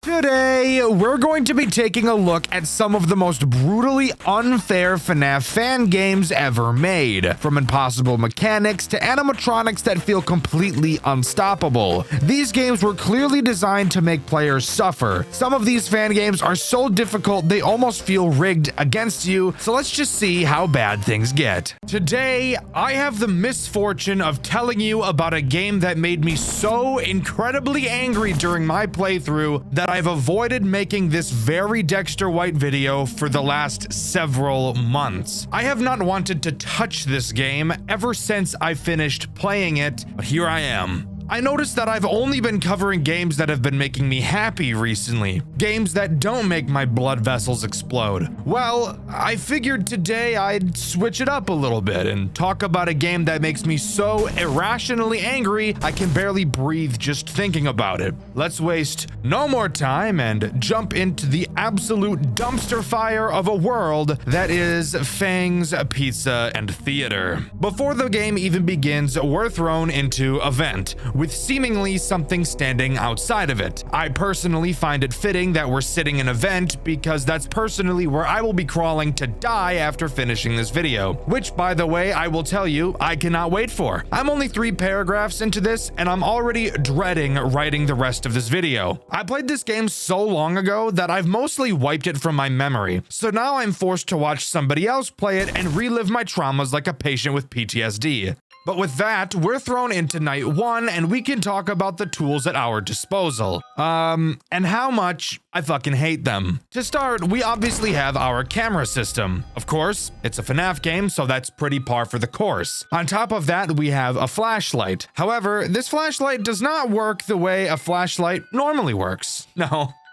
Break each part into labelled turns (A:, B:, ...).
A: Today, we're going to be taking a look at some of the most brutally unfair FNAF fan games ever made, from impossible mechanics to animatronics that feel completely unstoppable. These games were clearly designed to make players suffer. Some of these fan games are so difficult they almost feel rigged against you, so let's just see how bad things get. Today, I have the misfortune of telling you about a game that made me so incredibly angry during my playthrough that I've avoided making this very Dxtr White video for the last several months. I have not wanted to touch this game ever since I finished playing it, but here I am. I noticed that I've only been covering games that have been making me happy recently. Games that don't make my blood vessels explode. Well, I figured today I'd switch it up a little bit and talk about a game that makes me so irrationally angry I can barely breathe just thinking about it. Let's waste no more time and jump into the absolute dumpster fire of a world that is Fang's Pizza and Theater. Before the game even begins, we're thrown into Event, with seemingly something standing outside of it. I personally find it fitting that we're sitting in Event because that's personally where I will be crawling to die after finishing this video, which, by the way, I will tell you, I cannot wait for. I'm only 3 paragraphs into this and I'm already dreading writing the rest of this video. I played this game so long ago that I've mostly wiped it from my memory, so now I'm forced to watch somebody else play it and relive my traumas like a patient with PTSD. But with that, we're thrown into night 1 and we can talk about the tools at our disposal. And how much I fucking hate them. To start, we obviously have our camera system. Of course, it's a FNAF game, so that's pretty par for the course. On top of that, we have a flashlight. However, this flashlight does not work the way a flashlight normally works.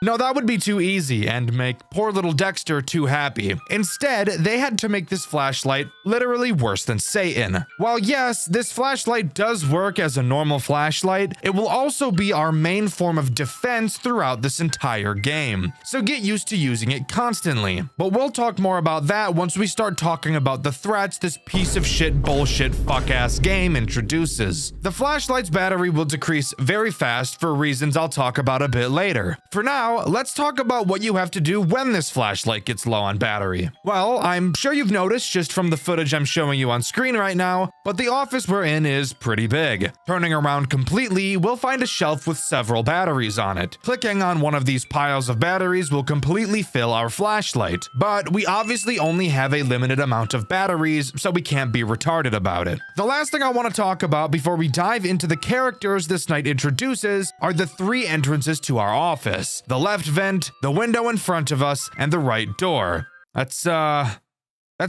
A: No, that would be too easy and make poor little Dxtr too happy. Instead, they had to make this flashlight literally worse than Satan. While yes, this flashlight does work as a normal flashlight, it will also be our main form of defense throughout this entire game. So get used to using it constantly. But we'll talk more about that once we start talking about the threats this piece of shit bullshit fuck-ass game introduces. The flashlight's battery will decrease very fast for reasons I'll talk about a bit later. For now, let's talk about what you have to do when this flashlight gets low on battery. Well, I'm sure you've noticed just from the footage I'm showing you on screen right now, but the office we're in is pretty big. Turning around completely, we'll find a shelf with several batteries on it. Clicking on one of these piles of batteries will completely fill our flashlight, but we obviously only have a limited amount of batteries, so we can't be retarded about it. The last thing I want to talk about before we dive into the characters this night introduces are the 3 entrances to our office. The left vent, the window in front of us, and the right door. That's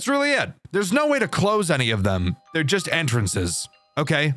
A: really it. There's no way to close any of them. They're just entrances. Okay,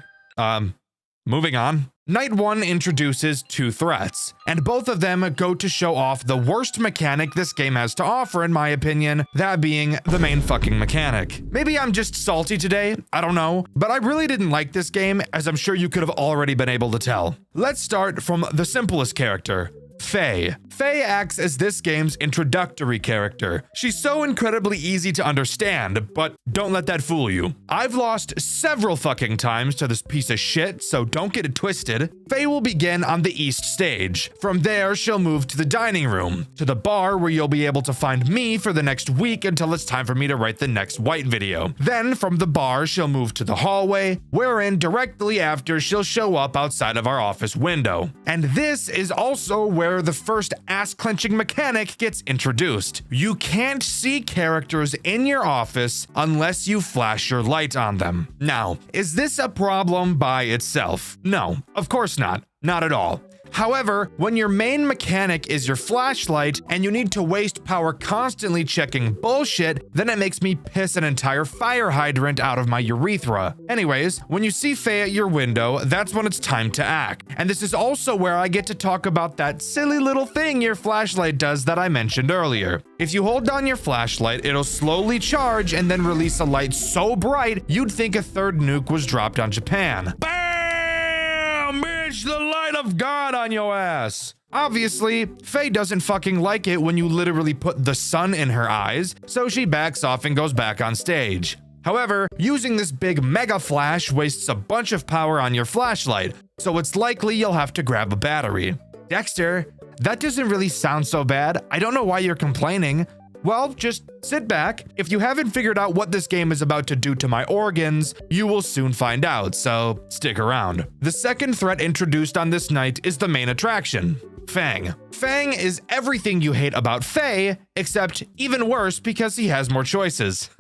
A: moving on. Night 1 introduces 2 threats, and both of them go to show off the worst mechanic this game has to offer, in my opinion, that being the main fucking mechanic. Maybe I'm just salty today, I don't know, but I really didn't like this game, as I'm sure you could have already been able to tell. Let's start from the simplest character, Faye. Faye acts as this game's introductory character. She's so incredibly easy to understand, but don't let that fool you. I've lost several fucking times to this piece of shit, so don't get it twisted. Faye will begin on the east stage. From there, she'll move to the dining room, to the bar where you'll be able to find me for the next week until it's time for me to write the next White video. Then, from the bar, she'll move to the hallway, wherein directly after she'll show up outside of our office window. And this is also where the first ass-clenching mechanic gets introduced. You can't see characters in your office unless you flash your light on them. Now, is this a problem by itself? No, of course not. Not at all. However, when your main mechanic is your flashlight and you need to waste power constantly checking bullshit, then it makes me piss an entire fire hydrant out of my urethra. Anyways, when you see Faye at your window, that's when it's time to act. And this is also where I get to talk about that silly little thing your flashlight does that I mentioned earlier. If you hold down your flashlight, it'll slowly charge and then release a light so bright you'd think a 3rd nuke was dropped on Japan. Bam! Bitch, the light of God on your ass. Obviously, Faye doesn't fucking like it when you literally put the sun in her eyes, so she backs off and goes back on stage. However, using this big mega flash wastes a bunch of power on your flashlight, so it's likely you'll have to grab a battery. Dxtr, that doesn't really sound so bad. I don't know why you're complaining. Well, just sit back. If you haven't figured out what this game is about to do to my organs, you will soon find out, so stick around. The second threat introduced on this night is the main attraction, Fang. Fang is everything you hate about Faye, except even worse because he has more choices.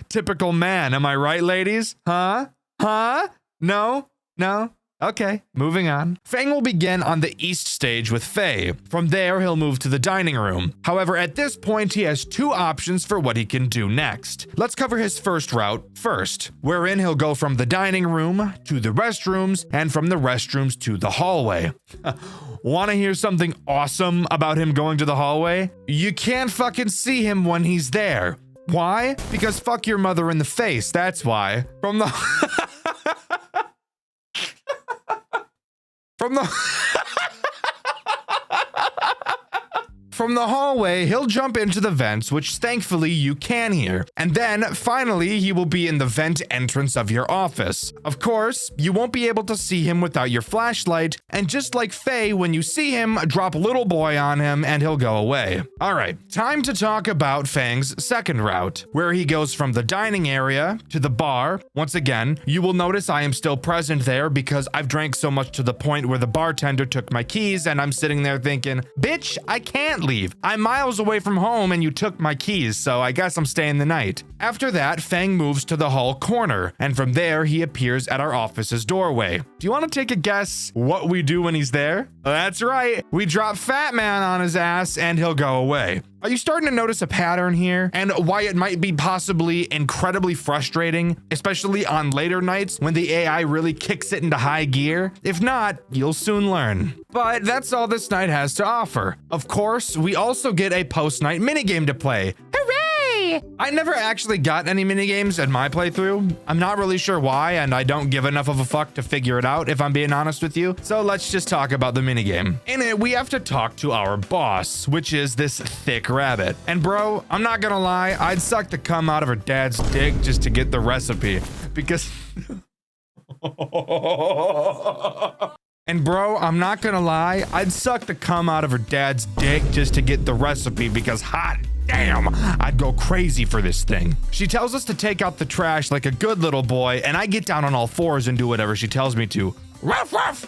A: Typical man, am I right, ladies? Huh? No? Okay, moving on. Fang will begin on the east stage with Faye. From there, he'll move to the dining room. However, at this point, he has two options for what he can do next. Let's cover his first route first, wherein he'll go from the dining room to the restrooms and from the restrooms to the hallway. Want to hear something awesome about him going to the hallway? You can't fucking see him when he's there. Why? Because fuck your mother in the face, that's why. From the From the hallway, he'll jump into the vents, which thankfully you can hear. And then, finally, he will be in the vent entrance of your office. Of course, you won't be able to see him without your flashlight, and just like Faye, when you see him, drop little boy on him and he'll go away. Alright, time to talk about Fang's second route, where he goes from the dining area to the bar. Once again, you will notice I am still present there because I've drank so much to the point where the bartender took my keys and I'm sitting there thinking, bitch, I can't leave. I'm miles away from home and you took my keys, so I guess I'm staying the night. After that, Fang moves to the hall corner, and from there he appears at our office's doorway. Do you want to take a guess what we do when he's there? That's right, we drop Fat Man on his ass and he'll go away. Are you starting to notice a pattern here and why it might be possibly incredibly frustrating, especially on later nights when the AI really kicks it into high gear? If not, you'll soon learn. But that's all this night has to offer. Of course, we also get a post-night minigame to play. Hooray! I never actually got any minigames in my playthrough. I'm not really sure why, and I don't give enough of a fuck to figure it out if I'm being honest with you. So let's just talk about the minigame. In it, we have to talk to our boss, which is this thick rabbit. And bro, I'm not gonna lie, I'd suck the cum out of her dad's dick just to get the recipe because And bro, I'm not gonna lie, I'd suck the cum out of her dad's dick just to get the recipe because hot damn, I'd go crazy for this thing. She tells us to take out the trash like a good little boy, and I get down on all fours and do whatever she tells me to. Ruff, ruff,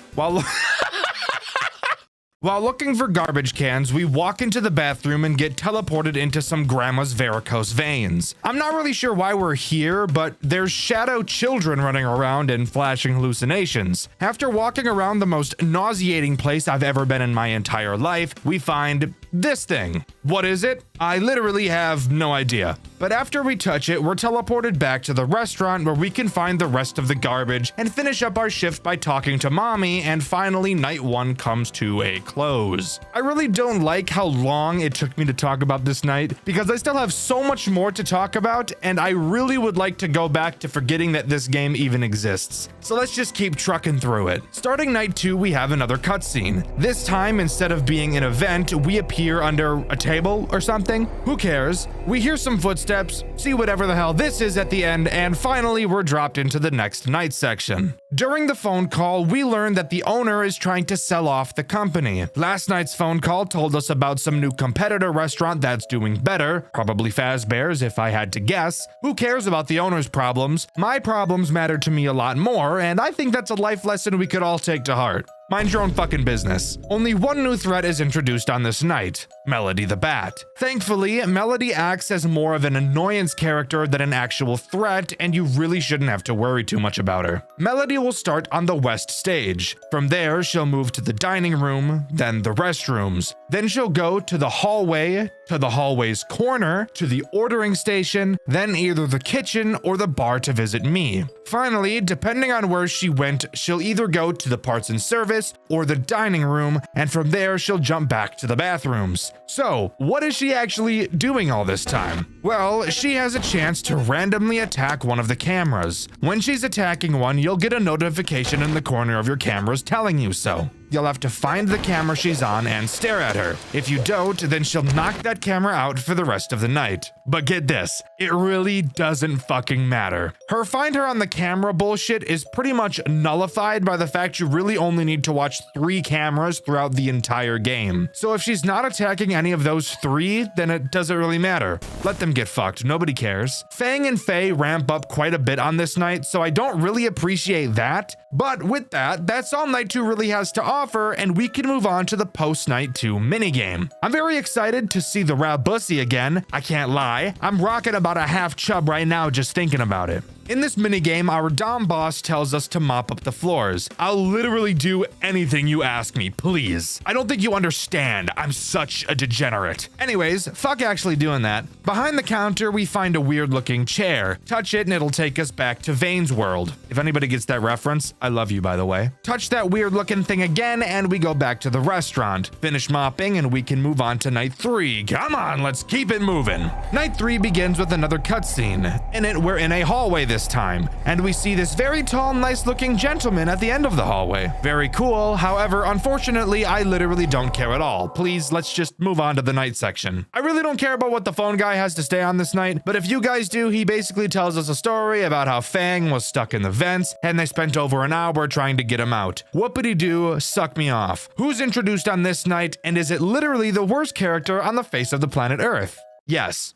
A: While looking for garbage cans, we walk into the bathroom and get teleported into some grandma's varicose veins. I'm not really sure why we're here, but there's shadow children running around and flashing hallucinations. After walking around the most nauseating place I've ever been in my entire life, we find this thing. What is it? I literally have no idea. But after we touch it, we're teleported back to the restaurant where we can find the rest of the garbage and finish up our shift by talking to mommy, and finally night one comes to a close. I really don't like how long it took me to talk about this night because I still have so much more to talk about, and I really would like to go back to forgetting that this game even exists. So let's just keep trucking through it. Starting night 2, we have another cutscene. This time, instead of being an event, we appear under a table or something. Who cares? We hear some footsteps, see whatever the hell this is at the end, and finally we're dropped into the next night section. During the phone call, we learn that the owner is trying to sell off the company. Last night's phone call told us about some new competitor restaurant that's doing better, probably Fazbear's if I had to guess. Who cares about the owner's problems? My problems matter to me a lot more, and I think that's a life lesson we could all take to heart. Mind your own fucking business. Only one new threat is introduced on this night, Melody the Bat. Thankfully, Melody acts as more of an annoyance character than an actual threat, and you really shouldn't have to worry too much about her. Melody will start on the west stage. From there, she'll move to the dining room, then the restrooms. Then she'll go to the hallway, to the hallway's corner, to the ordering station, then either the kitchen or the bar to visit me. Finally, depending on where she went, she'll either go to the parts and service or the dining room, and from there she'll jump back to the bathrooms. So, what is she actually doing all this time? Well, she has a chance to randomly attack one of the cameras. When she's attacking one, you'll get a notification in the corner of your cameras telling you so. You'll have to find the camera she's on and stare at her. If you don't, then she'll knock that camera out for the rest of the night. But get this, it really doesn't fucking matter. Her find her on the camera bullshit is pretty much nullified by the fact you really only need to watch 3 cameras throughout the entire game. So if she's not attacking any of those 3, then it doesn't really matter. Let them get fucked, nobody cares. Fang and Faye ramp up quite a bit on this night, so I don't really appreciate that. But with that, that's all Night 2 really has to offer, and we can move on to the post-Night 2 minigame. I'm very excited to see the Rabussy again. I can't lie, I'm rocking about a half chub right now just thinking about it. In this minigame, our Dom boss tells us to mop up the floors. I'll literally do anything you ask me, please. I don't think you understand. I'm such a degenerate. Anyways, fuck actually doing that. Behind the counter, we find a weird looking chair. Touch it and it'll take us back to Vane's world. If anybody gets that reference, I love you, by the way. Touch that weird looking thing again and we go back to the restaurant. Finish mopping and we can move on to Night 3. Come on, let's keep it moving. Night 3 begins with another cutscene. In it, we're in a hallway this time, and we see this very tall, nice looking gentleman at the end of the hallway. Very cool. However, unfortunately, I literally don't care at all. Please, let's just move on to the night section. I really don't care about what the phone guy has to say on this night, but if you guys do, he basically tells us a story about how Fang was stuck in the vents, and they spent over an hour trying to get him out. Whoopity-doo, suck me off. Who's introduced on this night, and is it literally the worst character on the face of the planet Earth? Yes.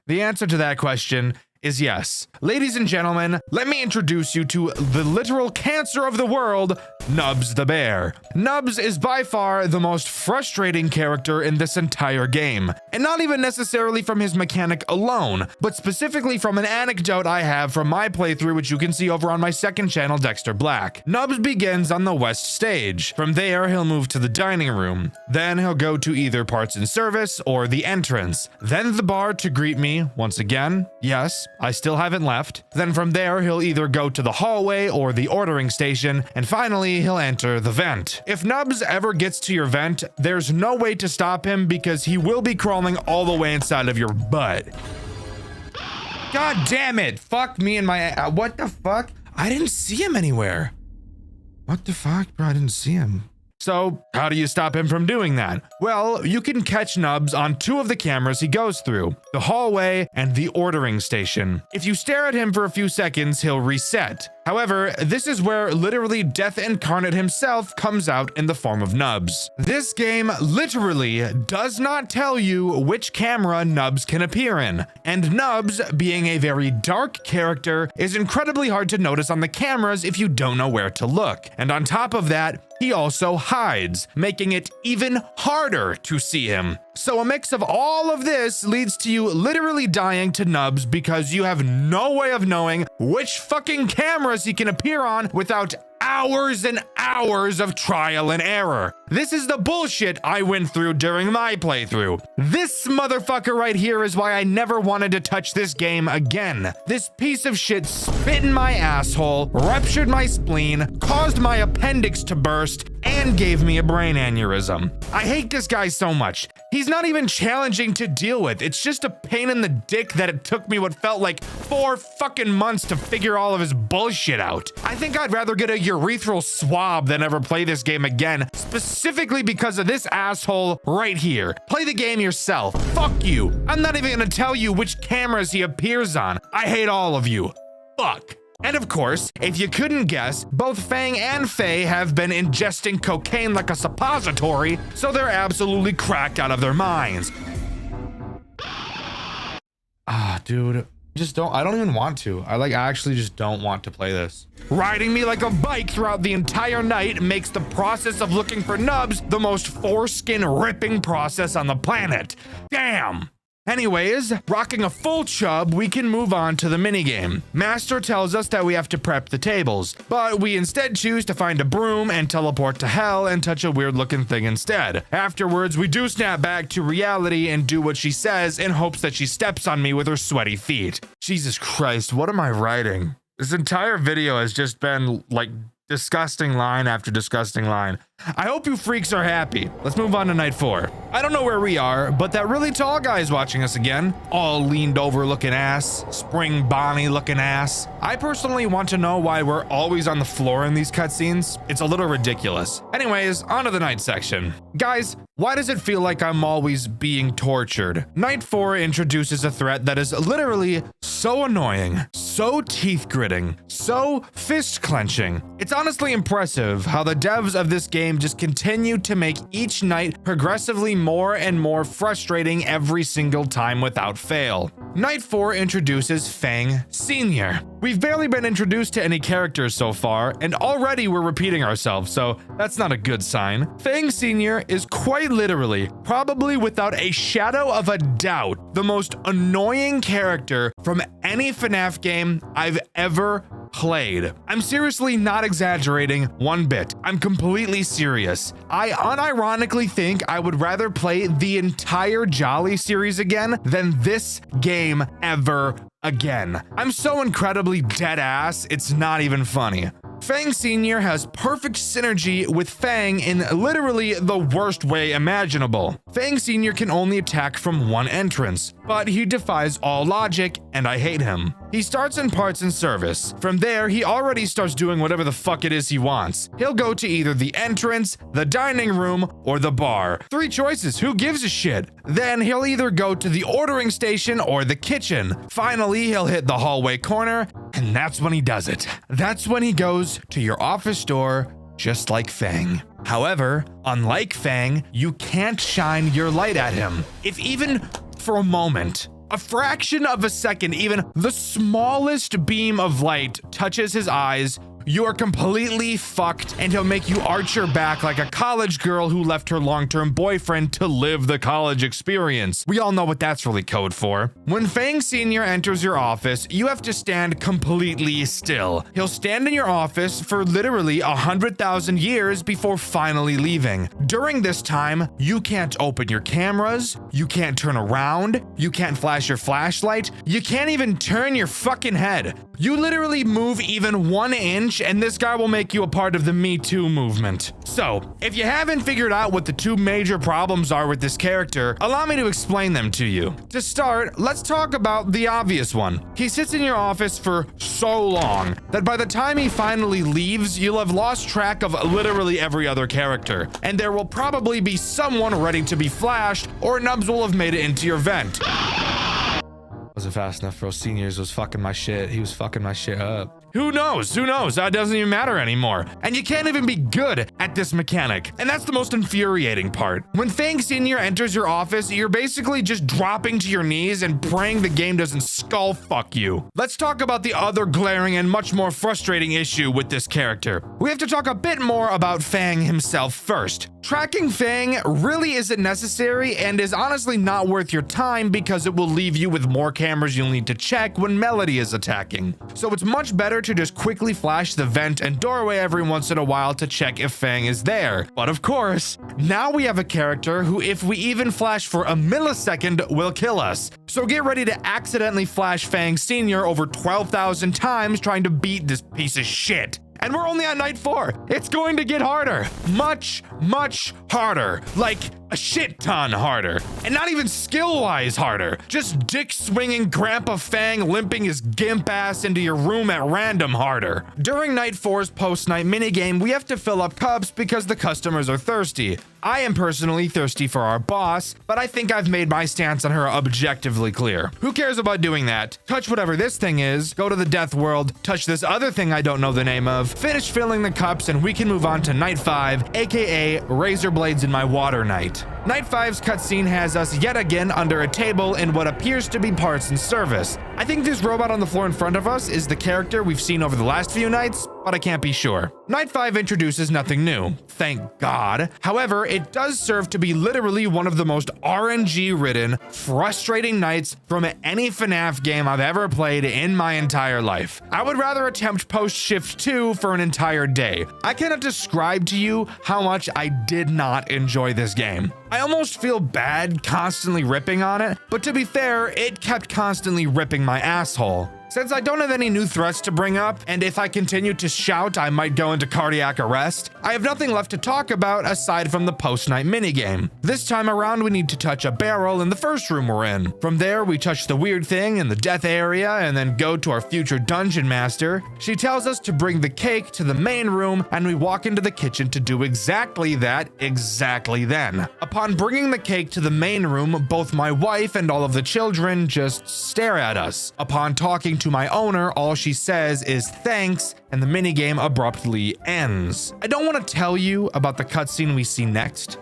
A: The answer to that question is yes. Ladies and gentlemen, let me introduce you to the literal cancer of the world, Nubs the Bear. Nubs is by far the most frustrating character in this entire game, and not even necessarily from his mechanic alone, but specifically from an anecdote I have from my playthrough, which you can see over on my second channel, Dxtr Black. Nubs begins on the west stage. From there, he'll move to the dining room. Then he'll go to either parts and service or the entrance. Then the bar to greet me once again. Yes, I still haven't left. Then from there, he'll either go to the hallway or the ordering station, and finally, he'll enter the vent. If Nubs ever gets to your vent, there's no way to stop him because he will be crawling all the way inside of your butt. God damn it! Fuck me and my... what the fuck? I didn't see him anywhere. What the fuck, bro? I didn't see him. So, how do you stop him from doing that? Well, you can catch Nubs on 2 of the cameras he goes through, the hallway and the ordering station. If you stare at him for a few seconds, he'll reset. However, this is where literally Death Incarnate himself comes out in the form of Nubs. This game literally does not tell you which camera Nubs can appear in, and Nubs, being a very dark character, is incredibly hard to notice on the cameras if you don't know where to look. And on top of that, he also hides, making it even harder to see him. So a mix of all of this leads to you literally dying to Nubs because you have no way of knowing which fucking cameras he can appear on without hours and hours of trial and error. This is the bullshit I went through during my playthrough. This motherfucker right here is why I never wanted to touch this game again. This piece of shit spit in my asshole, ruptured my spleen, caused my appendix to burst, and gave me a brain aneurysm. I hate this guy so much. He's not even challenging to deal with. It's just a pain in the dick that it took me what felt like 4 fucking months to figure all of his bullshit out. I think I'd rather get a urethral swab than ever play this game again, specifically because of this asshole right here. Play the game yourself. Fuck you. I'm not even gonna tell you which cameras he appears on. I hate all of you. Fuck. And of course, if you couldn't guess, both Fang and Faye have been ingesting cocaine like a suppository, so they're absolutely cracked out of their minds. Dude, I don't even want to. I actually just don't want to play this. Riding me like a bike throughout the entire night makes the process of looking for Nubs the most foreskin ripping process on the planet. Damn. Anyways, rocking a full chub, we can move on to the minigame. Master tells us that we have to prep the tables, but we instead choose to find a broom and teleport to hell and touch a weird looking thing instead. Afterwards, we do snap back to reality and do what she says in hopes that she steps on me with her sweaty feet. Jesus Christ, what am I writing? This entire video has just been like disgusting line after disgusting line. I hope you freaks are happy. Let's move on to night 4. I don't know where we are, but that really tall guy is watching us again. All leaned over looking ass, spring Bonnie looking ass. I personally want to know why we're always on the floor in these cutscenes. It's a little ridiculous. Anyways, on to the night section. Guys, why does it feel like I'm always being tortured? Night 4 introduces a threat that is literally so annoying, so teeth gritting, so fist clenching. It's honestly impressive how the devs of this game just continue to make each night progressively more and more frustrating every single time without fail. Night 4 introduces Fang Sr. We've barely been introduced to any characters so far, and already we're repeating ourselves, so that's not a good sign. Fang Sr. is quite literally, probably without a shadow of a doubt, the most annoying character from any FNAF game I've ever played. I'm seriously not exaggerating one bit. I'm completely serious. I unironically think I would rather play the entire Jolly series again than this game ever again. I'm so incredibly dead ass, it's not even funny. Fang Sr. has perfect synergy with Fang in literally the worst way imaginable. Fang Sr. can only attack from one entrance, but he defies all logic, and I hate him. He starts in parts and service. From there, he already starts doing whatever the fuck it is he wants. He'll go to either the entrance, the dining room, or the bar. 3 choices, who gives a shit? Then he'll either go to the ordering station or the kitchen. Finally, he'll hit the hallway corner, and that's when he does it. That's when he goes to your office door, just like Fang. However, unlike Fang, you can't shine your light at him. If even for a moment, a fraction of a second, even the smallest beam of light touches his eyes, you are completely fucked, and he'll make you arch your back like a college girl who left her long-term boyfriend to live the college experience. We all know what that's really code for. When Fang Sr. enters your office, you have to stand completely still. He'll stand in your office for literally 100,000 years before finally leaving. During this time, you can't open your cameras, you can't turn around, you can't flash your flashlight, you can't even turn your fucking head. You literally move even 1 inch and this guy will make you a part of the Me Too movement. So, if you haven't figured out what the 2 major problems are with this character, allow me to explain them to you. To start, let's talk about the obvious one. He sits in your office for so long that by the time he finally leaves, you'll have lost track of literally every other character, and there will probably be someone ready to be flashed, or Nubs will have made it into your vent. Wasn't fast enough for seniors, was fucking my shit. He was fucking my shit up. Who knows? Who knows? That doesn't even matter anymore. And you can't even be good at this mechanic. And that's the most infuriating part. When Fang Sr. enters your office, you're basically just dropping to your knees and praying the game doesn't skull fuck you. Let's talk about the other glaring and much more frustrating issue with this character. We have to talk a bit more about Fang himself first. Tracking Fang really isn't necessary and is honestly not worth your time because it will leave you with more cameras you'll need to check when Melody is attacking. So it's much better to just quickly flash the vent and doorway every once in a while to check if Fang is there. But of course, now we have a character who, if we even flash for a millisecond, will kill us. So get ready to accidentally flash Fang Sr. over 12,000 times trying to beat this piece of shit. And we're only on night 4. It's going to get harder. Much, much harder. Like a shit ton harder. And not even skill-wise harder. Just dick-swinging Grandpa Fang limping his gimp ass into your room at random harder. During night 4's post-night minigame, we have to fill up cups because the customers are thirsty. I am personally thirsty for our boss, but I think I've made my stance on her objectively clear. Who cares about doing that? Touch whatever this thing is, go to the death world, touch this other thing I don't know the name of, finish filling the cups, and we can move on to night 5, aka Razor Blades in My Water Night. Night 5's cutscene has us yet again under a table in what appears to be parts and service. I think this robot on the floor in front of us is the character we've seen over the last few nights, but I can't be sure. Night 5 introduces nothing new, thank God. However, it does serve to be literally one of the most RNG-ridden, frustrating nights from any FNAF game I've ever played in my entire life. I would rather attempt post-shift 2 for an entire day. I cannot describe to you how much I did not enjoy this game. I almost feel bad constantly ripping on it, but to be fair, it kept constantly ripping my asshole. Since I don't have any new threats to bring up, and if I continue to shout I might go into cardiac arrest, I have nothing left to talk about aside from the post-night minigame. This time around we need to touch a barrel in the first room we're in. From there we touch the weird thing in the death area and then go to our future dungeon master. She tells us to bring the cake to the main room and we walk into the kitchen to do exactly that exactly then. Upon bringing the cake to the main room, both my wife and all of the children just stare at us. Upon talking to my owner, all she says is thanks and the minigame abruptly ends. I don't want to tell you about the cutscene we see next.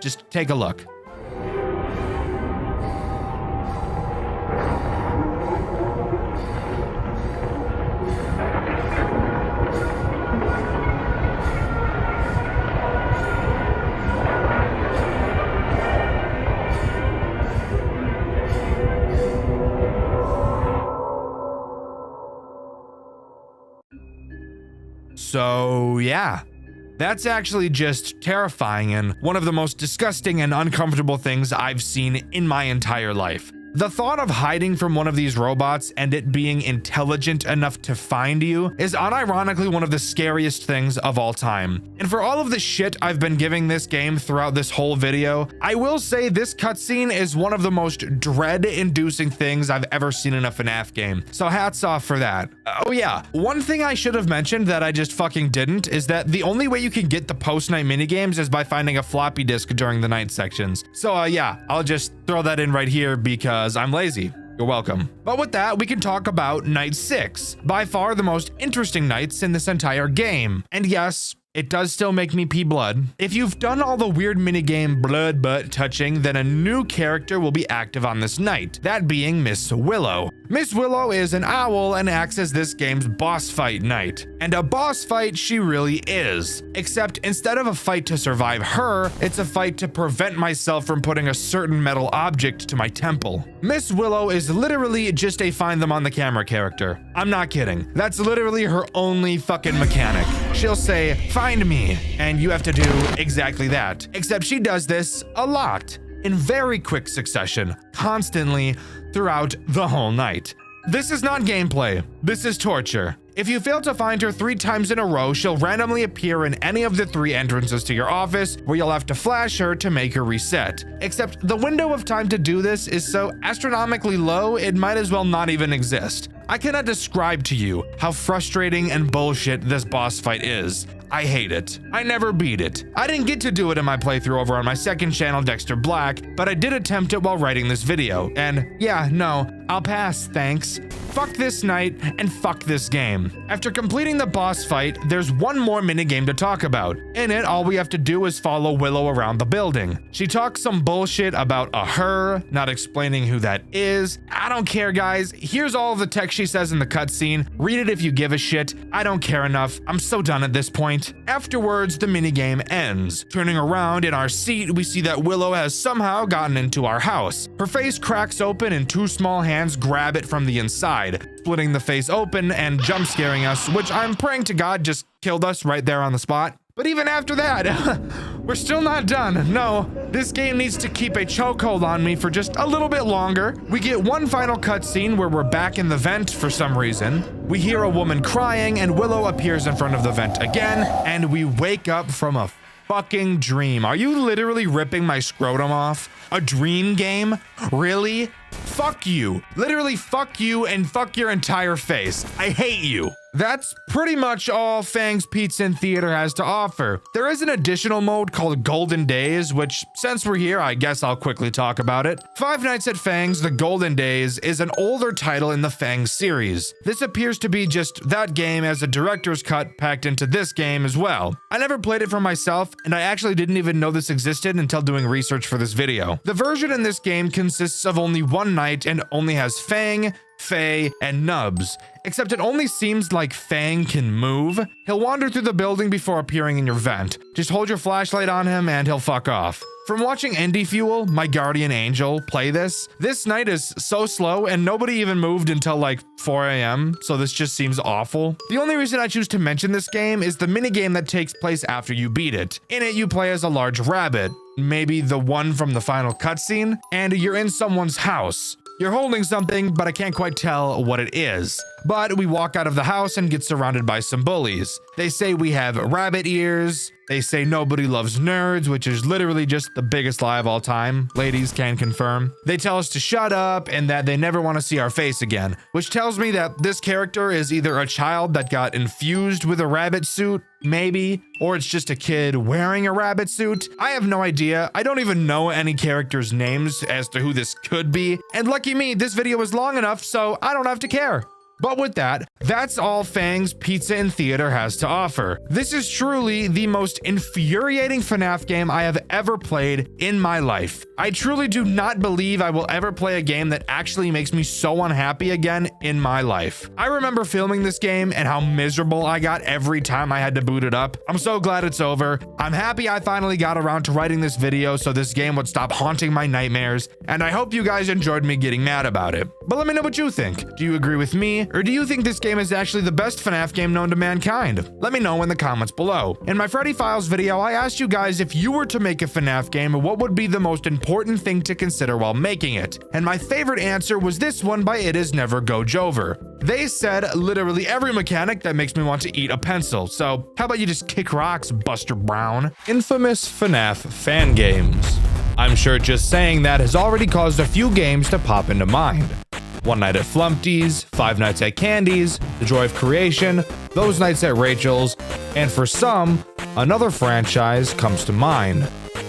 A: Just take a look. So yeah, that's actually just terrifying and one of the most disgusting and uncomfortable things I've seen in my entire life. The thought of hiding from one of these robots and it being intelligent enough to find you is unironically one of the scariest things of all time. And for all of the shit I've been giving this game throughout this whole video, I will say this cutscene is one of the most dread-inducing things I've ever seen in a FNAF game. So hats off for that. Oh yeah, one thing I should have mentioned that I just fucking didn't is that the only way you can get the post-night minigames is by finding a floppy disk during the night sections. So yeah, I'll just throw that in right here because I'm lazy. You're welcome. But with that, we can talk about Night 6, by far the most interesting nights in this entire game. And yes, it does still make me pee blood. If you've done all the weird minigame blood butt touching, then a new character will be active on this night, that being Miss Willow. Miss Willow is an owl and acts as this game's boss fight night. And a boss fight she really is. Except instead of a fight to survive her, it's a fight to prevent myself from putting a certain metal object to my temple. Miss Willow is literally just a find them on the camera character. I'm not kidding. That's literally her only fucking mechanic. She'll say, find me, and you have to do exactly that. Except she does this a lot, in very quick succession, constantly, throughout the whole night. This is not gameplay, this is torture. If you fail to find her 3 times in a row, she'll randomly appear in any of the 3 entrances to your office, where you'll have to flash her to make her reset. Except the window of time to do this is so astronomically low, it might as well not even exist. I cannot describe to you how frustrating and bullshit this boss fight is. I hate it. I never beat it. I didn't get to do it in my playthrough over on my second channel, Dxtr Black, but I did attempt it while writing this video. And yeah, no, I'll pass, thanks. Fuck this night and fuck this game. After completing the boss fight, there's one more minigame to talk about. In it, all we have to do is follow Willow around the building. She talks some bullshit about a her, not explaining who that is. I don't care, guys. Here's all of the text she says in the cutscene. Read it if you give a shit. I don't care enough. I'm so done at this point. Afterwards, the minigame ends. Turning around in our seat, we see that Willow has somehow gotten into our house. Her face cracks open and 2 small hands grab it from the inside, splitting the face open and jump scaring us, which I'm praying to God just killed us right there on the spot. But even after that, we're still not done. No, this game needs to keep a chokehold on me for just a little bit longer. We get one final cutscene where we're back in the vent for some reason. We hear a woman crying and Willow appears in front of the vent again, and we wake up from a fucking dream. Are you literally ripping my scrotum off? A dream game? Really? Fuck you. Literally fuck you and fuck your entire face. I hate you. That's pretty much all Fang's Pizza and Theater has to offer. There is an additional mode called Golden Days, which, since we're here, I guess I'll quickly talk about it. Five Nights at Fang's The Golden Days is an older title in the Fang series. This appears to be just that game as a director's cut packed into this game as well. I never played it for myself, and I actually didn't even know this existed until doing research for this video. The version in this game consists of only one night and only has Fang, Faye, and Nubs. Except it only seems like Fang can move. He'll wander through the building before appearing in your vent. Just hold your flashlight on him and he'll fuck off. From watching Indie Fuel, my guardian angel, play this night is so slow and nobody even moved until like 4 a.m. So this just seems awful. The only reason I choose to mention this game is the minigame that takes place after you beat it. In it, you play as a large rabbit, maybe the one from the final cutscene, and you're in someone's house. You're holding something, but I can't quite tell what it is. But we walk out of the house and get surrounded by some bullies. They say we have rabbit ears. They say nobody loves nerds, which is literally just the biggest lie of all time. Ladies can confirm. They tell us to shut up and that they never want to see our face again, which tells me that this character is either a child that got infused with a rabbit suit, maybe, or it's just a kid wearing a rabbit suit. I have no idea. I don't even know any characters' names as to who this could be. And lucky me, this video is long enough, so I don't have to care. But with that, that's all Fang's Pizza and Theater has to offer. This is truly the most infuriating FNAF game I have ever played in my life. I truly do not believe I will ever play a game that actually makes me so unhappy again in my life. I remember filming this game and how miserable I got every time I had to boot it up. I'm so glad it's over. I'm happy I finally got around to writing this video so this game would stop haunting my nightmares, and I hope you guys enjoyed me getting mad about it. But let me know what you think. Do you agree with me? Or do you think this game is actually the best FNAF game known to mankind? Let me know in the comments below. In my Freddy Files video, I asked you guys if you were to make a FNAF game, what would be the most important thing to consider while making it? And my favorite answer was this one by It Is Never Go Jover. They said literally every mechanic that makes me want to eat a pencil. So how about you just kick rocks, Buster Brown? Infamous FNAF fan games. I'm sure just saying that has already caused a few games to pop into mind. One Night at Flumpty's, Five Nights at Candy's, The Joy of Creation, Those Nights at Rachel's, and for some, another franchise comes to mind.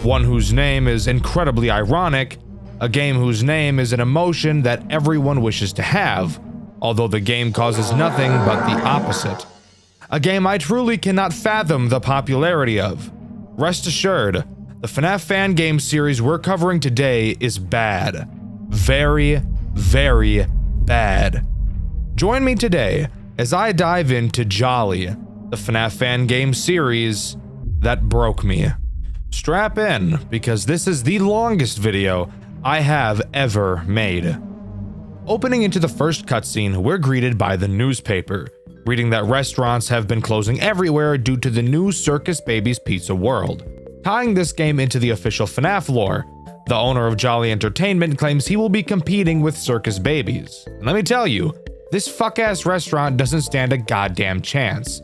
A: One whose name is incredibly ironic, a game whose name is an emotion that everyone wishes to have, although the game causes nothing but the opposite. A game I truly cannot fathom the popularity of. Rest assured, the FNAF fan game series we're covering today is bad. Very bad. Join me today as I dive into Jolly, the FNAF fan game series that broke me. Strap in, because this is the longest video I have ever made. Opening into the first cutscene, we're greeted by the newspaper, reading that restaurants have been closing everywhere due to the new Circus Babies Pizza World. Tying this game into the official FNAF lore, the owner of Jolly Entertainment claims he will be competing with Circus Babies. And let me tell you, this fuck-ass restaurant doesn't stand a goddamn chance.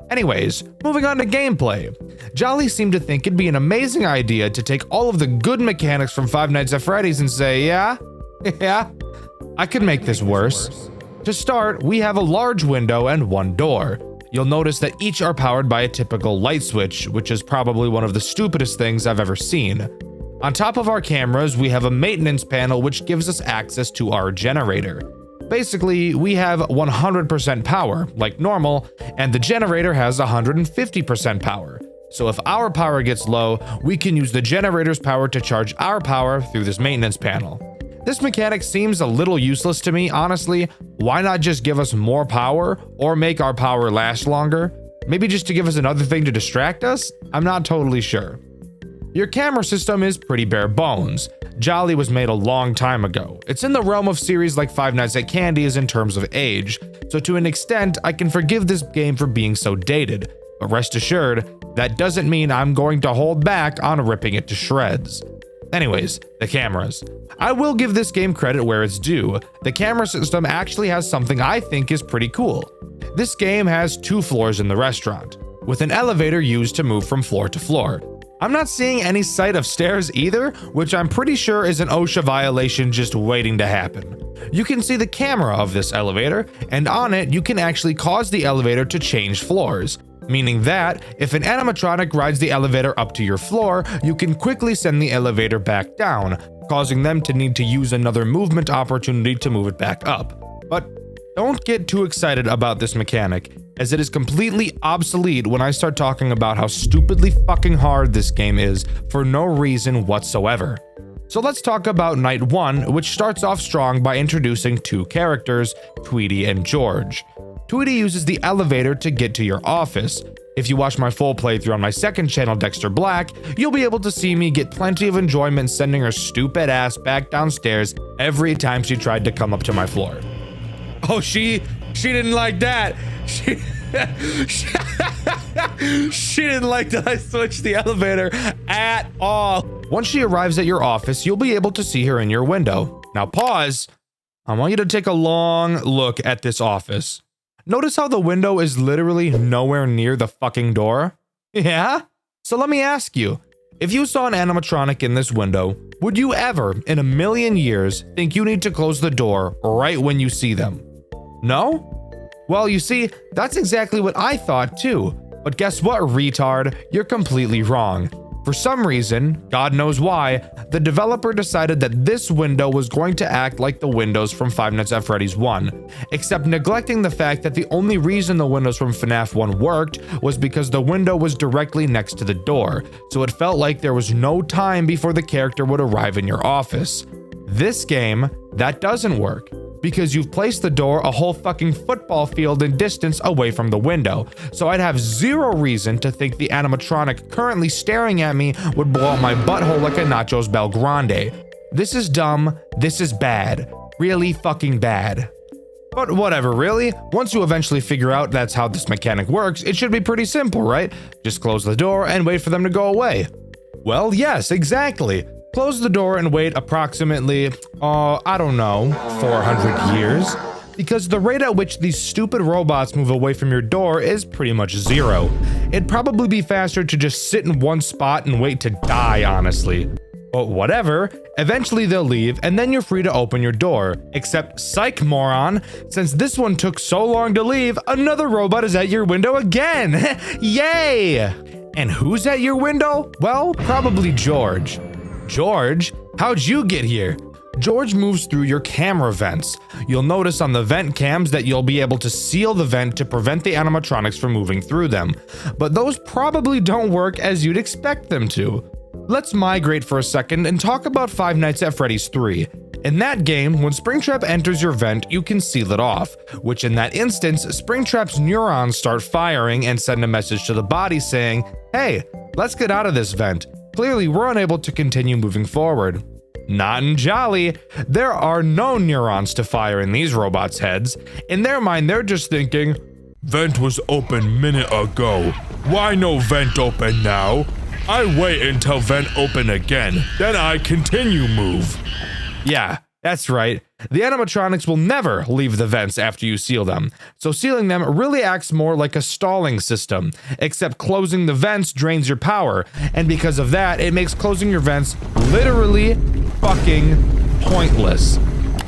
A: Anyways, moving on to gameplay. Jolly seemed to think it'd be an amazing idea to take all of the good mechanics from Five Nights at Freddy's and say, yeah, I could make this worse. To start, we have a large window and one door. You'll notice that each are powered by a typical light switch, which is probably one of the stupidest things I've ever seen. On top of our cameras, we have a maintenance panel which gives us access to our generator. Basically, we have 100% power, like normal, and the generator has 150% power. So if our power gets low, we can use the generator's power to charge our power through this maintenance panel. This mechanic seems a little useless to me, honestly. Why not just give us more power or make our power last longer? Maybe just to give us another thing to distract us? I'm not totally sure. Your camera system is pretty bare bones. Jolly was made a long time ago. It's in the realm of series like Five Nights at Candy's in terms of age, so to an extent, I can forgive this game for being so dated. But rest assured, that doesn't mean I'm going to hold back on ripping it to shreds. Anyways, the cameras. I will give this game credit where it's due. The camera system actually has something I think is pretty cool. This game has 2 floors in the restaurant, with an elevator used to move from floor to floor. I'm not seeing any sight of stairs either, which I'm pretty sure is an OSHA violation just waiting to happen. You can see the camera of this elevator, and on it you can actually cause the elevator to change floors, meaning that if an animatronic rides the elevator up to your floor, you can quickly send the elevator back down, causing them to need to use another movement opportunity to move it back up. But don't get too excited about this mechanic, as it is completely obsolete when I start talking about how stupidly fucking hard this game is for no reason whatsoever. So let's talk about Night 1, which starts off strong by introducing 2 characters, Tweety and George. Tweety uses the elevator to get to your office. If you watch my full playthrough on my second channel, Dxtr Black, you'll be able to see me get plenty of enjoyment sending her stupid ass back downstairs every time she tried to come up to my floor. Oh, she didn't like that. She didn't like that I switched the elevator at all. Once she arrives at your office, you'll be able to see her in your window. Now pause I want you to take a long look at this office. Notice how the window is literally nowhere near the fucking door? Yeah? So let me ask you, if you saw an animatronic in this window, would you ever, in a million years, think you need to close the door right when you see them? No? Well, you see, that's exactly what I thought too. But guess what, retard? You're completely wrong. For some reason, God knows why, the developer decided that this window was going to act like the windows from Five Nights at Freddy's 1, except neglecting the fact that the only reason the windows from FNAF 1 worked was because the window was directly next to the door, so it felt like there was no time before the character would arrive in your office. This game, that doesn't work, because you've placed the door a whole fucking football field in distance away from the window, so I'd have zero reason to think the animatronic currently staring at me would blow up my butthole like a Nachos Bel Grande. This is dumb, this is bad. Really fucking bad. But whatever, really. Once you eventually figure out that's how this mechanic works, it should be pretty simple, right? Just close the door and wait for them to go away. Well, yes, exactly. Close the door and wait approximately, I don't know, 400 years. Because the rate at which these stupid robots move away from your door is pretty much zero. It'd probably be faster to just sit in one spot and wait to die, honestly. But whatever, eventually they'll leave and then you're free to open your door. Except, psych moron, since this one took so long to leave, another robot is at your window again! Yay! And who's at your window? Well, probably George. George? How'd you get here? George moves through your camera vents. You'll notice on the vent cams that you'll be able to seal the vent to prevent the animatronics from moving through them. But those probably don't work as you'd expect them to. Let's migrate for a second and talk about Five Nights at Freddy's 3. In that game, when Springtrap enters your vent, you can seal it off, which in that instance, Springtrap's neurons start firing and send a message to the body saying, "Hey, let's get out of this vent. Clearly, we're unable to continue moving forward." Not in Jolly. There are no neurons to fire in these robots' heads. In their mind, they're just thinking, "Vent was open minute ago. Why no vent open now? I wait until vent open again, then I continue move." Yeah, that's right. The animatronics will never leave the vents after you seal them, so sealing them really acts more like a stalling system, except closing the vents drains your power, and because of that, it makes closing your vents literally fucking pointless.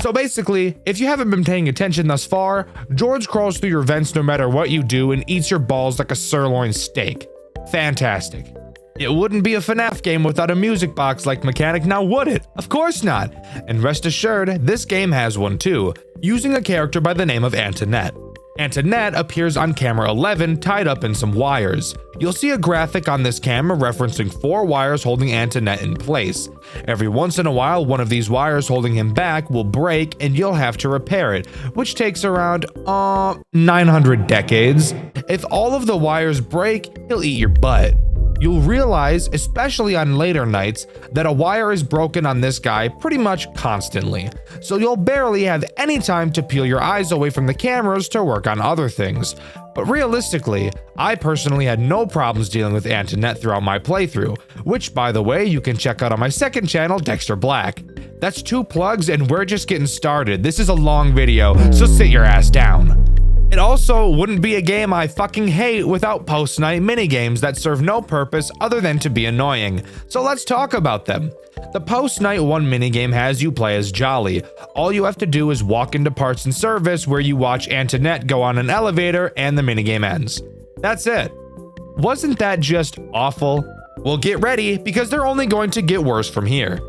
A: So basically, if you haven't been paying attention thus far, George crawls through your vents no matter what you do and eats your balls like a sirloin steak. Fantastic. It wouldn't be a FNAF game without a music box-like mechanic, now would it? Of course not. And rest assured, this game has one too, using a character by the name of Antoinette. Antoinette appears on camera 11 tied up in some wires. You'll see a graphic on this camera referencing 4 wires holding Antoinette in place. Every once in a while, one of these wires holding him back will break and you'll have to repair it, which takes around, 900 decades. If all of the wires break, he'll eat your butt. You'll realize, especially on later nights, that a wire is broken on this guy pretty much constantly, so you'll barely have any time to peel your eyes away from the cameras to work on other things. But realistically, I personally had no problems dealing with Antoinette throughout my playthrough, which by the way, you can check out on my second channel, Dxtr Black. That's 2 plugs and we're just getting started. This is a long video, so sit your ass down. It also wouldn't be a game I fucking hate without post-night minigames that serve no purpose other than to be annoying. So let's talk about them. The post-night 1 minigame has you play as Jolly. All you have to do is walk into parts and service where you watch Antoinette go on an elevator and the minigame ends. That's it. Wasn't that just awful? Well, get ready because they're only going to get worse from here.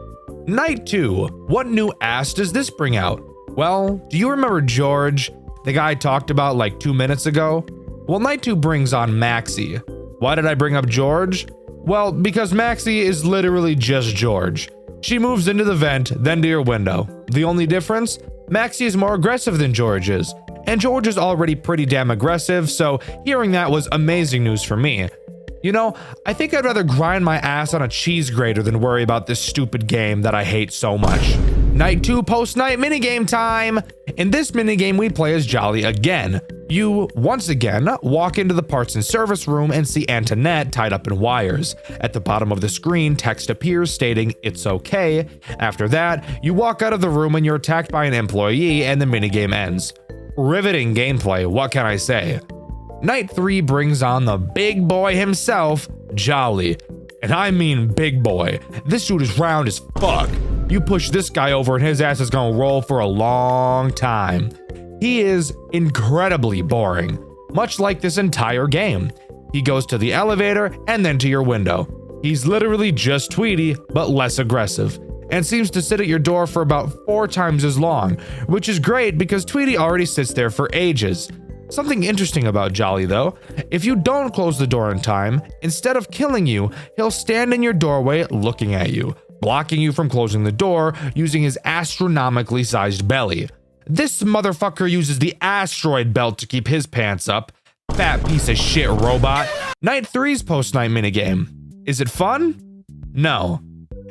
A: Night 2. What new ass does this bring out? Well, do you remember George? The guy I talked about like 2 minutes ago? Well, Night 2 brings on Maxie. Why did I bring up George? Well, because Maxie is literally just George. She moves into the vent, then to your window. The only difference? Maxie is more aggressive than George is. And George is already pretty damn aggressive, so hearing that was amazing news for me. You know, I think I'd rather grind my ass on a cheese grater than worry about this stupid game that I hate so much. Night 2 post-night minigame time! In this minigame, we play as Jolly again. You, once again, walk into the parts and service room and see Antoinette tied up in wires. At the bottom of the screen, text appears stating, "It's okay." After that, you walk out of the room and you're attacked by an employee and the minigame ends. Riveting gameplay, what can I say? Night 3 brings on the big boy himself, Jolly. And I mean big boy. This dude is round as fuck. You push this guy over and his ass is gonna roll for a long time. He is incredibly boring, much like this entire game. He goes to the elevator and then to your window. He's literally just Tweety, but less aggressive, and seems to sit at your door for about 4 times as long, which is great because Tweety already sits there for ages. Something interesting about Jolly though, if you don't close the door in time, instead of killing you, he'll stand in your doorway looking at you, blocking you from closing the door using his astronomically sized belly. This motherfucker uses the asteroid belt to keep his pants up. Fat piece of shit robot. Night 3's post-night minigame. Is it fun? No.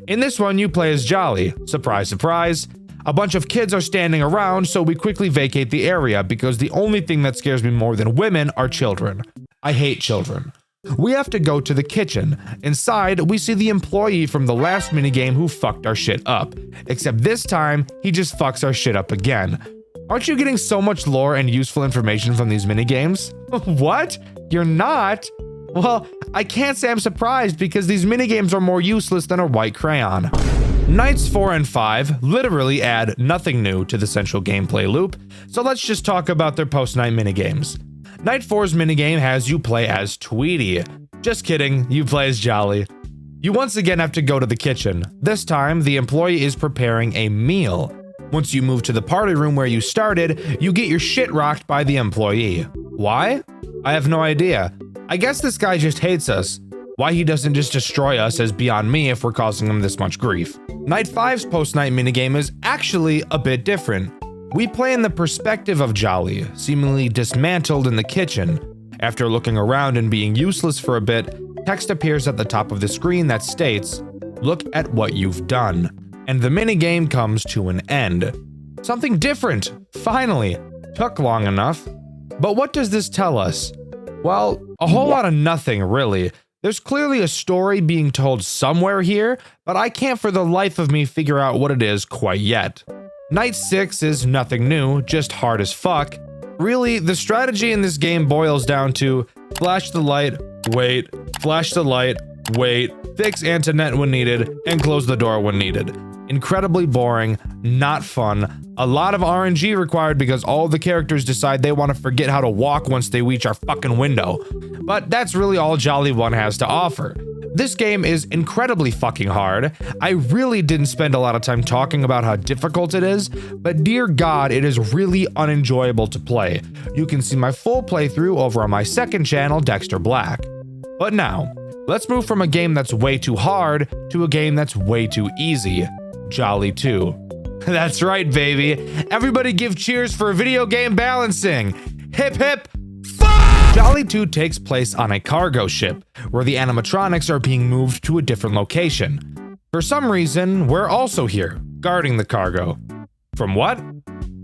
A: In this one, you play as Jolly. Surprise, surprise. A bunch of kids are standing around, so we quickly vacate the area because the only thing that scares me more than women are children. I hate children. We have to go to the kitchen. Inside, we see the employee from the last minigame who fucked our shit up. Except this time, he just fucks our shit up again. Aren't you getting so much lore and useful information from these minigames? What? You're not? Well, I can't say I'm surprised because these minigames are more useless than a white crayon. Nights 4 and 5 literally add nothing new to the central gameplay loop, so let's just talk about their post-night minigames. Night 4's minigame has you play as Tweety. Just kidding, you play as Jolly. You once again have to go to the kitchen. This time, the employee is preparing a meal. Once you move to the party room where you started, you get your shit rocked by the employee. Why? I have no idea. I guess this guy just hates us. Why he doesn't just destroy us is beyond me if we're causing him this much grief. Night 5's post-night minigame is actually a bit different. We play in the perspective of Jolly, seemingly dismantled in the kitchen. After looking around and being useless for a bit, text appears at the top of the screen that states, "Look at what you've done." And the minigame comes to an end. Something different, finally. Took long enough. But what does this tell us? Well, a whole lot of nothing, really. There's clearly a story being told somewhere here, but I can't for the life of me figure out what it is quite yet. Night 6 is nothing new, just hard as fuck. Really, the strategy in this game boils down to flash the light, wait, flash the light, wait, fix Antoinette when needed, and close the door when needed. Incredibly boring, not fun, a lot of RNG required because all the characters decide they want to forget how to walk once they reach our fucking window. But that's really all Jolly 1 has to offer. This game is incredibly fucking hard. I really didn't spend a lot of time talking about how difficult it is, but dear God, it is really unenjoyable to play. You can see my full playthrough over on my second channel, Dxtr Black. But now, let's move from a game that's way too hard to a game that's way too easy. Jolly 2. That's right, baby. Everybody give cheers for video game balancing. Hip hip. Jolly 2 takes place on a cargo ship, where the animatronics are being moved to a different location. For some reason, we're also here, guarding the cargo. From what?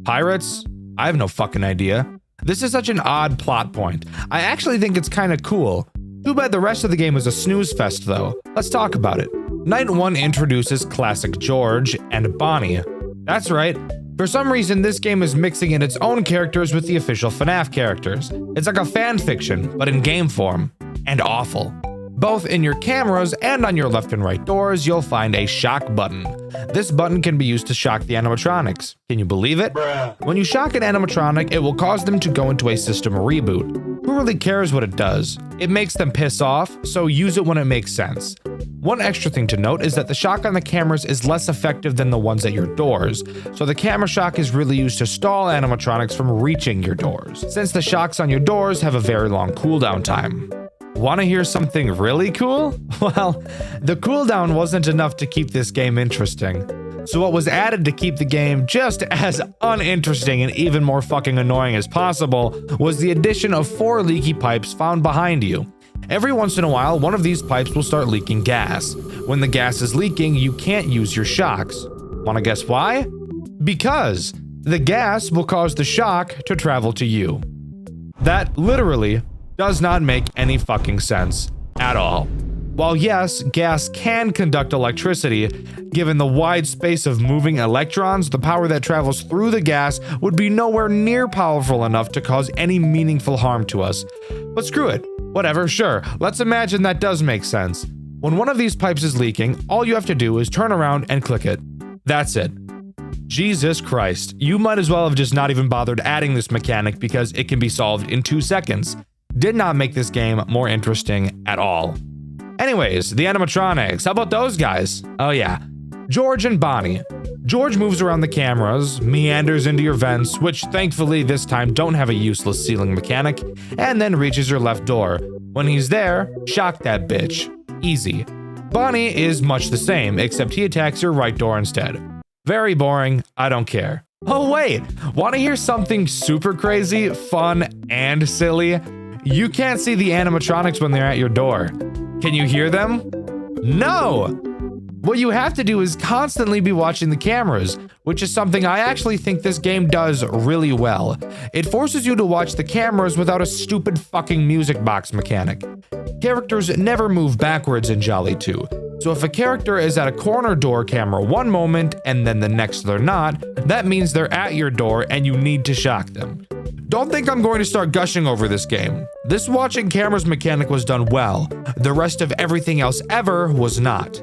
A: Pirates? I have no fucking idea. This is such an odd plot point. I actually think it's kinda cool. Too bad the rest of the game is a snooze fest though. Let's talk about it. Night 1 introduces Classic George and Bonnie. That's right. For some reason, this game is mixing in its own characters with the official FNAF characters. It's like a fan fiction, but in game form. And awful. Both in your cameras and on your left and right doors, you'll find a shock button. This button can be used to shock the animatronics. Can you believe it? When you shock an animatronic, it will cause them to go into a system reboot. Who really cares what it does? It makes them piss off, so use it when it makes sense. One extra thing to note is that the shock on the cameras is less effective than the ones at your doors, so the camera shock is really used to stall animatronics from reaching your doors, since the shocks on your doors have a very long cooldown time. Want to hear something really cool? Well, the cooldown wasn't enough to keep this game interesting. So what was added to keep the game just as uninteresting and even more fucking annoying as possible was the addition of 4 leaky pipes found behind you. Every once in a while, one of these pipes will start leaking gas. When the gas is leaking, you can't use your shocks. Wanna guess why? Because the gas will cause the shock to travel to you. That literally does not make any fucking sense at all. While yes, gas can conduct electricity, given the wide space of moving electrons, the power that travels through the gas would be nowhere near powerful enough to cause any meaningful harm to us. But screw it. Whatever, sure. Let's imagine that does make sense. When one of these pipes is leaking, all you have to do is turn around and click it. That's it. Jesus Christ, you might as well have just not even bothered adding this mechanic because it can be solved in 2 seconds. Did not make this game more interesting at all. Anyways, the animatronics, how about those guys? Oh yeah, George and Bonnie. George moves around the cameras, meanders into your vents, which thankfully this time don't have a useless ceiling mechanic, and then reaches your left door. When he's there, shock that bitch. Easy. Bonnie is much the same, except he attacks your right door instead. Very boring, I don't care. Oh wait, wanna hear something super crazy, fun, and silly? You can't see the animatronics when they're at your door. Can you hear them? No! What you have to do is constantly be watching the cameras, which is something I actually think this game does really well. It forces you to watch the cameras without a stupid fucking music box mechanic. Characters never move backwards in Jolly 2, so if a character is at a corner door camera one moment and then the next they're not, that means they're at your door and you need to shock them. Don't think I'm going to start gushing over this game. This watching cameras mechanic was done well. The rest of everything else ever was not.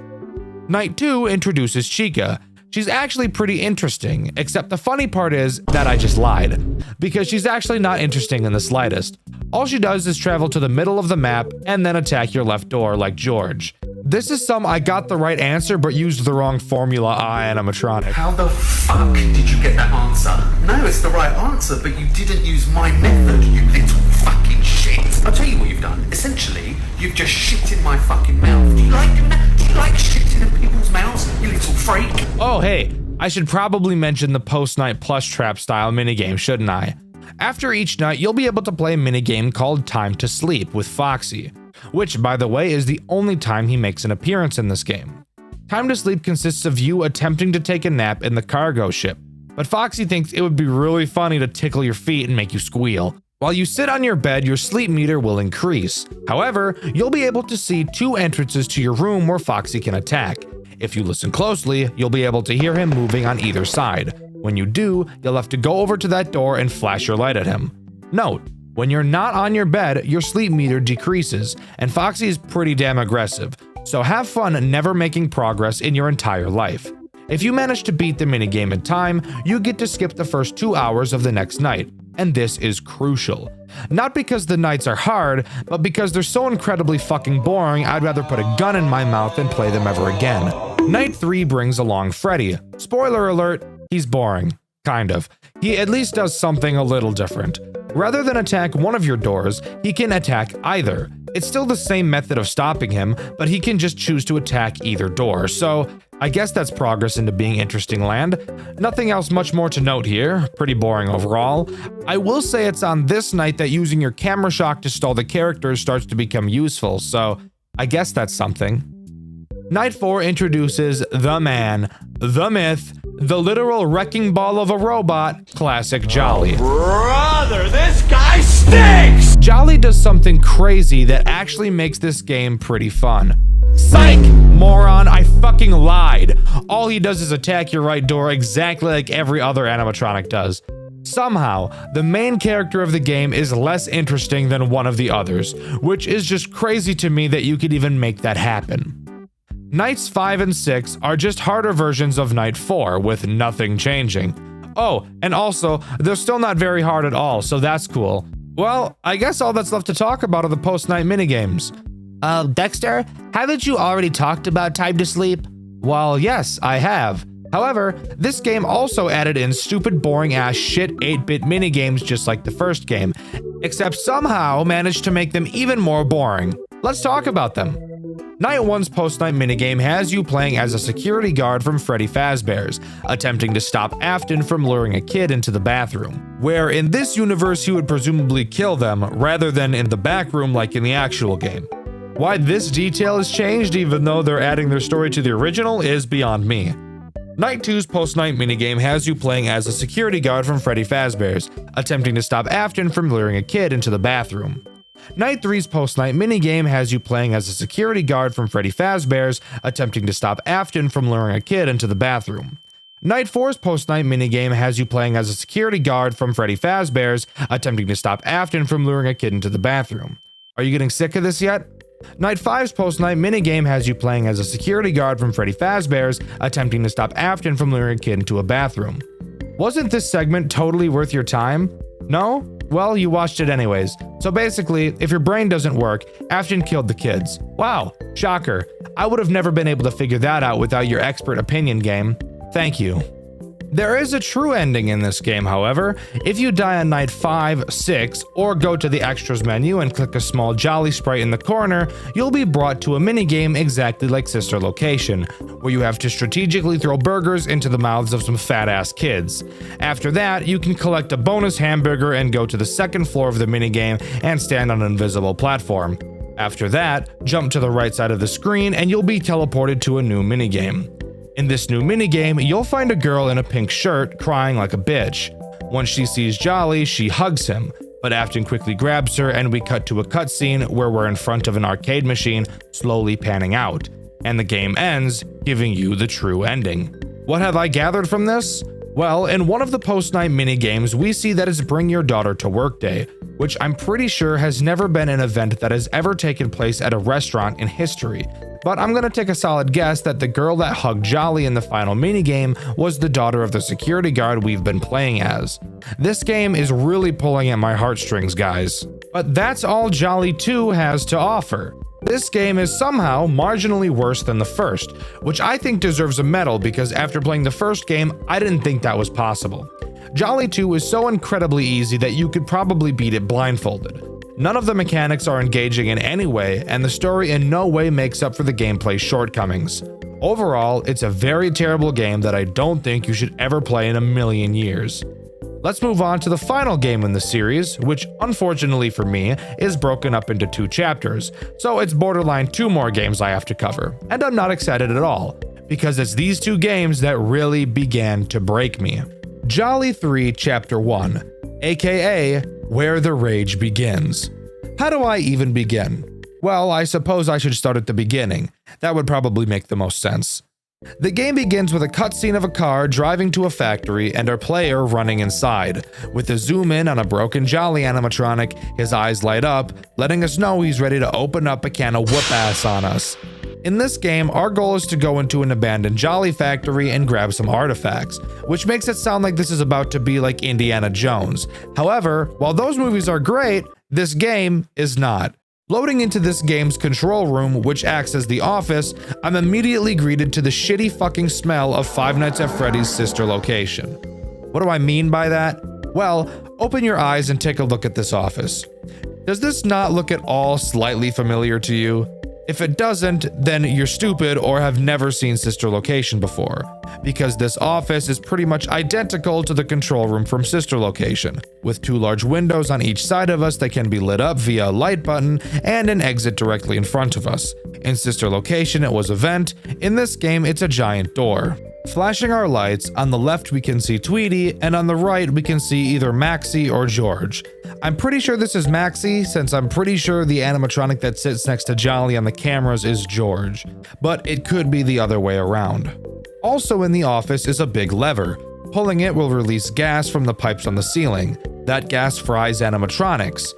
A: Night 2 introduces Chica. She's actually pretty interesting, except the funny part is that I just lied, because she's actually not interesting in the slightest. All she does is travel to the middle of the map and then attack your left door like George. This is some I got the right answer but used the wrong formula animatronic.
B: How the fuck did you get that answer? No, it's the right answer, but you didn't use my method, you little fucking shit. I'll tell you what you've done. Essentially, you've just shit in my fucking mouth. Do you like doing that? Do you like shitting in people's mouths, you little freak?
A: Oh hey, I should probably mention the post-night plush trap style minigame, shouldn't I? After each night, you'll be able to play a minigame called Time to Sleep with Foxy, which, by the way, is the only time he makes an appearance in this game. Time to Sleep consists of you attempting to take a nap in the cargo ship, but Foxy thinks it would be really funny to tickle your feet and make you squeal. While you sit on your bed, your sleep meter will increase. However, you'll be able to see 2 entrances to your room where Foxy can attack. If you listen closely, you'll be able to hear him moving on either side. When you do, you'll have to go over to that door and flash your light at him. Note, when you're not on your bed, your sleep meter decreases, and Foxy is pretty damn aggressive, so have fun never making progress in your entire life. If you manage to beat the minigame in time, you get to skip the first 2 hours of the next night, and this is crucial. Not because the nights are hard, but because they're so incredibly fucking boring I'd rather put a gun in my mouth than play them ever again. Night 3 brings along Freddy. Spoiler alert, he's boring. Kind of. He at least does something a little different. Rather than attack one of your doors, he can attack either. It's still the same method of stopping him, but he can just choose to attack either door, so I guess that's progress into being interesting land. Nothing else much more to note here, pretty boring overall. I will say it's on this night that using your camera shock to stall the characters starts to become useful, so I guess that's something. Night 4 introduces the man, the myth, the literal wrecking ball of a robot, classic Jolly.
C: Brother, this guy stinks!
A: Jolly does something crazy that actually makes this game pretty fun. Psych! Moron, I fucking lied. All he does is attack your right door exactly like every other animatronic does. Somehow, the main character of the game is less interesting than one of the others, which is just crazy to me that you could even make that happen. Nights 5 and 6 are just harder versions of Night 4, with nothing changing. Oh, and also, they're still not very hard at all, so that's cool. Well, I guess all that's left to talk about are the post-night minigames. Dexter, haven't you already talked about Time to Sleep? Well, yes, I have. However, this game also added in stupid boring-ass shit 8-bit minigames just like the first game, except somehow managed to make them even more boring. Let's talk about them. Night 1's post-night minigame has you playing as a security guard from Freddy Fazbear's, attempting to stop Afton from luring a kid into the bathroom, where in this universe he would presumably kill them rather than in the back room like in the actual game. Why this detail is changed even though they're adding their story to the original is beyond me. Night 2's post-night minigame has you playing as a security guard from Freddy Fazbear's, attempting to stop Afton from luring a kid into the bathroom. Night 3's post-night minigame has you playing as a security guard from Freddy Fazbear's, attempting to stop Afton from luring a kid into the bathroom. Night 4's post-night minigame has you playing as a security guard from Freddy Fazbear's, attempting to stop Afton from luring a kid into the bathroom. Are you getting sick of this yet? Night 5's post-night minigame has you playing as a security guard from Freddy Fazbear's, attempting to stop Afton from luring a kid into a bathroom. Wasn't this segment totally worth your time? No? Well, you watched it anyways. So basically, if your brain doesn't work, Afton killed the kids. Wow, shocker. I would have never been able to figure that out without your expert opinion game. Thank you. There is a true ending in this game, however. If you die on night 5, 6, or go to the extras menu and click a small jolly sprite in the corner, you'll be brought to a minigame exactly like Sister Location, where you have to strategically throw burgers into the mouths of some fat-ass kids. After that, you can collect a bonus hamburger and go to the second floor of the minigame and stand on an invisible platform. After that, jump to the right side of the screen and you'll be teleported to a new minigame. In this new minigame, you'll find a girl in a pink shirt crying like a bitch. Once she sees Jolly, she hugs him, but Afton quickly grabs her and we cut to a cutscene where we're in front of an arcade machine slowly panning out, and the game ends, giving you the true ending. What have I gathered from this? Well, in one of the post-night minigames, we see that it's Bring Your Daughter to Work Day, which I'm pretty sure has never been an event that has ever taken place at a restaurant in history. But I'm gonna take a solid guess that the girl that hugged Jolly in the final minigame was the daughter of the security guard we've been playing as. This game is really pulling at my heartstrings, guys. But that's all Jolly 2 has to offer. This game is somehow marginally worse than the first, which I think deserves a medal because after playing the first game, I didn't think that was possible. Jolly 2 is so incredibly easy that you could probably beat it blindfolded. None of the mechanics are engaging in any way, and the story in no way makes up for the gameplay shortcomings. Overall, it's a very terrible game that I don't think you should ever play in a million years. Let's move on to the final game in the series, which unfortunately for me, is broken up into 2 chapters, so it's borderline 2 more games I have to cover, and I'm not excited at all, because it's these 2 games that really began to break me. Jolly 3 Chapter 1, aka Where the Rage Begins. How do I even begin? Well, I suppose I should start at the beginning. That would probably make the most sense. The game begins with a cutscene of a car driving to a factory and our player running inside. With a zoom in on a broken Jolly animatronic, his eyes light up, letting us know he's ready to open up a can of whoop ass on us. In this game, our goal is to go into an abandoned Jolly factory and grab some artifacts, which makes it sound like this is about to be like Indiana Jones. However, while those movies are great, this game is not. Loading into this game's control room, which acts as the office, I'm immediately greeted to the shitty fucking smell of Five Nights at Freddy's Sister Location. What do I mean by that? Well, open your eyes and take a look at this office. Does this not look at all slightly familiar to you? If it doesn't, then you're stupid or have never seen Sister Location before, because this office is pretty much identical to the control room from Sister Location, with 2 large windows on each side of us that can be lit up via a light button and an exit directly in front of us. In Sister Location, it was a vent. In this game, it's a giant door. Flashing our lights, on the left we can see Tweety, and on the right we can see either Maxie or George. I'm pretty sure this is Maxie, since I'm pretty sure the animatronic that sits next to Jolly on the cameras is George, but it could be the other way around. Also in the office is a big lever. Pulling it will release gas from the pipes on the ceiling. That gas fries animatronics.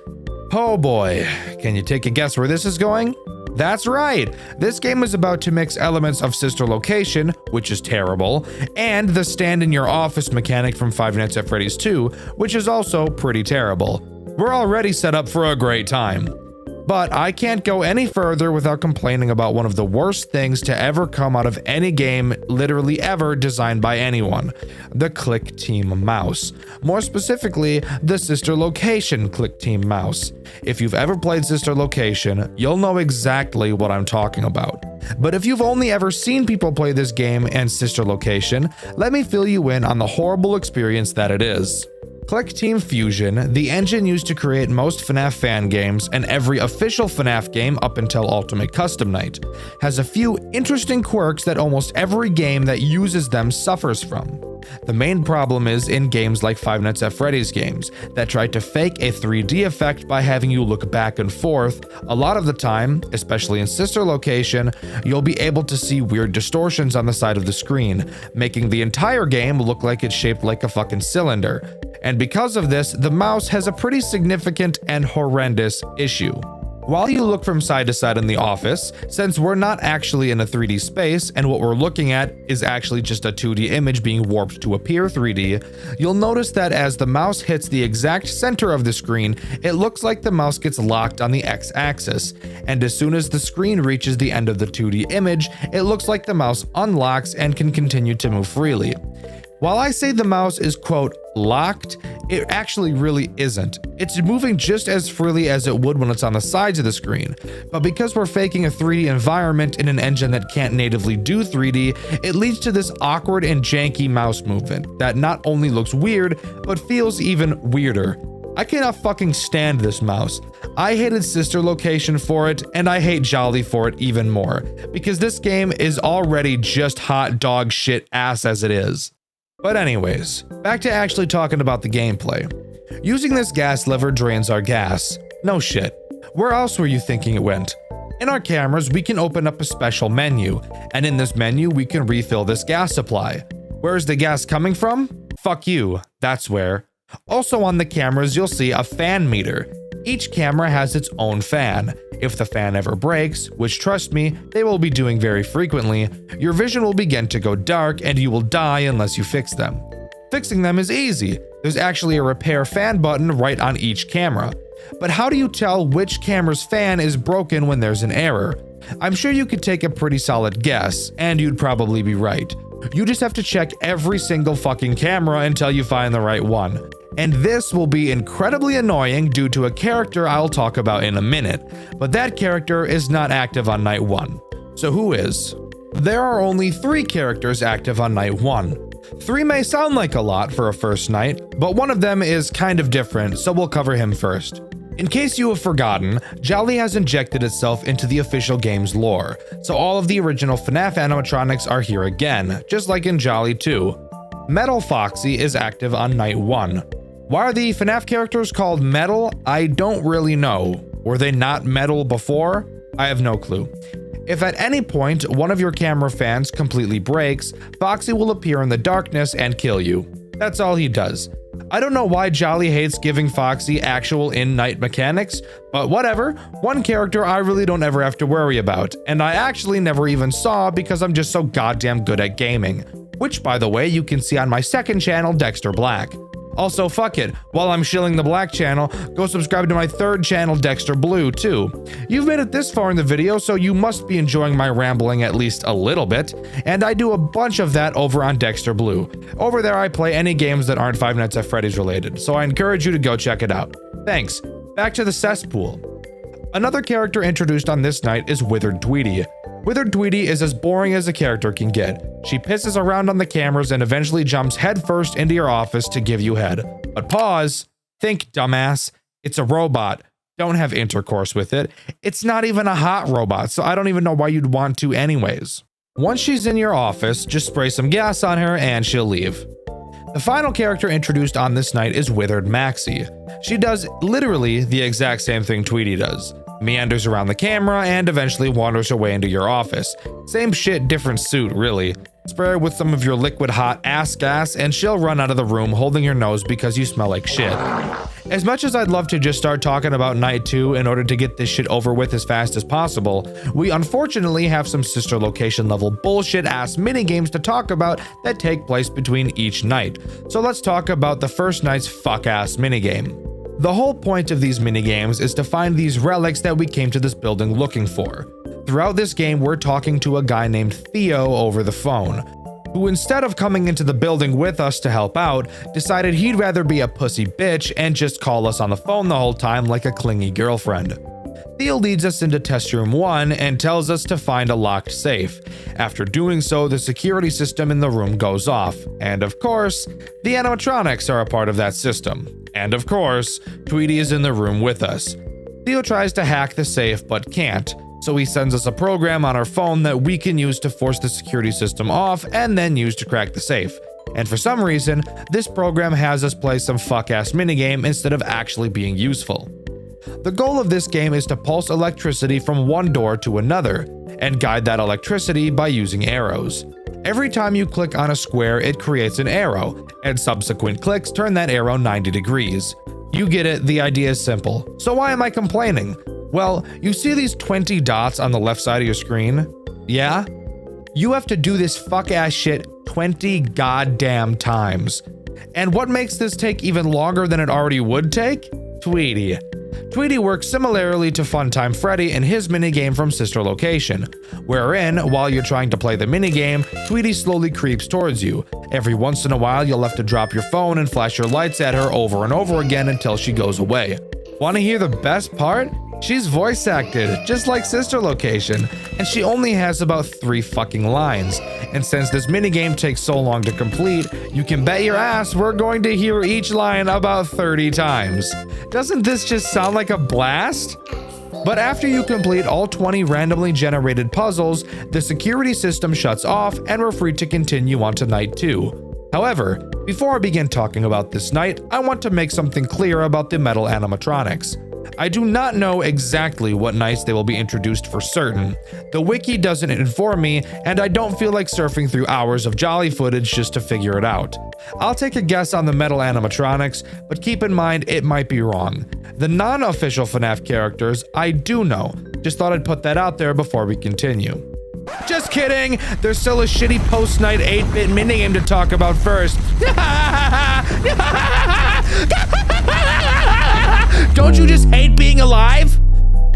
A: Oh boy, can you take a guess where this is going? That's right, this game is about to mix elements of Sister Location, which is terrible, and the stand in your office mechanic from Five Nights at Freddy's 2, which is also pretty terrible. We're already set up for a great time. But I can't go any further without complaining about one of the worst things to ever come out of any game literally ever designed by anyone, the Click Team mouse. More specifically, the Sister Location Click Team mouse. If you've ever played Sister Location, you'll know exactly what I'm talking about. But if you've only ever seen people play this game and Sister Location, let me fill you in on the horrible experience that it is. Click Team Fusion, the engine used to create most FNAF fan games and every official FNAF game up until Ultimate Custom Night, has a few interesting quirks that almost every game that uses them suffers from. The main problem is in games like Five Nights at Freddy's games that try to fake a 3D effect by having you look back and forth. A lot of the time, especially in Sister Location, you'll be able to see weird distortions on the side of the screen, making the entire game look like it's shaped like a fucking cylinder. And because of this, the mouse has a pretty significant and horrendous issue. While you look from side to side in the office, since we're not actually in a 3D space and what we're looking at is actually just a 2D image being warped to appear 3D, you'll notice that as the mouse hits the exact center of the screen, it looks like the mouse gets locked on the X-axis, and as soon as the screen reaches the end of the 2D image, it looks like the mouse unlocks and can continue to move freely. While I say the mouse is, quote, locked, it actually really isn't. It's moving just as freely as it would when it's on the sides of the screen. But because we're faking a 3D environment in an engine that can't natively do 3D, it leads to this awkward and janky mouse movement that not only looks weird, but feels even weirder. I cannot fucking stand this mouse. I hated Sister Location for it, and I hate Jolly for it even more, because this game is already just hot dog shit ass as it is. But anyways, back to actually talking about the gameplay. Using this gas lever drains our gas. No shit. Where else were you thinking it went? In our cameras, we can open up a special menu, and in this menu, we can refill this gas supply. Where is the gas coming from? Fuck you, that's where. Also on the cameras, you'll see a fan meter. Each camera has its own fan. If the fan ever breaks, which trust me, they will be doing very frequently, your vision will begin to go dark and you will die unless you fix them. Fixing them is easy. There's actually a repair fan button right on each camera. But how do you tell which camera's fan is broken when there's an error? I'm sure you could take a pretty solid guess, and you'd probably be right. You just have to check every single fucking camera until you find the right one. And this will be incredibly annoying due to a character I'll talk about in a minute, but that character is not active on night 1. So who is? There are only 3 characters active on night 1. 3 may sound like a lot for a first night, but one of them is kind of different, so we'll cover him first. In case you have forgotten, Jolly has injected itself into the official game's lore, so all of the original FNAF animatronics are here again, just like in Jolly 2. Metal Foxy is active on night 1. Why are the FNAF characters called metal? I don't really know. Were they not metal before? I have no clue. If at any point one of your camera fans completely breaks, Foxy will appear in the darkness and kill you. That's all he does. I don't know why Jolly hates giving Foxy actual in-night mechanics, but whatever. One character I really don't ever have to worry about, and I actually never even saw because I'm just so goddamn good at gaming. Which, by the way, you can see on my second channel, Dxtr Black. Also, fuck it, while I'm shilling the Black channel, go subscribe to my third channel, Dxtr Blue, too. You've made it this far in the video, so you must be enjoying my rambling at least a little bit, and I do a bunch of that over on Dxtr Blue. Over there, I play any games that aren't Five Nights at Freddy's related, so I encourage you to go check it out. Thanks. Back to the cesspool. Another character introduced on this night is Withered Tweety. Withered Tweety is as boring as a character can get. She pisses around on the cameras and eventually jumps headfirst into your office to give you head. But pause. Think, dumbass. It's a robot. Don't have intercourse with it. It's not even a hot robot, so I don't even know why you'd want to anyways. Once she's in your office, just spray some gas on her and she'll leave. The final character introduced on this night is Withered Maxie. She does literally the exact same thing Tweety does. Meanders around the camera and eventually wanders away into your office. Same shit, different suit, really. Spray her with some of your liquid hot ass gas and she'll run out of the room holding your nose because you smell like shit. As much as I'd love to just start talking about night 2 in order to get this shit over with as fast as possible, we unfortunately have some Sister Location level bullshit ass minigames to talk about that take place between each night. So let's talk about the first night's fuck ass minigame. The whole point of these minigames is to find these relics that we came to this building looking for. Throughout this game, we're talking to a guy named Theo over the phone, who instead of coming into the building with us to help out, decided he'd rather be a pussy bitch and just call us on the phone the whole time like a clingy girlfriend. Theo leads us into test room 1 and tells us to find a locked safe. After doing so, the security system in the room goes off. And of course, the animatronics are a part of that system. And of course, Tweety is in the room with us. Theo tries to hack the safe but can't, so he sends us a program on our phone that we can use to force the security system off and then use to crack the safe. And for some reason, this program has us play some fuck-ass minigame instead of actually being useful. The goal of this game is to pulse electricity from one door to another, and guide that electricity by using arrows. Every time you click on a square, it creates an arrow, and subsequent clicks turn that arrow 90 degrees. You get it, the idea is simple. So why am I complaining? Well, you see these 20 dots on the left side of your screen? Yeah? You have to do this fuck-ass shit 20 goddamn times. And what makes this take even longer than it already would take? Tweety. Tweety works similarly to Funtime Freddy in his minigame from Sister Location, wherein, while you're trying to play the minigame, Tweety slowly creeps towards you. Every once in a while, you'll have to drop your phone and flash your lights at her over and over again until she goes away. Want to hear the best part? She's voice acted, just like Sister Location, and she only has about 3 fucking lines. And since this minigame takes so long to complete, you can bet your ass we're going to hear each line about 30 times. Doesn't this just sound like a blast? But after you complete all 20 randomly generated puzzles, the security system shuts off and we're free to continue on to night 2. However, before I begin talking about this night, I want to make something clear about the metal animatronics. I do not know exactly what nights they will be introduced for certain. The wiki doesn't inform me, and I don't feel like surfing through hours of Jolly footage just to figure it out. I'll take a guess on the metal animatronics, but keep in mind it might be wrong. The non-official FNAF characters, I do know. Just thought I'd put that out there before we continue. Just kidding! There's still a shitty post-night 8-bit minigame to talk about first. Don't you just hate being alive?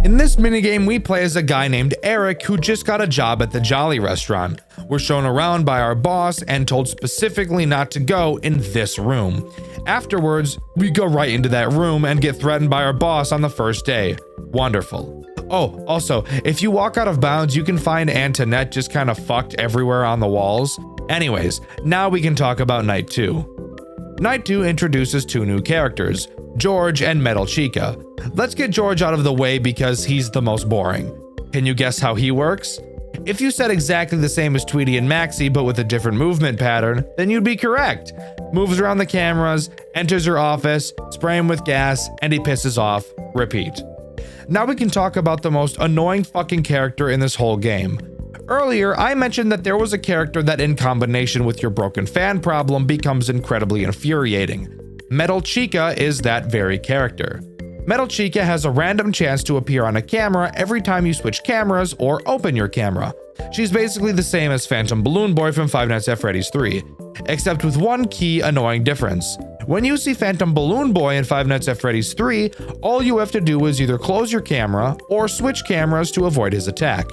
A: In this minigame, we play as a guy named Eric who just got a job at the Jolly restaurant. We're shown around by our boss and told specifically not to go in this room. Afterwards, we go right into that room and get threatened by our boss on the first day. Wonderful. Oh, also, if you walk out of bounds, you can find Antoinette just kind of fucked everywhere on the walls. Anyways, now we can talk about night 2. Night 2 introduces 2 new characters, George and Metal Chica. Let's get George out of the way because he's the most boring. Can you guess how he works? If you said exactly the same as Tweety and Maxie but with a different movement pattern, then you'd be correct. Moves around the cameras, enters your office, spray him with gas, and he pisses off. Repeat. Now we can talk about the most annoying fucking character in this whole game. Earlier, I mentioned that there was a character that in combination with your broken fan problem becomes incredibly infuriating. Metal Chica is that very character. Metal Chica has a random chance to appear on a camera every time you switch cameras or open your camera. She's basically the same as Phantom Balloon Boy from Five Nights at Freddy's 3, except with one key annoying difference. When you see Phantom Balloon Boy in Five Nights at Freddy's 3, all you have to do is either close your camera or switch cameras to avoid his attack.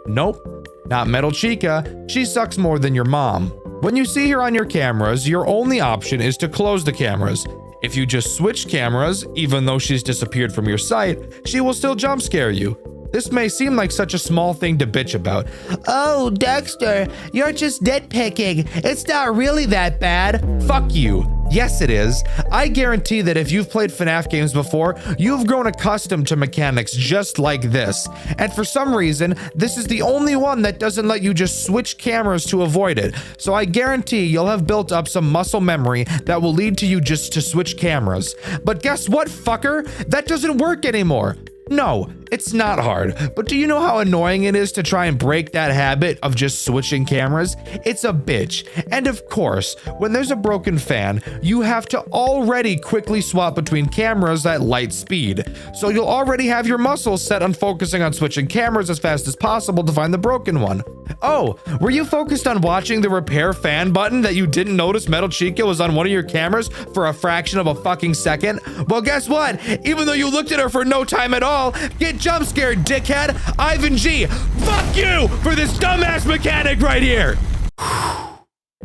A: Nope, not Metal Chica, she sucks more than your mom. When you see her on your cameras, your only option is to close the cameras. If you just switch cameras, even though she's disappeared from your sight, she will still jump scare you. This may seem like such a small thing to bitch about. Oh, Dxtr, you're just nitpicking. It's not really that bad. Fuck you. Yes, it is. I guarantee that if you've played FNAF games before, you've grown accustomed to mechanics just like this. And for some reason, this is the only one that doesn't let you just switch cameras to avoid it. So I guarantee you'll have built up some muscle memory that will lead to you just to switch cameras. But guess what, fucker? That doesn't work anymore. No, it's not hard, but do you know how annoying it is to try and break that habit of just switching cameras? It's a bitch. And of course, when there's a broken fan, you have to already quickly swap between cameras at light speed. So you'll already have your muscles set on focusing on switching cameras as fast as possible to find the broken one. Oh, were you focused on watching the repair fan button that you didn't notice Metal Chica was on one of your cameras for a fraction of a fucking second? Well, guess what? Even though you looked at her for no time at all, get jump scared, dickhead. Ivan G, fuck you for this dumbass mechanic right here.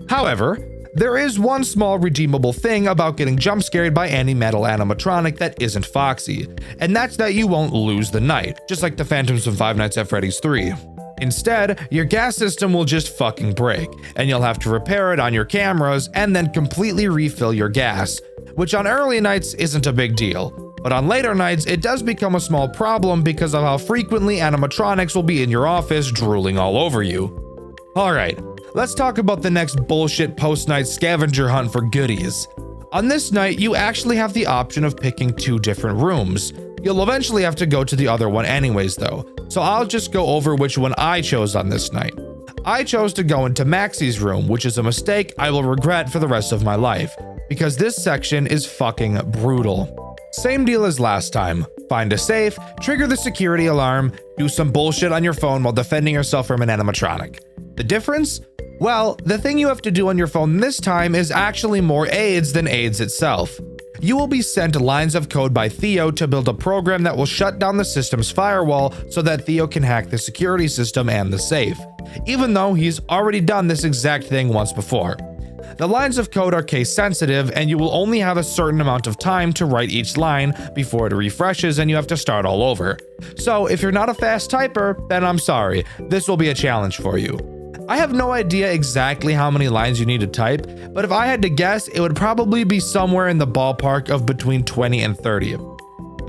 A: However, There is one small redeemable thing about getting jump scared by any metal animatronic that isn't Foxy, and that's that you won't lose the night, just like the Phantoms from Five Nights at Freddy's 3. Instead, your gas system will just fucking break, and you'll have to repair it on your cameras and then completely refill your gas, which on early nights isn't a big deal. But on later nights, it does become a small problem because of how frequently animatronics will be in your office drooling all over you. Alright, let's talk about the next bullshit post-night scavenger hunt for goodies. On this night, you actually have the option of picking 2 different rooms. You'll eventually have to go to the other one anyways though, so I'll just go over which one I chose on this night. I chose to go into Maxie's room, which is a mistake I will regret for the rest of my life, because this section is fucking brutal. Same deal as last time. Find a safe, trigger the security alarm, do some bullshit on your phone while defending yourself from an animatronic. The difference? Well, the thing you have to do on your phone this time is actually more AIDS than AIDS itself. You will be sent lines of code by Theo to build a program that will shut down the system's firewall so that Theo can hack the security system and the safe, even though he's already done this exact thing once before. The lines of code are case sensitive, and you will only have a certain amount of time to write each line before it refreshes and you have to start all over. So if you're not a fast typer, then I'm sorry, this will be a challenge for you. I have no idea exactly how many lines you need to type, but if I had to guess, it would probably be somewhere in the ballpark of between 20 and 30.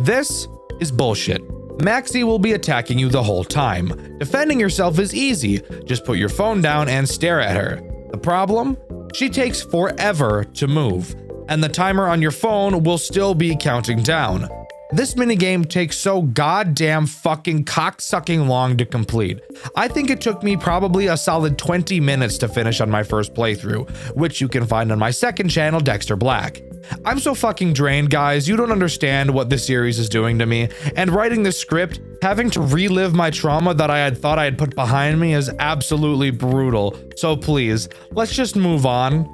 A: This is bullshit. Maxie will be attacking you the whole time. Defending yourself is easy, just put your phone down and stare at her. The problem? She takes forever to move, and the timer on your phone will still be counting down. This minigame takes so goddamn fucking cocksucking long to complete. I think it took me probably a solid 20 minutes to finish on my first playthrough, which you can find on my second channel, Dxtr Black. I'm so fucking drained, guys, you don't understand what this series is doing to me, and writing this script, having to relive my trauma that I had thought I had put behind me is absolutely brutal. So please, let's just move on.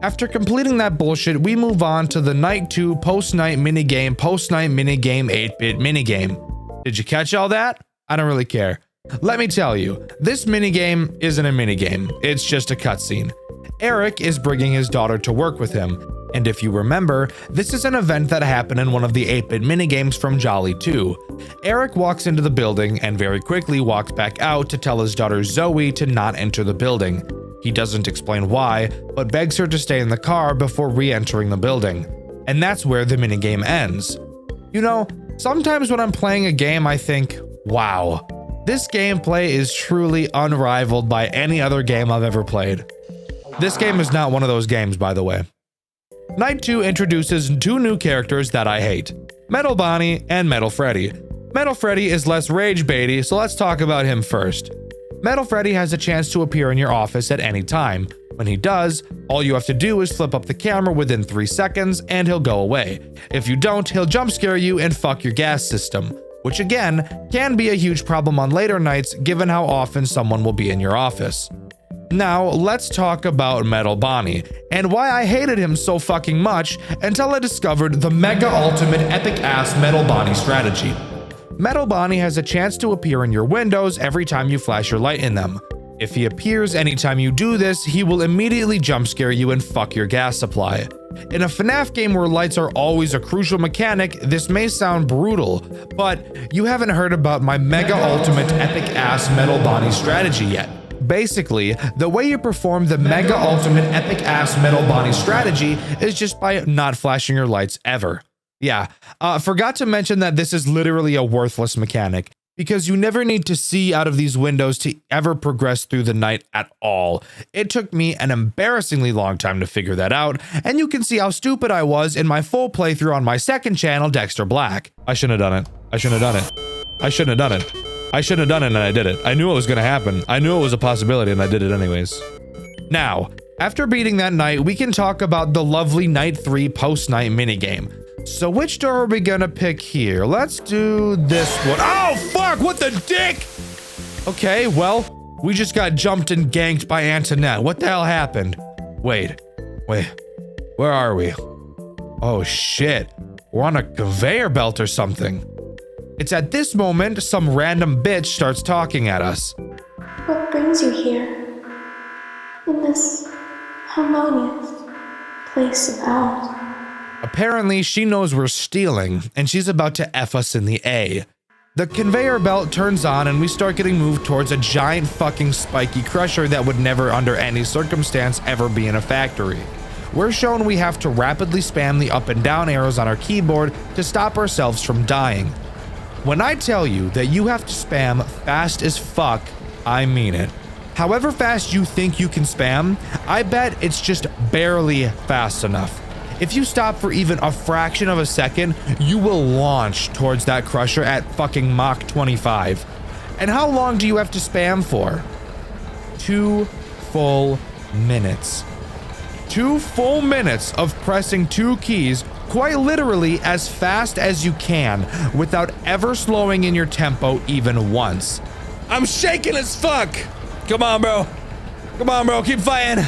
A: After completing that bullshit, we move on to the Night 2 post-night minigame 8-bit minigame. Did you catch all that? I don't really care. Let me tell you, this minigame isn't a minigame, it's just a cutscene. Eric is bringing his daughter to work with him, and if you remember, this is an event that happened in one of the 8-bit minigames from Jolly 2. Eric walks into the building and very quickly walks back out to tell his daughter Zoe to not enter the building. He doesn't explain why, but begs her to stay in the car before re-entering the building. And that's where the minigame ends. You know, sometimes when I'm playing a game, I think, wow, this gameplay is truly unrivaled by any other game I've ever played. This game is not one of those games, by the way. Night 2 introduces 2 new characters that I hate, Metal Bonnie and Metal Freddy. Metal Freddy is less rage baity, so let's talk about him first. Metal Freddy has a chance to appear in your office at any time. When he does, all you have to do is flip up the camera within 3 seconds and he'll go away. If you don't, he'll jump scare you and fuck your gas system, which again, can be a huge problem on later nights given how often someone will be in your office. Now, let's talk about Metal Bonnie, and why I hated him so fucking much until I discovered the mega ultimate epic ass Metal Bonnie strategy. Metal Bonnie has a chance to appear in your windows every time you flash your light in them. If he appears anytime you do this, he will immediately jump scare you and fuck your gas supply. In a FNAF game where lights are always a crucial mechanic, this may sound brutal, but you haven't heard about my mega ultimate epic ass Metal Bonnie strategy yet. Basically, the way you perform the mega ultimate epic ass Metal Bonnie strategy is just by not flashing your lights ever. Yeah, forgot to mention that this is literally a worthless mechanic, because you never need to see out of these windows to ever progress through the night at all. It took me an embarrassingly long time to figure that out, and you can see how stupid I was in my full playthrough on my second channel, Dxtr Black. I shouldn't have done it. I shouldn't have done it. I shouldn't have done it. I shouldn't have done it, and I did it. I knew it was gonna happen. I knew it was a possibility, and I did it anyways. Now, after beating that night, we can talk about the lovely Night 3 post-night minigame. So which door are we gonna pick here? Let's do this one. Oh, fuck, what the dick? Okay, well, we just got jumped and ganked by Antoinette. What the hell happened? Wait, where are we? Oh shit, we're on a conveyor belt or something. It's at this moment some random bitch starts talking at us.
D: What brings you here? In this harmonious place about?
A: Apparently, she knows we're stealing, and she's about to F us in the A. The conveyor belt turns on and we start getting moved towards a giant fucking spiky crusher that would never under any circumstance ever be in a factory. We're shown we have to rapidly spam the up and down arrows on our keyboard to stop ourselves from dying. When I tell you that you have to spam fast as fuck, I mean it. However fast you think you can spam, I bet it's just barely fast enough. If you stop for even a fraction of a second, you will launch towards that crusher at fucking Mach 25. And how long do you have to spam for? 2 full minutes. 2 full minutes of pressing 2 keys quite literally as fast as you can without ever slowing in your tempo even once. I'm shaking as fuck. Come on, bro. Come on, bro. Keep fighting.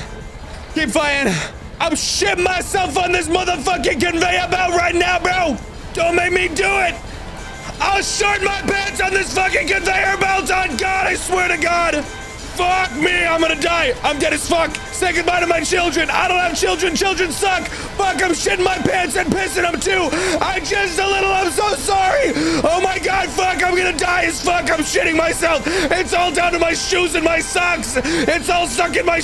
A: Keep fighting. I'm shitting myself on this motherfucking conveyor belt right now, bro. Don't make me do it. I'll short my pants on this fucking conveyor belt. On God, I swear to God. Fuck me, I'm gonna die. I'm dead as fuck. Say goodbye to my children. I don't have children. Children suck. Fuck, I'm shitting my pants and pissing them too. I'm so sorry. Oh my God, fuck, I'm gonna die as fuck. I'm shitting myself. It's all down to my shoes and my socks. It's all stuck in my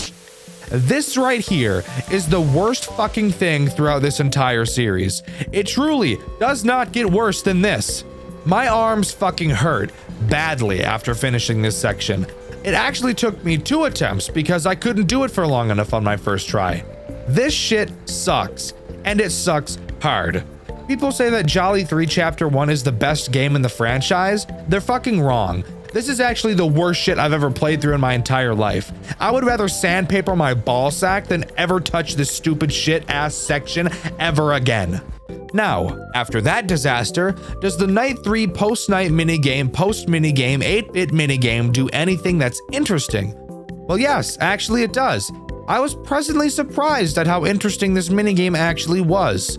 A: This right here is the worst fucking thing throughout this entire series. It truly does not get worse than this. My arms fucking hurt badly after finishing this section. It actually took me 2 attempts because I couldn't do it for long enough on my first try. This shit sucks, and it sucks hard. People say that Jolly 3 Chapter 1 is the best game in the franchise. They're fucking wrong. This is actually the worst shit I've ever played through in my entire life. I would rather sandpaper my ball sack than ever touch this stupid shit ass section ever again. Now, after that disaster, does the Night 3 post-night minigame, post-minigame, 8-bit minigame do anything that's interesting? Well, yes, actually it does. I was pleasantly surprised at how interesting this minigame actually was.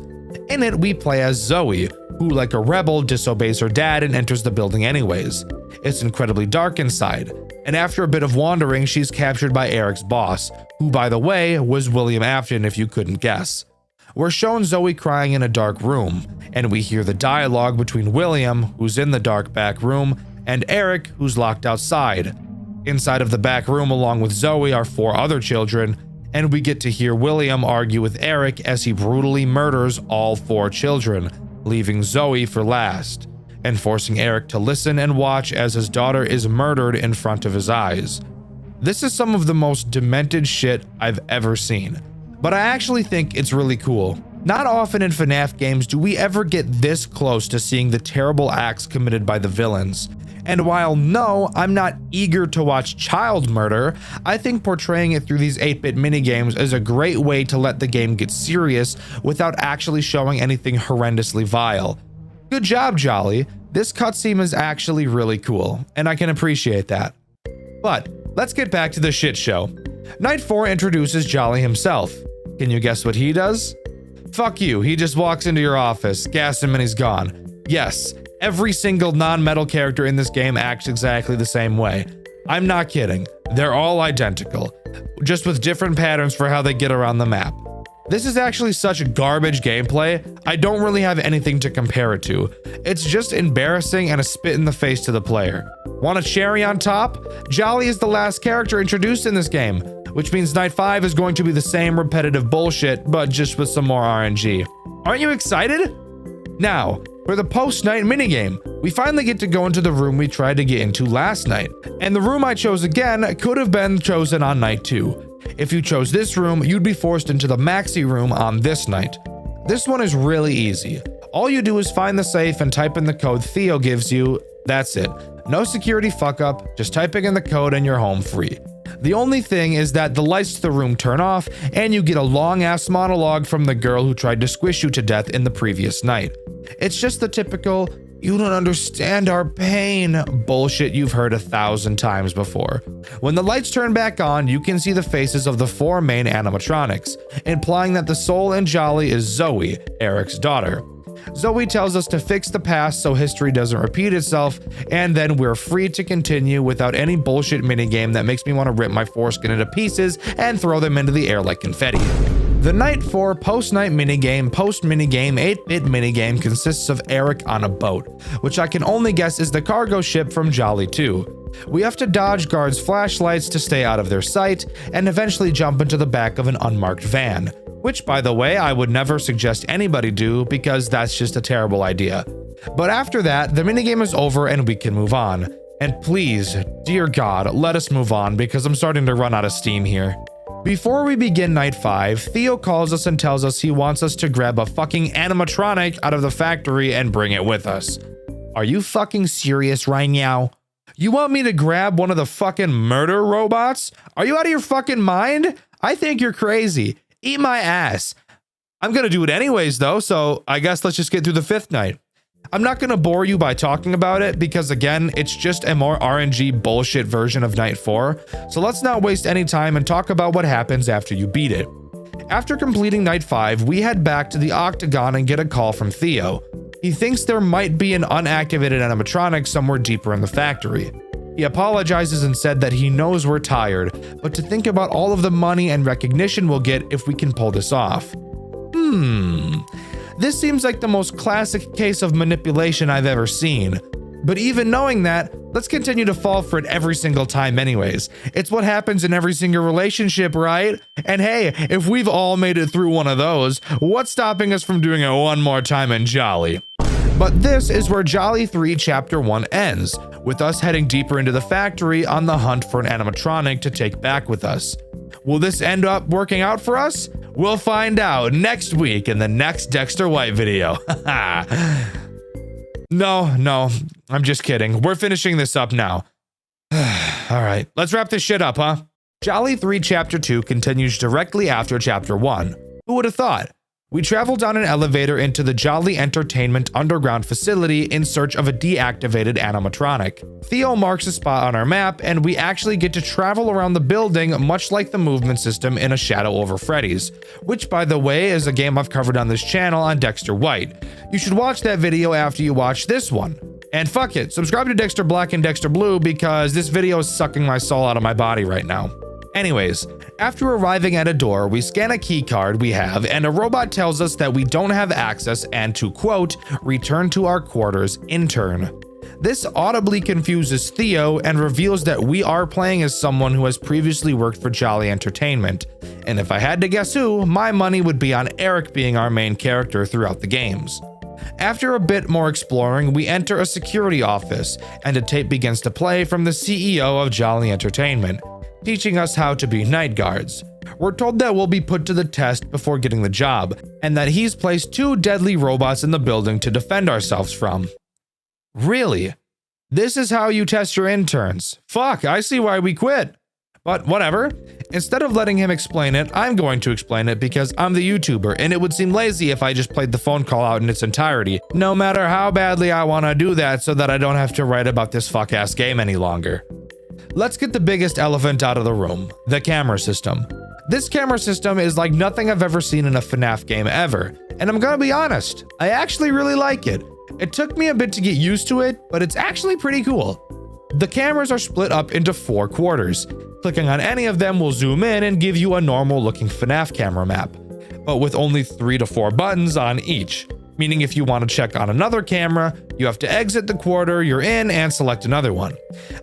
A: In it, we play as Zoe, who, like a rebel, disobeys her dad and enters the building anyways. It's incredibly dark inside, and after a bit of wandering, she's captured by Eric's boss, who, by the way, was William Afton if you couldn't guess. We're shown Zoe crying in a dark room, and we hear the dialogue between William, who's in the dark back room, and Eric, who's locked outside. Inside of the back room along with Zoe are 4 other children, and we get to hear William argue with Eric as he brutally murders all 4 children, leaving Zoe for last, and forcing Eric to listen and watch as his daughter is murdered in front of his eyes. This is some of the most demented shit I've ever seen. But I actually think it's really cool. Not often in FNAF games do we ever get this close to seeing the terrible acts committed by the villains. And while no, I'm not eager to watch child murder, I think portraying it through these 8-bit minigames is a great way to let the game get serious without actually showing anything horrendously vile. Good job, Jolly. This cutscene is actually really cool, and I can appreciate that. But let's get back to the shit show. Night 4 introduces Jolly himself. Can you guess what he does? Fuck you, he just walks into your office, gas him and he's gone. Yes, every single non-metal character in this game acts exactly the same way. I'm not kidding, they're all identical, just with different patterns for how they get around the map. This is actually such garbage gameplay, I don't really have anything to compare it to. It's just embarrassing and a spit in the face to the player. Want a cherry on top? Jolly is the last character introduced in this game, which means Night 5 is going to be the same repetitive bullshit, but just with some more RNG. Aren't you excited? Now, for the post-night minigame, we finally get to go into the room we tried to get into last night, and the room I chose again could have been chosen on Night 2. If you chose this room, you'd be forced into the maxi room on this night. This one is really easy. All you do is find the safe and type in the code Theo gives you. That's it. No security fuck up, just typing in the code and you're home free. The only thing is that the lights to the room turn off and you get a long ass monologue from the girl who tried to squish you to death in the previous night. It's just the typical, "You don't understand our pain" bullshit you've heard 1,000 times before. When the lights turn back on, you can see the faces of the 4 main animatronics, implying that the soul in Jolly is Zoe, Eric's daughter. Zoe tells us to fix the past so history doesn't repeat itself, and then we're free to continue without any bullshit minigame that makes me want to rip my foreskin into pieces and throw them into the air like confetti. The Night 4 post-night minigame, post-minigame, 8-bit minigame consists of Eric on a boat, which I can only guess is the cargo ship from Jolly 2. We have to dodge guards' flashlights to stay out of their sight, and eventually jump into the back of an unmarked van, which, by the way, I would never suggest anybody do because that's just a terrible idea. But after that, the minigame is over and we can move on. And please, dear God, let us move on because I'm starting to run out of steam here. Before we begin night 5, Theo calls us and tells us he wants us to grab a fucking animatronic out of the factory and bring it with us. Are you fucking serious right now? You want me to grab one of the fucking murder robots? Are you out of your fucking mind? I think you're crazy. Eat my ass. I'm gonna do it anyways though, so I guess let's just get through the 5th night. I'm not going to bore you by talking about it because again, it's just a more RNG bullshit version of Night 4, so let's not waste any time and talk about what happens after you beat it. After completing Night 5, we head back to the Octagon and get a call from Theo. He thinks there might be an unactivated animatronic somewhere deeper in the factory. He apologizes and said that he knows we're tired, but to think about all of the money and recognition we'll get if we can pull this off. This seems like the most classic case of manipulation I've ever seen. But even knowing that, let's continue to fall for it every single time anyways. It's what happens in every single relationship, right? And hey, if we've all made it through one of those, what's stopping us from doing it one more time in Jolly? But this is where Jolly 3 Chapter 1 ends, with us heading deeper into the factory on the hunt for an animatronic to take back with us. Will this end up working out for us? We'll find out next week in the next Dxtr White video. No, I'm just kidding. We're finishing this up now. Alright, let's wrap this shit up, huh? Jolly 3 Chapter 2 continues directly after Chapter 1. Who would have thought? We travel down an elevator into the Jolly Entertainment underground facility in search of a deactivated animatronic. Theo marks a spot on our map, and we actually get to travel around the building much like the movement system in A Shadow Over Freddy's, which by the way is a game I've covered on this channel on Dxtr White. You should watch that video after you watch this one. And fuck it, subscribe to Dxtr Black and Dxtr Blue because this video is sucking my soul out of my body right now. Anyways, after arriving at a door, we scan a key card we have and a robot tells us that we don't have access and to quote, return to our quarters in turn. This audibly confuses Theo and reveals that we are playing as someone who has previously worked for Jolly Entertainment. And if I had to guess who, my money would be on Eric being our main character throughout the games. After a bit more exploring, we enter a security office and a tape begins to play from the CEO of Jolly Entertainment, teaching us how to be night guards. We're told that we'll be put to the test before getting the job, and that he's placed 2 deadly robots in the building to defend ourselves from. Really? This is how you test your interns? Fuck, I see why we quit. But whatever. Instead of letting him explain it, I'm going to explain it because I'm the YouTuber, and it would seem lazy if I just played the phone call out in its entirety, no matter how badly I want to do that so that I don't have to write about this fuck-ass game any longer. Let's get the biggest elephant out of the room, the camera system. This camera system is like nothing I've ever seen in a FNAF game ever, and I'm gonna be honest, I actually really like it. It took me a bit to get used to it, but it's actually pretty cool. The cameras are split up into 4 quarters. Clicking on any of them will zoom in and give you a normal looking FNAF camera map, but with only 3 to 4 buttons on each. Meaning if you want to check on another camera, you have to exit the quarter you're in and select another one.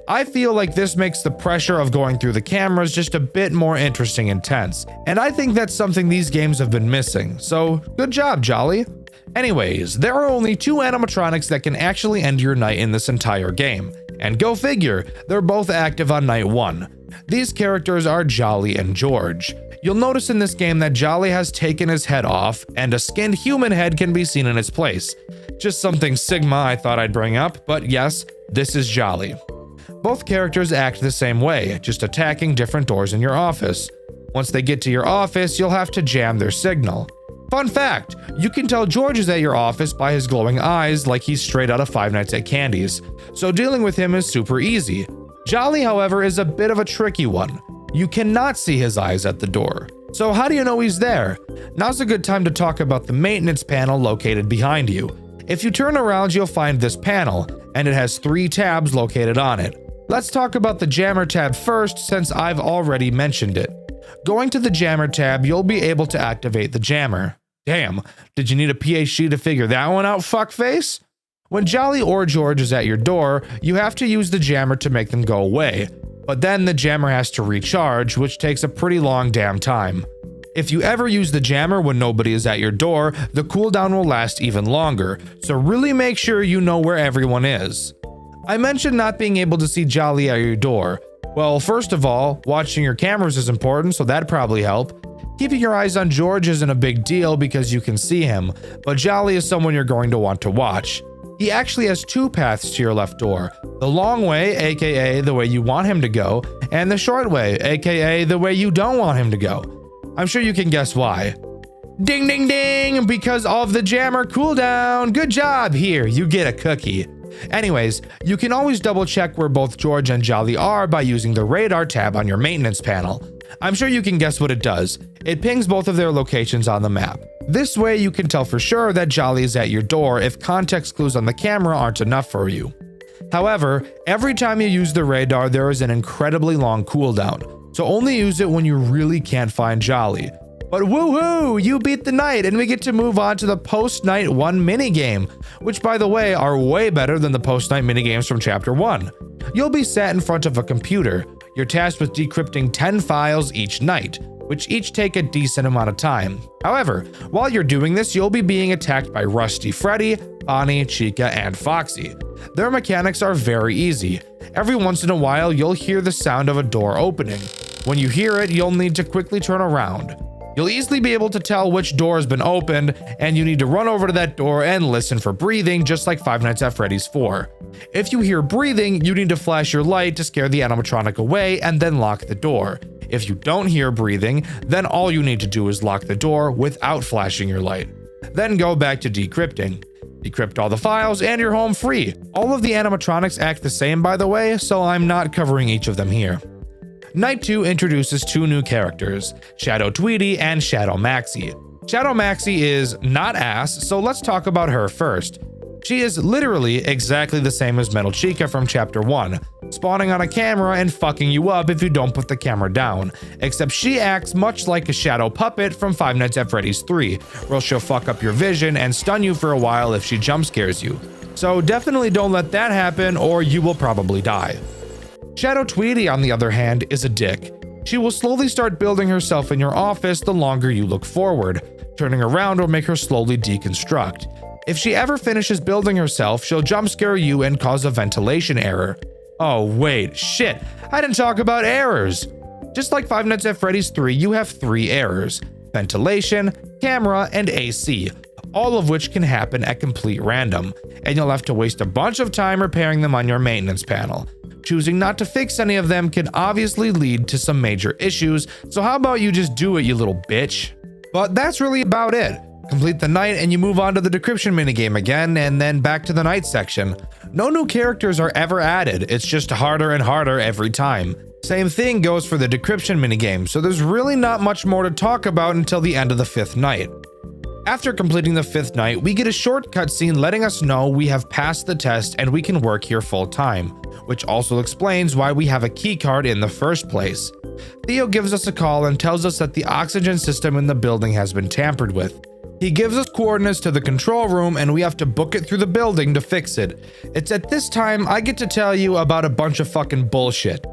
A: I feel like this makes the pressure of going through the cameras just a bit more interesting and tense, and I think that's something these games have been missing, so good job, Jolly. Anyways, there are only 2 animatronics that can actually end your night in this entire game, and go figure, they're both active on night 1. These characters are Jolly and George. You'll notice in this game that Jolly has taken his head off, and a skinned human head can be seen in its place. Just something Sigma I thought I'd bring up, but yes, this is Jolly. Both characters act the same way, just attacking different doors in your office. Once they get to your office, you'll have to jam their signal. Fun fact, you can tell George is at your office by his glowing eyes like he's straight out of Five Nights at Candy's, so dealing with him is super easy. Jolly, however, is a bit of a tricky one. You cannot see his eyes at the door. So how do you know he's there? Now's a good time to talk about the maintenance panel located behind you. If you turn around, you'll find this panel, and it has 3 tabs located on it. Let's talk about the jammer tab first since I've already mentioned it. Going to the jammer tab, you'll be able to activate the jammer. Damn, did you need a PhD to figure that one out, fuckface? When Jolly or George is at your door, you have to use the jammer to make them go away, but then the jammer has to recharge, which takes a pretty long damn time. If you ever use the jammer when nobody is at your door, the cooldown will last even longer, so really make sure you know where everyone is. I mentioned not being able to see Jolly at your door. Well, first of all, watching your cameras is important, so that'd probably help. Keeping your eyes on George isn't a big deal because you can see him, but Jolly is someone you're going to want to watch. He actually has two paths to your left door. The long way, aka the way you want him to go, and the short way, aka the way you don't want him to go. I'm sure you can guess why. Ding ding ding! Because of the jammer cooldown! Good job! Here, you get a cookie. Anyways, you can always double check where both George and Jolly are by using the radar tab on your maintenance panel. I'm sure you can guess what it does. It pings both of their locations on the map. This way you can tell for sure that Jolly is at your door if context clues on the camera aren't enough for you. However, every time you use the radar there is an incredibly long cooldown, so only use it when you really can't find Jolly. But woohoo! You beat the night and we get to move on to the post-night 1 minigame, which by the way are way better than the post-night minigames from chapter 1. You'll be sat in front of a computer. You're tasked with decrypting 10 files each night, which each take a decent amount of time. However, while you're doing this, you'll be being attacked by Rusty Freddy, Bonnie, Chica, and Foxy. Their mechanics are very easy. Every once in a while, you'll hear the sound of a door opening. When you hear it, you'll need to quickly turn around. You'll easily be able to tell which door has been opened, and you need to run over to that door and listen for breathing, just like Five Nights at Freddy's 4. If you hear breathing, you need to flash your light to scare the animatronic away and then lock the door. If you don't hear breathing, then all you need to do is lock the door without flashing your light. Then go back to decrypting. Decrypt all the files and you're home free. All of the animatronics act the same, by the way, so I'm not covering each of them here. Night 2 introduces two new characters, Shadow Tweety and Shadow Maxie. Shadow Maxie is not ass, so let's talk about her first. She is literally exactly the same as Metal Chica from chapter 1, spawning on a camera and fucking you up if you don't put the camera down, except she acts much like a shadow puppet from Five Nights at Freddy's 3, where she'll fuck up your vision and stun you for a while if she jump scares you. So definitely don't let that happen or you will probably die. Shadow Tweety, on the other hand, is a dick. She will slowly start building herself in your office the longer you look forward. Turning around will make her slowly deconstruct. If she ever finishes building herself, she'll jump scare you and cause a ventilation error. Oh wait, shit, I didn't talk about errors. Just like Five Nights at Freddy's 3, you have 3 errors: ventilation, camera, and AC, all of which can happen at complete random, and you'll have to waste a bunch of time repairing them on your maintenance panel. Choosing not to fix any of them can obviously lead to some major issues, so how about you just do it, you little bitch? But that's really about it. Complete the night and you move on to the decryption minigame again, and then back to the night section. No new characters are ever added, it's just harder and harder every time. Same thing goes for the decryption minigame, so there's really not much more to talk about until the end of the 5th night. After completing the 5th night, we get a short cutscene letting us know we have passed the test and we can work here full time, which also explains why we have a keycard in the first place. Theo gives us a call and tells us that the oxygen system in the building has been tampered with. He gives us coordinates to the control room and we have to book it through the building to fix it. It's at this time I get to tell you about a bunch of fucking bullshit.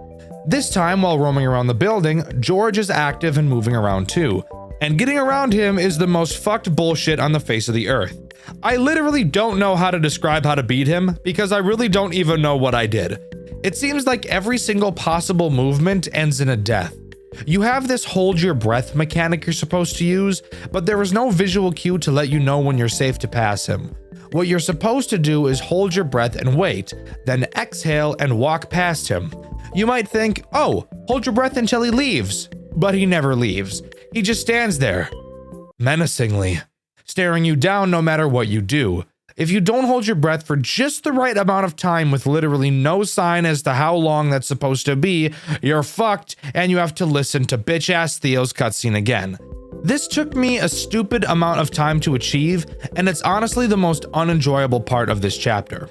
A: This time, while roaming around the building, George is active and moving around too. And getting around him is the most fucked bullshit on the face of the earth. I literally don't know how to describe how to beat him because I really don't even know what I did. It seems like every single possible movement ends in a death. You have this hold your breath mechanic you're supposed to use, but there is no visual cue to let you know when you're safe to pass him. What you're supposed to do is hold your breath and wait, then exhale and walk past him. You might think, oh, hold your breath until he leaves. But he never leaves. He just stands there, menacingly, staring you down no matter what you do. If you don't hold your breath for just the right amount of time with literally no sign as to how long that's supposed to be, you're fucked and you have to listen to bitch-ass Theo's cutscene again. This took me a stupid amount of time to achieve, and it's honestly the most unenjoyable part of this chapter.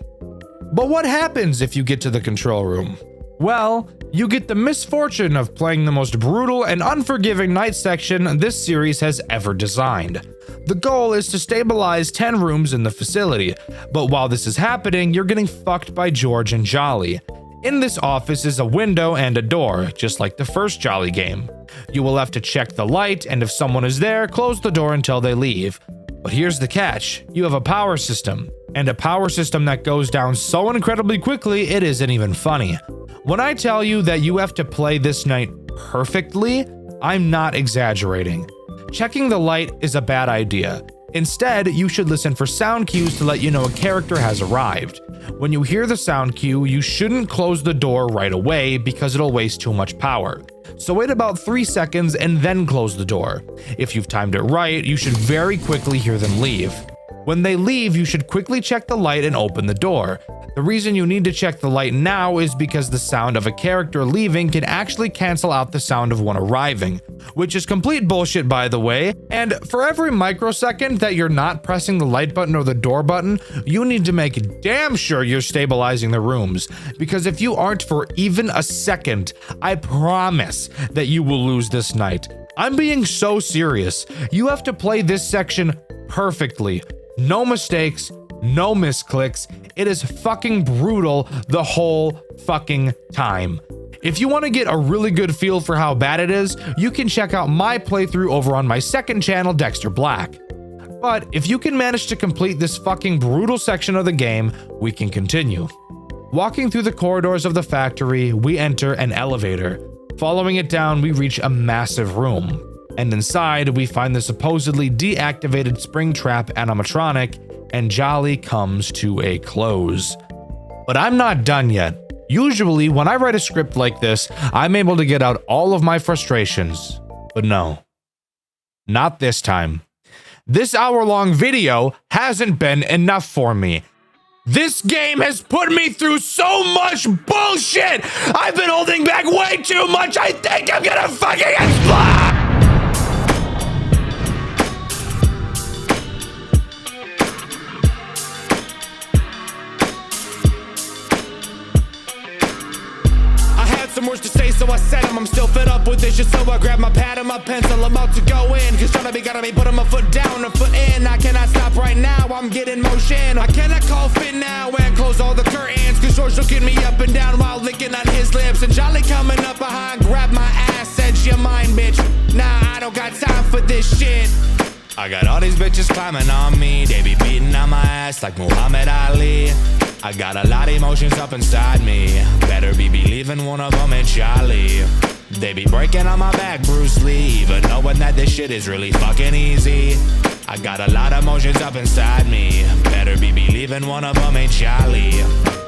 A: But what happens if you get to the control room? Well, You get the misfortune of playing the most brutal and unforgiving night section this series has ever designed. The goal is to stabilize 10 rooms in the facility, but while this is happening, you're getting fucked by George and Jolly. In this office is a window and a door, just like the first Jolly game. You will have to check the light, and if someone is there, close the door until they leave. But here's the catch, you have a power system, and a power system that goes down so incredibly quickly it isn't even funny. When I tell you that you have to play this night perfectly, I'm not exaggerating. Checking the light is a bad idea. Instead, you should listen for sound cues to let you know a character has arrived. When you hear the sound cue, you shouldn't close the door right away because it'll waste too much power. So wait about 3 seconds and then close the door. If you've timed it right, you should very quickly hear them leave. When they leave, you should quickly check the light and open the door. The reason you need to check the light now is because the sound of a character leaving can actually cancel out the sound of one arriving, which is complete bullshit by the way, and for every microsecond that you're not pressing the light button or the door button, you need to make damn sure you're stabilizing the rooms, because if you aren't for even a second, I promise that you will lose this night. I'm being so serious. You have to play this section perfectly. No mistakes, no misclicks. It is fucking brutal the whole fucking time. If you want to get a really good feel for how bad it is, you can check out my playthrough over on my second channel, Dxtr Black. But if you can manage to complete this fucking brutal section of the game, we can continue. Walking through the corridors of the factory, we enter an elevator. Following it down, we reach a massive room. And inside, we find the supposedly deactivated Springtrap animatronic, and Jolly comes to a close. But I'm not done yet. Usually, when I write a script like this, I'm able to get out all of my frustrations. But no. Not this time. This hour-long video hasn't been enough for me. This game has put me through so much bullshit! I've been holding back way too much, I think I'm gonna fucking explode! Some words to say, so I said them. I'm still fed up with this shit, so I grab my pad and my pencil. I'm about to go in, cause trying to be gotta be putting my foot down, a foot in. I cannot stop right now, I'm getting motion. I cannot call fit now and close all the curtains, cause George looking me up and down while licking on his lips. And Jolly coming up behind, grab my ass, said she mine, bitch. Nah, I don't got time for this shit. I got all these bitches climbing on me, they be beating on my ass like Muhammad Ali. I got a lot of emotions up inside me, better be believing one of them ain't Jolly. They be breaking on my back, Bruce Lee, even knowing that this shit is really fucking easy. I got a lot of emotions up inside me, better be believing one of them ain't Jolly.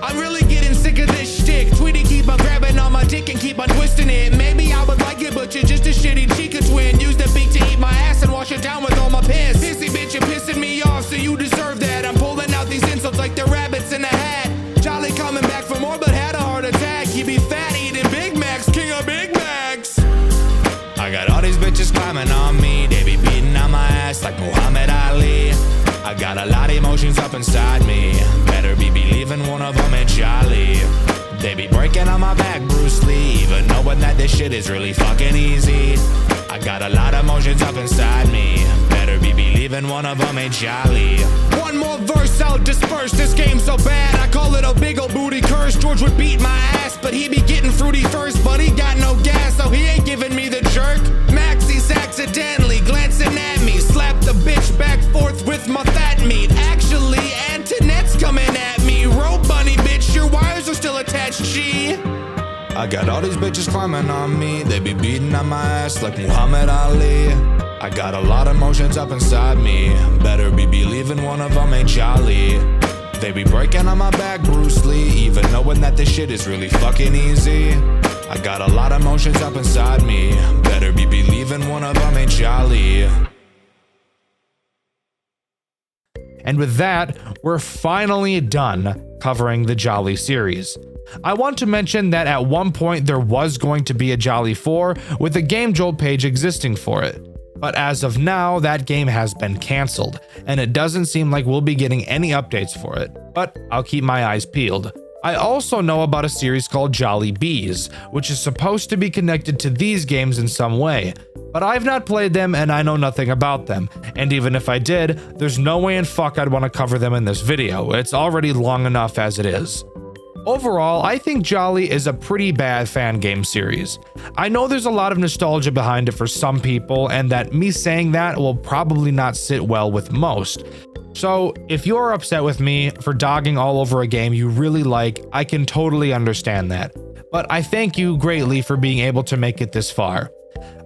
A: I'm really getting sick of this shtick. Tweety keep on grabbing on my dick and keep on twisting it. Maybe I would like it, but you're just a shitty Chica twin. Use the beat to eat my ass and wash it down with all my piss. Pissy bitch, you're pissing me off, so you deserve that. I'm pulling out these insults like they're rabbits in a hat. Jolly coming back for more, but had a heart attack. He be fat eating Big Macs, king of Big Macs. I got all these bitches climbing on me, they be beating on my ass like Muhammad Ali. I got a lot of emotions up inside me, better be believing one of them ain't Jolly. They be breaking on my back, Bruce Lee, even knowing that this shit is really fucking easy. I got a lot of emotions up inside me, better be believing one of them ain't Jolly. One more verse, I'll disperse. This game so bad, I call it a big ol' booty curse. George would beat my ass, but he be getting fruity first. But he got no gas, so he ain't giving me the jerk. Maxie's accidentally glancing at me, slap the bitch back forth with my fat meat. Actually, Antoinette's coming at me. Rope bunny, bitch, your wires are still attached, G. I got all these bitches climbing on me, they be beating on my ass like Muhammad Ali. I got a lot of emotions up inside me, better be believing one of them ain't Jolly. They be breaking on my back, Bruce Lee, even knowing that this shit is really fucking easy. I got a lot of emotions up inside me, better be believing one of them ain't Jolly. And with that, we're finally done covering the Jolly series. I want to mention that at one point there was going to be a Jolly 4 with a Game Jolt page existing for it. But as of now, that game has been cancelled, and it doesn't seem like we'll be getting any updates for it, but I'll keep my eyes peeled. I also know about a series called Jolly Bees, which is supposed to be connected to these games in some way, but I've not played them and I know nothing about them, and even if I did, there's no way in fuck I'd want to cover them in this video. It's already long enough as it is. Overall, I think Jolly is a pretty bad fan game series. I know there's a lot of nostalgia behind it for some people, and that me saying that will probably not sit well with most. So if you're upset with me for dogging all over a game you really like, I can totally understand that. But I thank you greatly for being able to make it this far.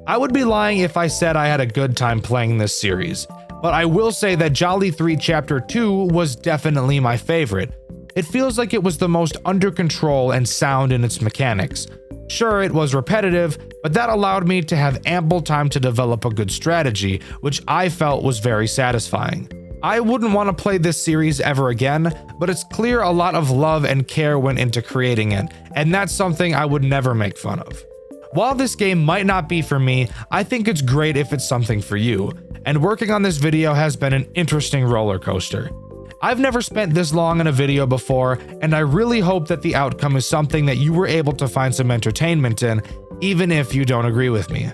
A: I would be lying if I said I had a good time playing this series, but I will say that Jolly 3 Chapter 2 was definitely my favorite. It feels like it was the most under control and sound in its mechanics. Sure, it was repetitive, but that allowed me to have ample time to develop a good strategy, which I felt was very satisfying. I wouldn't want to play this series ever again, but it's clear a lot of love and care went into creating it, and that's something I would never make fun of. While this game might not be for me, I think it's great if it's something for you, and working on this video has been an interesting roller coaster. I've never spent this long in a video before, and I really hope that the outcome is something that you were able to find some entertainment in, even if you don't agree with me.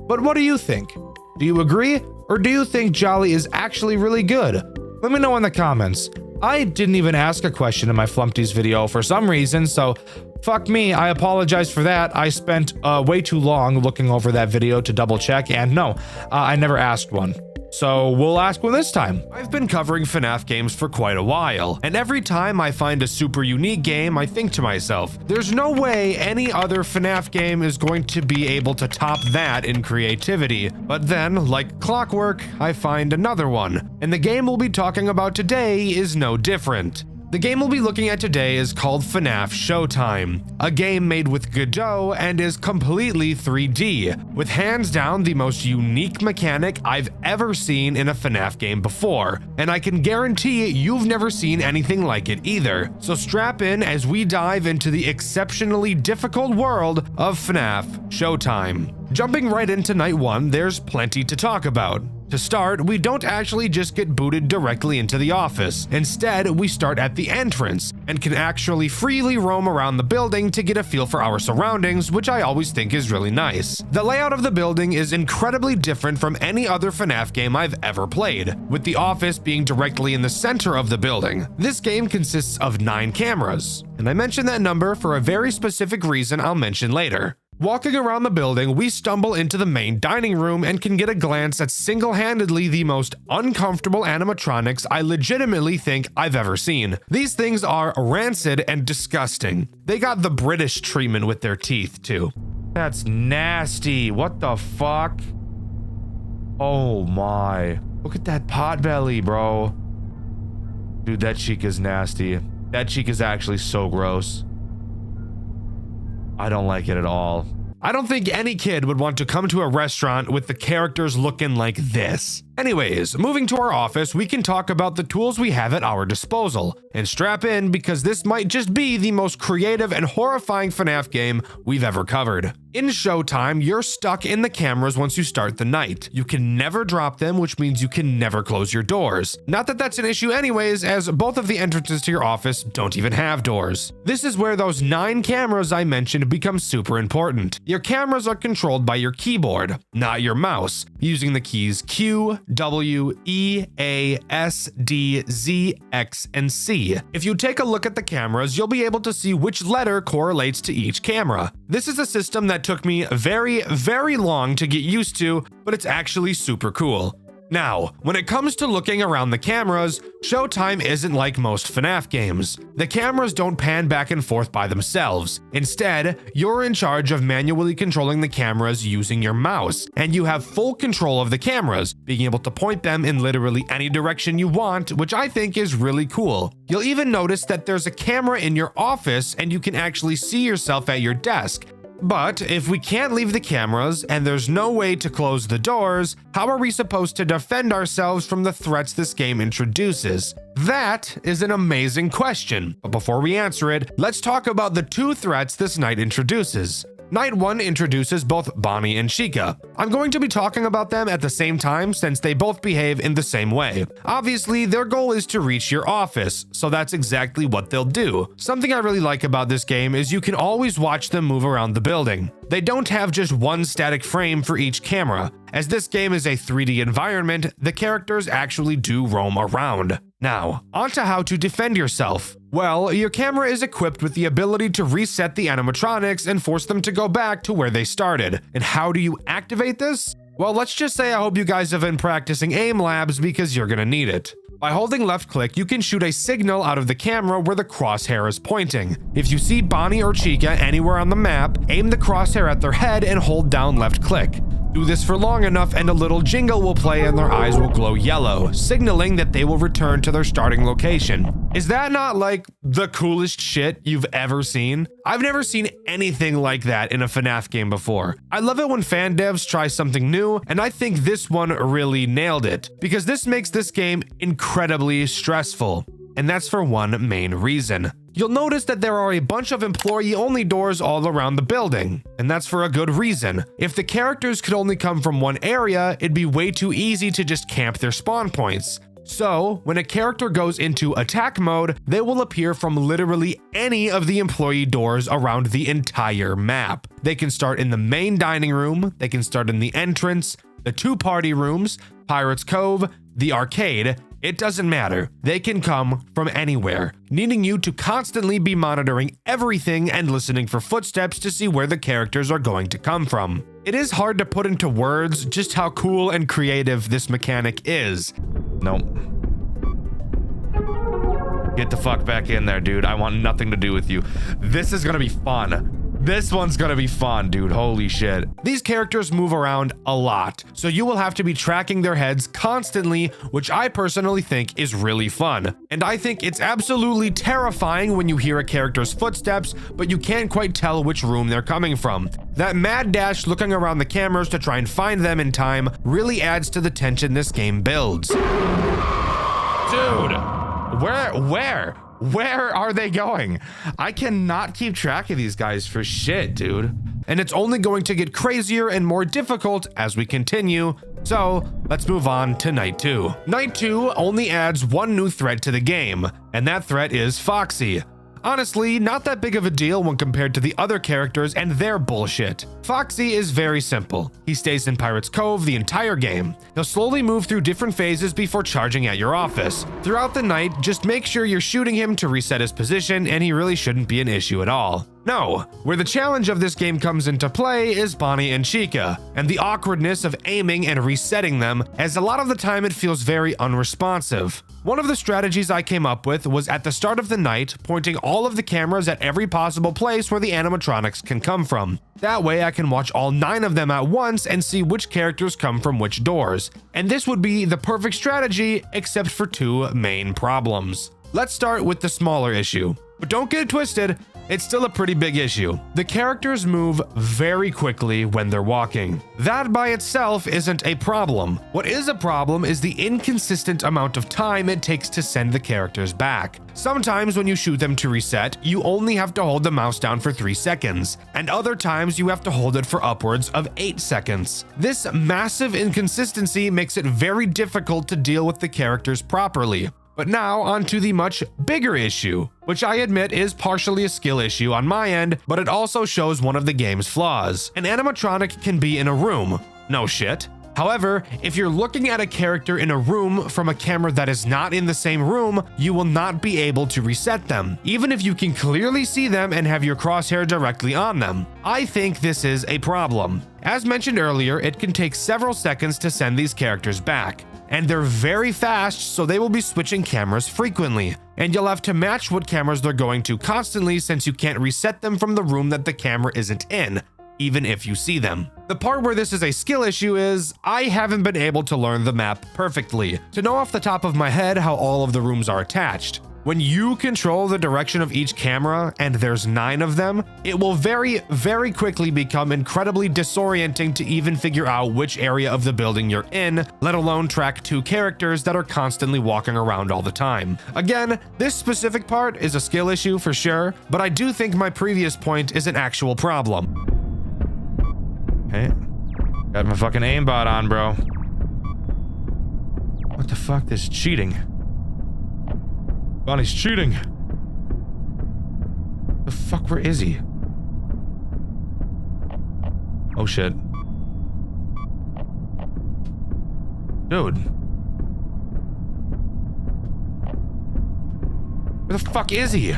A: But what do you think? Do you agree, or do you think Jolly is actually really good? Let me know in the comments. I didn't even ask a question in my Flumpties video for some reason, so fuck me, I apologize for that. I spent way too long looking over that video to double check, and no, I never asked one. So we'll ask one this time. I've been covering FNAF games for quite a while, and every time I find a super unique game, I think to myself, there's no way any other FNAF game is going to be able to top that in creativity. But then, like clockwork, I find another one, and the game we'll be talking about today is no different. The game we'll be looking at today is called FNAF Showtime, a game made with Godot and is completely 3D, with hands down the most unique mechanic I've ever seen in a FNAF game before, and I can guarantee you've never seen anything like it either. So strap in as we dive into the exceptionally difficult world of FNAF Showtime. Jumping right into night one, there's plenty to talk about. To start, we don't actually just get booted directly into the office. Instead, we start at the entrance and can actually freely roam around the building to get a feel for our surroundings, which I always think is really nice. The layout of the building is incredibly different from any other FNAF game I've ever played, with the office being directly in the center of the building. This game consists of 9 cameras, and I mention that number for a very specific reason I'll mention later. Walking around the building, we stumble into the main dining room and can get a glance at single-handedly the most uncomfortable animatronics I legitimately think I've ever seen. These things are rancid and disgusting. They got the British treatment with their teeth, too. That's nasty. What the fuck? Oh my. Look at that pot belly, bro. Dude, that cheek is nasty. That cheek is actually so gross. I don't like it at all. I don't think any kid would want to come to a restaurant with the characters looking like this. Anyways, moving to our office, we can talk about the tools we have at our disposal. And strap in because this might just be the most creative and horrifying FNAF game we've ever covered. In Showtime, you're stuck in the cameras once you start the night. You can never drop them, which means you can never close your doors. Not that that's an issue anyways, as both of the entrances to your office don't even have doors. This is where those 9 cameras I mentioned become super important. Your cameras are controlled by your keyboard, not your mouse, using the keys Q, W, E, A, S, D, Z, X, and C. If you take a look at the cameras, you'll be able to see which letter correlates to each camera. This is a system that took me very, very long to get used to, but it's actually super cool. Now, when it comes to looking around the cameras, Showtime isn't like most FNAF games. The cameras don't pan back and forth by themselves. Instead, you're in charge of manually controlling the cameras using your mouse, and you have full control of the cameras, being able to point them in literally any direction you want, which I think is really cool. You'll even notice that there's a camera in your office and you can actually see yourself at your desk. But if we can't leave the cameras and there's no way to close the doors, how are we supposed to defend ourselves from the threats this game introduces? That is an amazing question. But before we answer it, let's talk about the 2 threats this night introduces. Night 1 introduces both Bonnie and Chica. I'm going to be talking about them at the same time since they both behave in the same way. Obviously, their goal is to reach your office, so that's exactly what they'll do. Something I really like about this game is you can always watch them move around the building. They don't have just one static frame for each camera. As this game is a 3D environment, the characters actually do roam around. Now, onto how to defend yourself. Well, your camera is equipped with the ability to reset the animatronics and force them to go back to where they started. And how do you activate this? Well, let's just say I hope you guys have been practicing aim labs because you're gonna need it. By holding left click, you can shoot a signal out of the camera where the crosshair is pointing. If you see Bonnie or Chica anywhere on the map, aim the crosshair at their head and hold down left click. Do this for long enough and a little jingle will play and their eyes will glow yellow, signaling that they will return to their starting location. Is that not like the coolest shit you've ever seen? I've never seen anything like that in a FNAF game before. I love it when fan devs try something new, and I think this one really nailed it, because this makes this game incredibly stressful. And that's for one main reason. You'll notice that there are a bunch of employee-only doors all around the building, and that's for a good reason. If the characters could only come from one area, it'd be way too easy to just camp their spawn points. So, when a character goes into attack mode, they will appear from literally any of the employee doors around the entire map. They can start in the main dining room, they can start in the entrance, the two party rooms, Pirates Cove, the arcade. It doesn't matter. They can come from anywhere, needing you to constantly be monitoring everything and listening for footsteps to see where the characters are going to come from. It is hard to put into words just how cool and creative this mechanic is. Nope. Get the fuck back in there, dude. I want nothing to do with you. This is gonna be fun. This one's gonna be fun, dude. Holy shit. These characters move around a lot, so you will have to be tracking their heads constantly, which I personally think is really fun. And I think it's absolutely terrifying when you hear a character's footsteps, but you can't quite tell which room they're coming from. That mad dash looking around the cameras to try and find them in time really adds to the tension this game builds. Dude, where are they going? I cannot keep track of these guys for shit, dude. And it's only going to get crazier and more difficult as we continue. So let's move on to Night 2. Night 2 only adds one new threat to the game, and that threat is Foxy. Honestly, not that big of a deal when compared to the other characters and their bullshit. Foxy is very simple. He stays in Pirates Cove the entire game. He'll slowly move through different phases before charging at your office. Throughout the night, just make sure you're shooting him to reset his position, and he really shouldn't be an issue at all. No, where the challenge of this game comes into play is Bonnie and Chica, and the awkwardness of aiming and resetting them, as a lot of the time it feels very unresponsive. One of the strategies I came up with was at the start of the night, pointing all of the cameras at every possible place where the animatronics can come from. That way I can watch all 9 of them at once and see which characters come from which doors. And this would be the perfect strategy, except for 2 main problems. Let's start with the smaller issue. But don't get it twisted, it's still a pretty big issue. The characters move very quickly when they're walking. That by itself isn't a problem. What is a problem is the inconsistent amount of time it takes to send the characters back. Sometimes when you shoot them to reset, you only have to hold the mouse down for 3 seconds, and other times you have to hold it for upwards of 8 seconds. This massive inconsistency makes it very difficult to deal with the characters properly. But now onto the much bigger issue, which I admit is partially a skill issue on my end, but it also shows one of the game's flaws. An animatronic can be in a room. No shit. However, if you're looking at a character in a room from a camera that is not in the same room, you will not be able to reset them, even if you can clearly see them and have your crosshair directly on them. I think this is a problem. As mentioned earlier, it can take several seconds to send these characters back. And they're very fast, so they will be switching cameras frequently. And you'll have to match what cameras they're going to constantly since you can't reset them from the room that the camera isn't in, even if you see them. The part where this is a skill issue is, I haven't been able to learn the map perfectly, to know off the top of my head how all of the rooms are attached. When you control the direction of each camera, and there's 9 of them, it will very, very quickly become incredibly disorienting to even figure out which area of the building you're in, let alone track 2 characters that are constantly walking around all the time. Again, this specific part is a skill issue for sure, but I do think my previous point is an actual problem. Hey, got my fucking aimbot on, bro. What the fuck? This is cheating. Bonnie's cheating. The fuck, where is he? Oh shit. Dude. Where the fuck is he?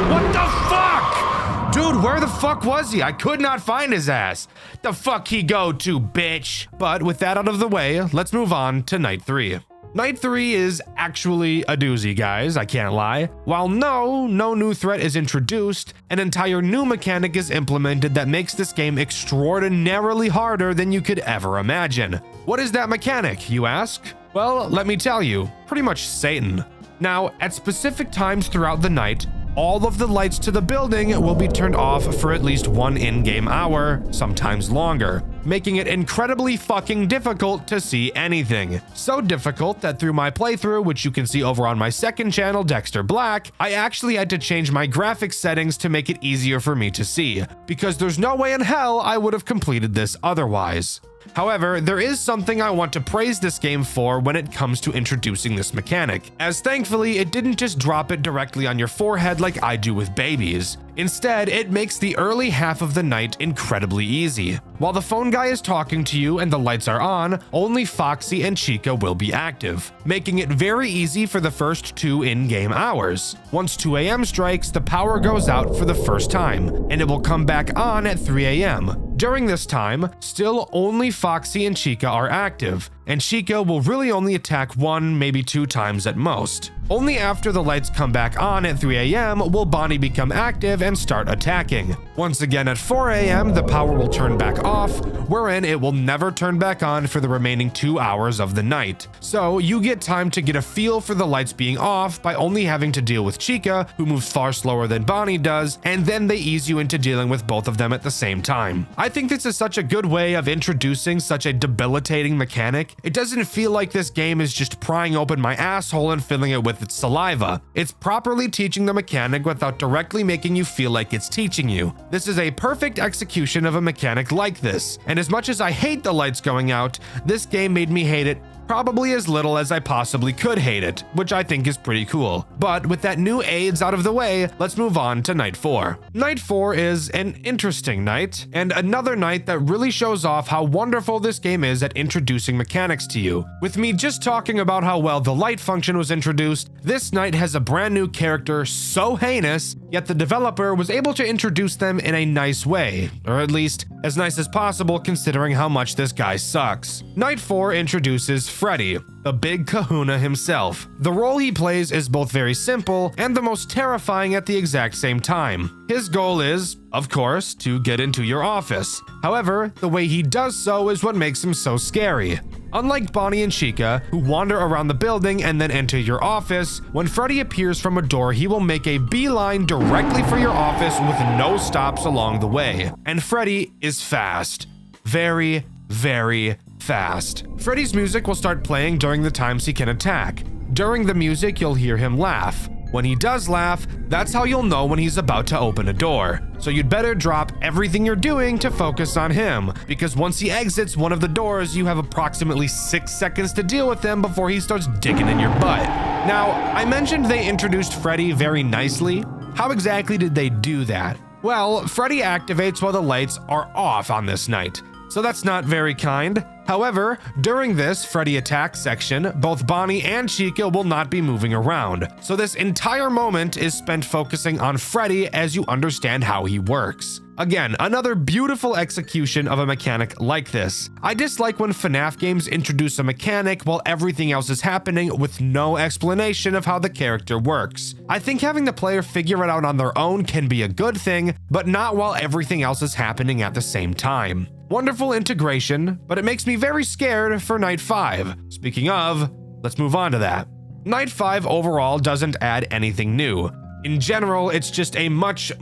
A: What the fuck? Dude, where the fuck was he? I could not find his ass. The fuck he go to, bitch? But with that out of the way, let's move on to night 3. Night 3 is actually a doozy, guys, I can't lie. While no new threat is introduced, an entire new mechanic is implemented that makes this game extraordinarily harder than you could ever imagine. What is that mechanic, you ask? Well, let me tell you, pretty much Satan. Now, at specific times throughout the night, all of the lights to the building will be turned off for at least 1 in-game hour, sometimes longer, making it incredibly fucking difficult to see anything. So difficult that through my playthrough, which you can see over on my second channel, Dxtr Black, I actually had to change my graphics settings to make it easier for me to see, because there's no way in hell I would have completed this otherwise. However, there is something I want to praise this game for when it comes to introducing this mechanic, as thankfully it didn't just drop it directly on your forehead like I do with babies. Instead, it makes the early half of the night incredibly easy. While the phone guy is talking to you and the lights are on, only Foxy and Chica will be active, making it very easy for the first 2 in-game hours. Once 2 a.m. strikes, the power goes out for the first time, and it will come back on at 3 a.m. During this time, still only Foxy and Chica are active, and Chica will really only attack 1, maybe 2 times at most. Only after the lights come back on at 3 a.m. will Bonnie become active and start attacking. Once again at 4 a.m. the power will turn back off, wherein it will never turn back on for the remaining 2 hours of the night. So you get time to get a feel for the lights being off by only having to deal with Chica, who moves far slower than Bonnie does, and then they ease you into dealing with both of them at the same time. I think this is such a good way of introducing such a debilitating mechanic. It doesn't feel like this game is just prying open my asshole and filling it with its saliva. It's properly teaching the mechanic without directly making you feel like it's teaching you. This is a perfect execution of a mechanic like this, and as much as I hate the lights going out, this game made me hate it probably as little as I possibly could hate it, which I think is pretty cool. But with that new aids out of the way, let's move on to night 4. Night 4 is an interesting night, and another night that really shows off how wonderful this game is at introducing mechanics to you. With me just talking about how well the light function was introduced, this night has a brand new character so heinous, yet the developer was able to introduce them in a nice way, or at least as nice as possible considering how much this guy sucks. Night 4 introduces Freddy, the big kahuna himself. The role he plays is both very simple and the most terrifying at the exact same time. His goal is, of course, to get into your office. However, the way he does so is what makes him so scary. Unlike Bonnie and Chica, who wander around the building and then enter your office, when Freddy appears from a door, he will make a beeline directly for your office with no stops along the way. And Freddy is fast. Very, very fast. Freddy's music will start playing during the times he can attack. During the music, you'll hear him laugh. When he does laugh, that's how you'll know when he's about to open a door. So you'd better drop everything you're doing to focus on him, because once he exits one of the doors, you have approximately 6 seconds to deal with him before he starts digging in your butt. Now, I mentioned they introduced Freddy very nicely. How exactly did they do that? Well, Freddy activates while the lights are off on this night, so that's not very kind. However, during this Freddy attack section, both Bonnie and Chica will not be moving around, so this entire moment is spent focusing on Freddy as you understand how he works. Again, another beautiful execution of a mechanic like this. I dislike when FNAF games introduce a mechanic while everything else is happening with no explanation of how the character works. I think having the player figure it out on their own can be a good thing, but not while everything else is happening at the same time. Wonderful integration, but it makes me very scared for Night 5. Speaking of, let's move on to that. Night 5 overall doesn't add anything new. In general, it's just a much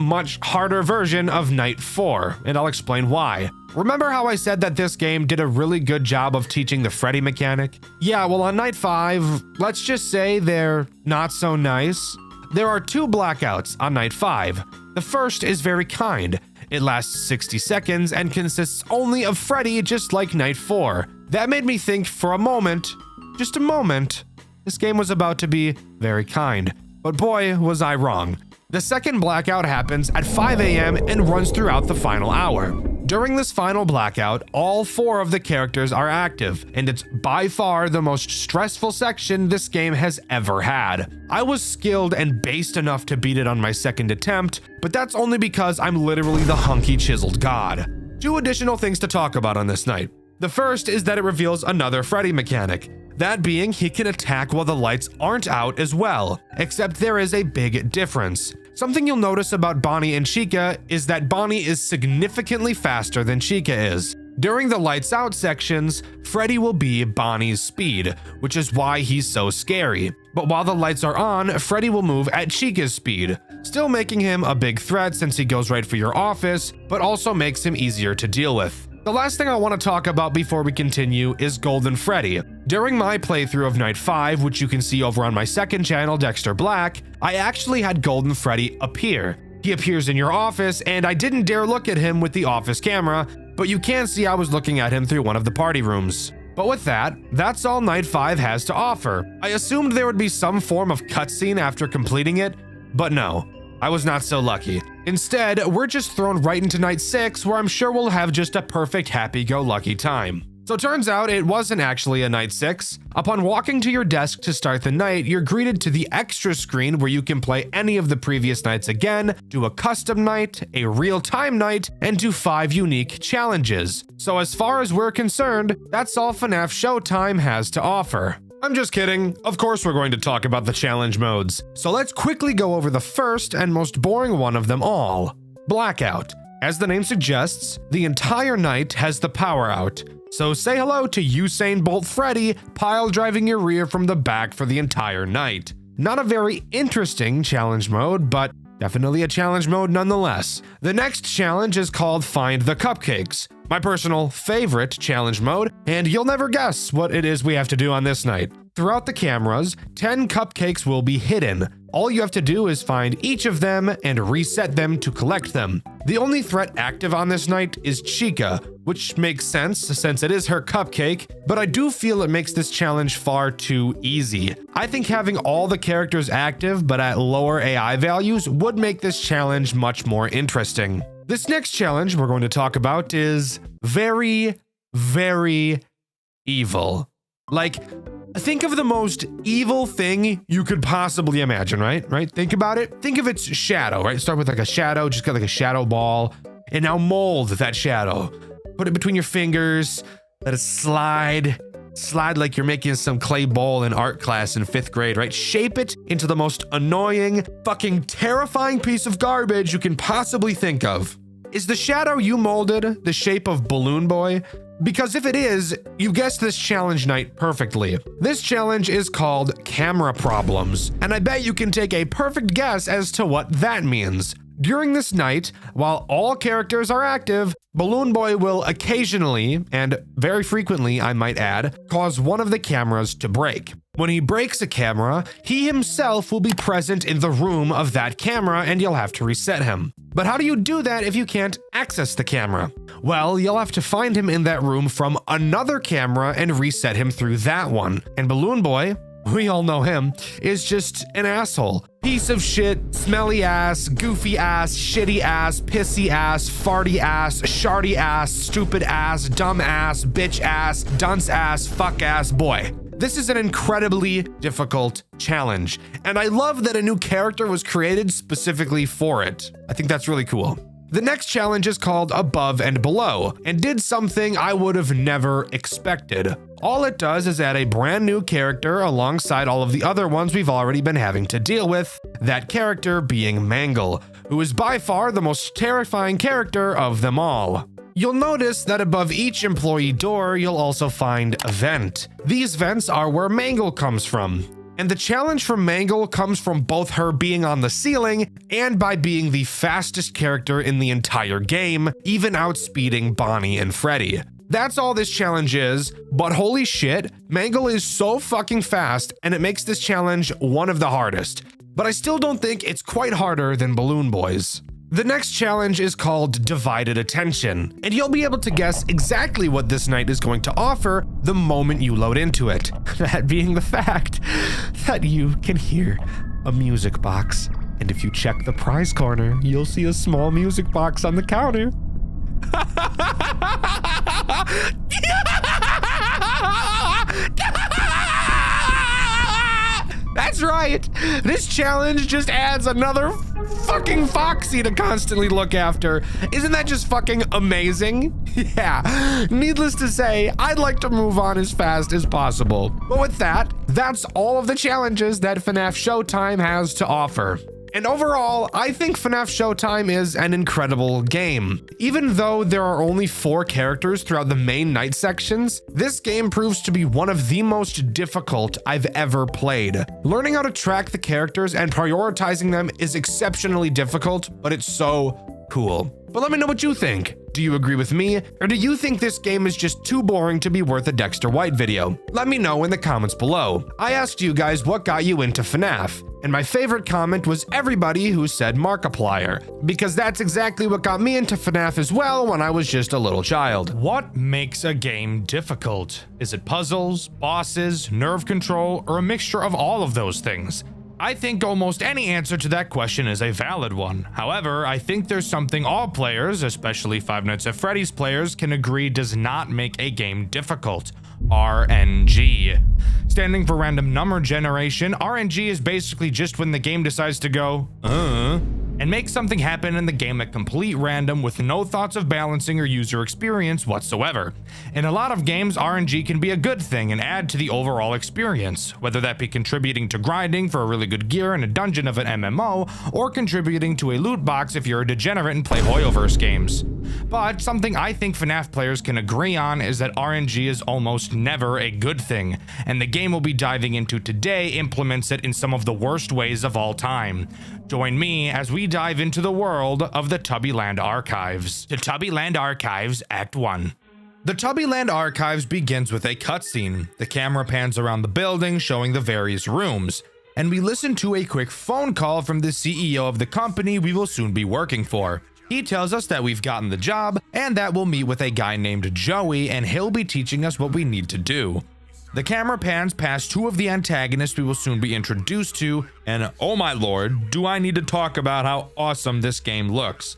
A: harder version of Night 4, and I'll explain why. Remember how I said that this game did a really good job of teaching the Freddy mechanic? Yeah, well on Night 5, let's just say they're not so nice. There are 2 blackouts on night 5. The first is very kind. It lasts 60 seconds and consists only of Freddy, just like night 4. That made me think for a moment, just a moment, this game was about to be very kind. But boy, was I wrong. The second blackout happens at 5 a.m. and runs throughout the final hour. During this final blackout, all 4 of the characters are active, and it's by far the most stressful section this game has ever had. I was skilled and based enough to beat it on my second attempt, but that's only because I'm literally the hunky chiseled god. 2 additional things to talk about on this night. The first is that it reveals another Freddy mechanic. That being, he can attack while the lights aren't out as well, except there is a big difference. Something you'll notice about Bonnie and Chica is that Bonnie is significantly faster than Chica is. During the lights out sections, Freddy will be Bonnie's speed, which is why he's so scary. But while the lights are on, Freddy will move at Chica's speed, still making him a big threat since he goes right for your office, but also makes him easier to deal with. The last thing I want to talk about before we continue is Golden Freddy. During my playthrough of Night 5, which you can see over on my second channel, Dxtr Black, I actually had Golden Freddy appear. He appears in your office, and I didn't dare look at him with the office camera, but you can see I was looking at him through one of the party rooms. But with that, that's all Night 5 has to offer. I assumed there would be some form of cutscene after completing it, but no. I was not so lucky. Instead, we're just thrown right into night 6, where I'm sure we'll have just a perfect happy-go-lucky time. So turns out it wasn't actually a night 6. Upon walking to your desk to start the night, you're greeted to the extra screen where you can play any of the previous nights again, do a custom night, a real-time night, and do 5 unique challenges. So as far as we're concerned, that's all FNAF Showtime has to offer. I'm just kidding. Of course we're going to talk about the challenge modes. So let's quickly go over the first and most boring one of them all, Blackout. As the name suggests, the entire night has the power out. So say hello to Usain Bolt Freddy pile driving your rear from the back for the entire night. Not a very interesting challenge mode, but definitely a challenge mode nonetheless. The next challenge is called Find the Cupcakes, my personal favorite challenge mode, and you'll never guess what it is we have to do on this night. Throughout the cameras, 10 cupcakes will be hidden. All you have to do is find each of them and reset them to collect them. The only threat active on this night is Chica, which makes sense since it is her cupcake, but I do feel it makes this challenge far too easy. I think having all the characters active but at lower AI values would make this challenge much more interesting. This next challenge we're going to talk about is very, very evil. Like, think of the most evil thing you could possibly imagine, right? Think about it. Think of its shadow, right? Start with like a shadow, just got like a shadow ball, and now mold that shadow. Put it between your fingers, let it slide like you're making some clay ball in art class in 5th grade, right? Shape it into the most annoying, fucking terrifying piece of garbage you can possibly think of. Is the shadow you molded the shape of Balloon Boy? Because if it is, you guessed this challenge night perfectly. This challenge is called Camera Problems, and I bet you can take a perfect guess as to what that means. During this night, while all characters are active, Balloon Boy will occasionally, and very frequently I might add, cause one of the cameras to break. When he breaks a camera, he himself will be present in the room of that camera and you'll have to reset him. But how do you do that if you can't access the camera? Well, you'll have to find him in that room from another camera and reset him through that one. And Balloon Boy, we all know him, is just an asshole. Piece of shit, smelly ass, goofy ass, shitty ass, pissy ass, farty ass, sharty ass, stupid ass, dumb ass, bitch ass, dunce ass, fuck ass boy. This is an incredibly difficult challenge, and I love that a new character was created specifically for it. I think that's really cool. The next challenge is called Above and Below, and did something I would have never expected. All it does is add a brand new character alongside all of the other ones we've already been having to deal with, that character being Mangle, who is by far the most terrifying character of them all. You'll notice that above each employee door, you'll also find a vent. These vents are where Mangle comes from. And the challenge from Mangle comes from both her being on the ceiling and by being the fastest character in the entire game, even outspeeding Bonnie and Freddy. That's all this challenge is, but holy shit, Mangle is so fucking fast and it makes this challenge one of the hardest. but I still don't think it's quite harder than Balloon Boys. The next challenge is called Divided Attention, and you'll be able to guess exactly what this night is going to offer the moment you load into it. That being the fact that you can hear a music box. And if you check the prize corner, you'll see a small music box on the counter. That's right. This challenge just adds another fucking Foxy to constantly look after. Isn't that just fucking amazing? Yeah. Needless to say, I'd like to move on as fast as possible. But with that, that's all of the challenges that FNAF Showtime has to offer. And overall, I think FNAF Showtime is an incredible game. Even though there are only 4 characters throughout the main night sections, this game proves to be one of the most difficult I've ever played. Learning how to track the characters and prioritizing them is exceptionally difficult, but it's so cool. But let me know what you think. Do you agree with me, or do you think this game is just too boring to be worth a Dxtr White video? Let me know in the comments below. I asked you guys what got you into FNAF, and my favorite comment was everybody who said Markiplier, because that's exactly what got me into FNAF as well when I was just a little child. What makes a game difficult? Is it puzzles, bosses, nerve control, or a mixture of all of those things? I think almost any answer to that question is a valid one. However, I think there's something all players, especially Five Nights at Freddy's players, can agree does not make a game difficult. RNG. Standing for random number generation, RNG is basically just when the game decides to go, and make something happen in the game at complete random with no thoughts of balancing or user experience whatsoever. In a lot of games, RNG can be a good thing and add to the overall experience, whether that be contributing to grinding for a really good gear in a dungeon of an MMO, or contributing to a loot box if you're a degenerate and play Hoyoverse games. But something I think FNAF players can agree on is that RNG is almost never a good thing, and the game we'll be diving into today implements it in some of the worst ways of all time. Join me as we dive into the world of the Tubbyland Archives. The Tubbyland Archives, Act 1. The Tubbyland Archives begins with a cutscene. The camera pans around the building, showing the various rooms, and we listen to a quick phone call from the CEO of the company we will soon be working for. He tells us that we've gotten the job and that we'll meet with a guy named Joey, and he'll be teaching us what we need to do. The camera pans past 2 of the antagonists we will soon be introduced to, and oh my lord, do I need to talk about how awesome this game looks.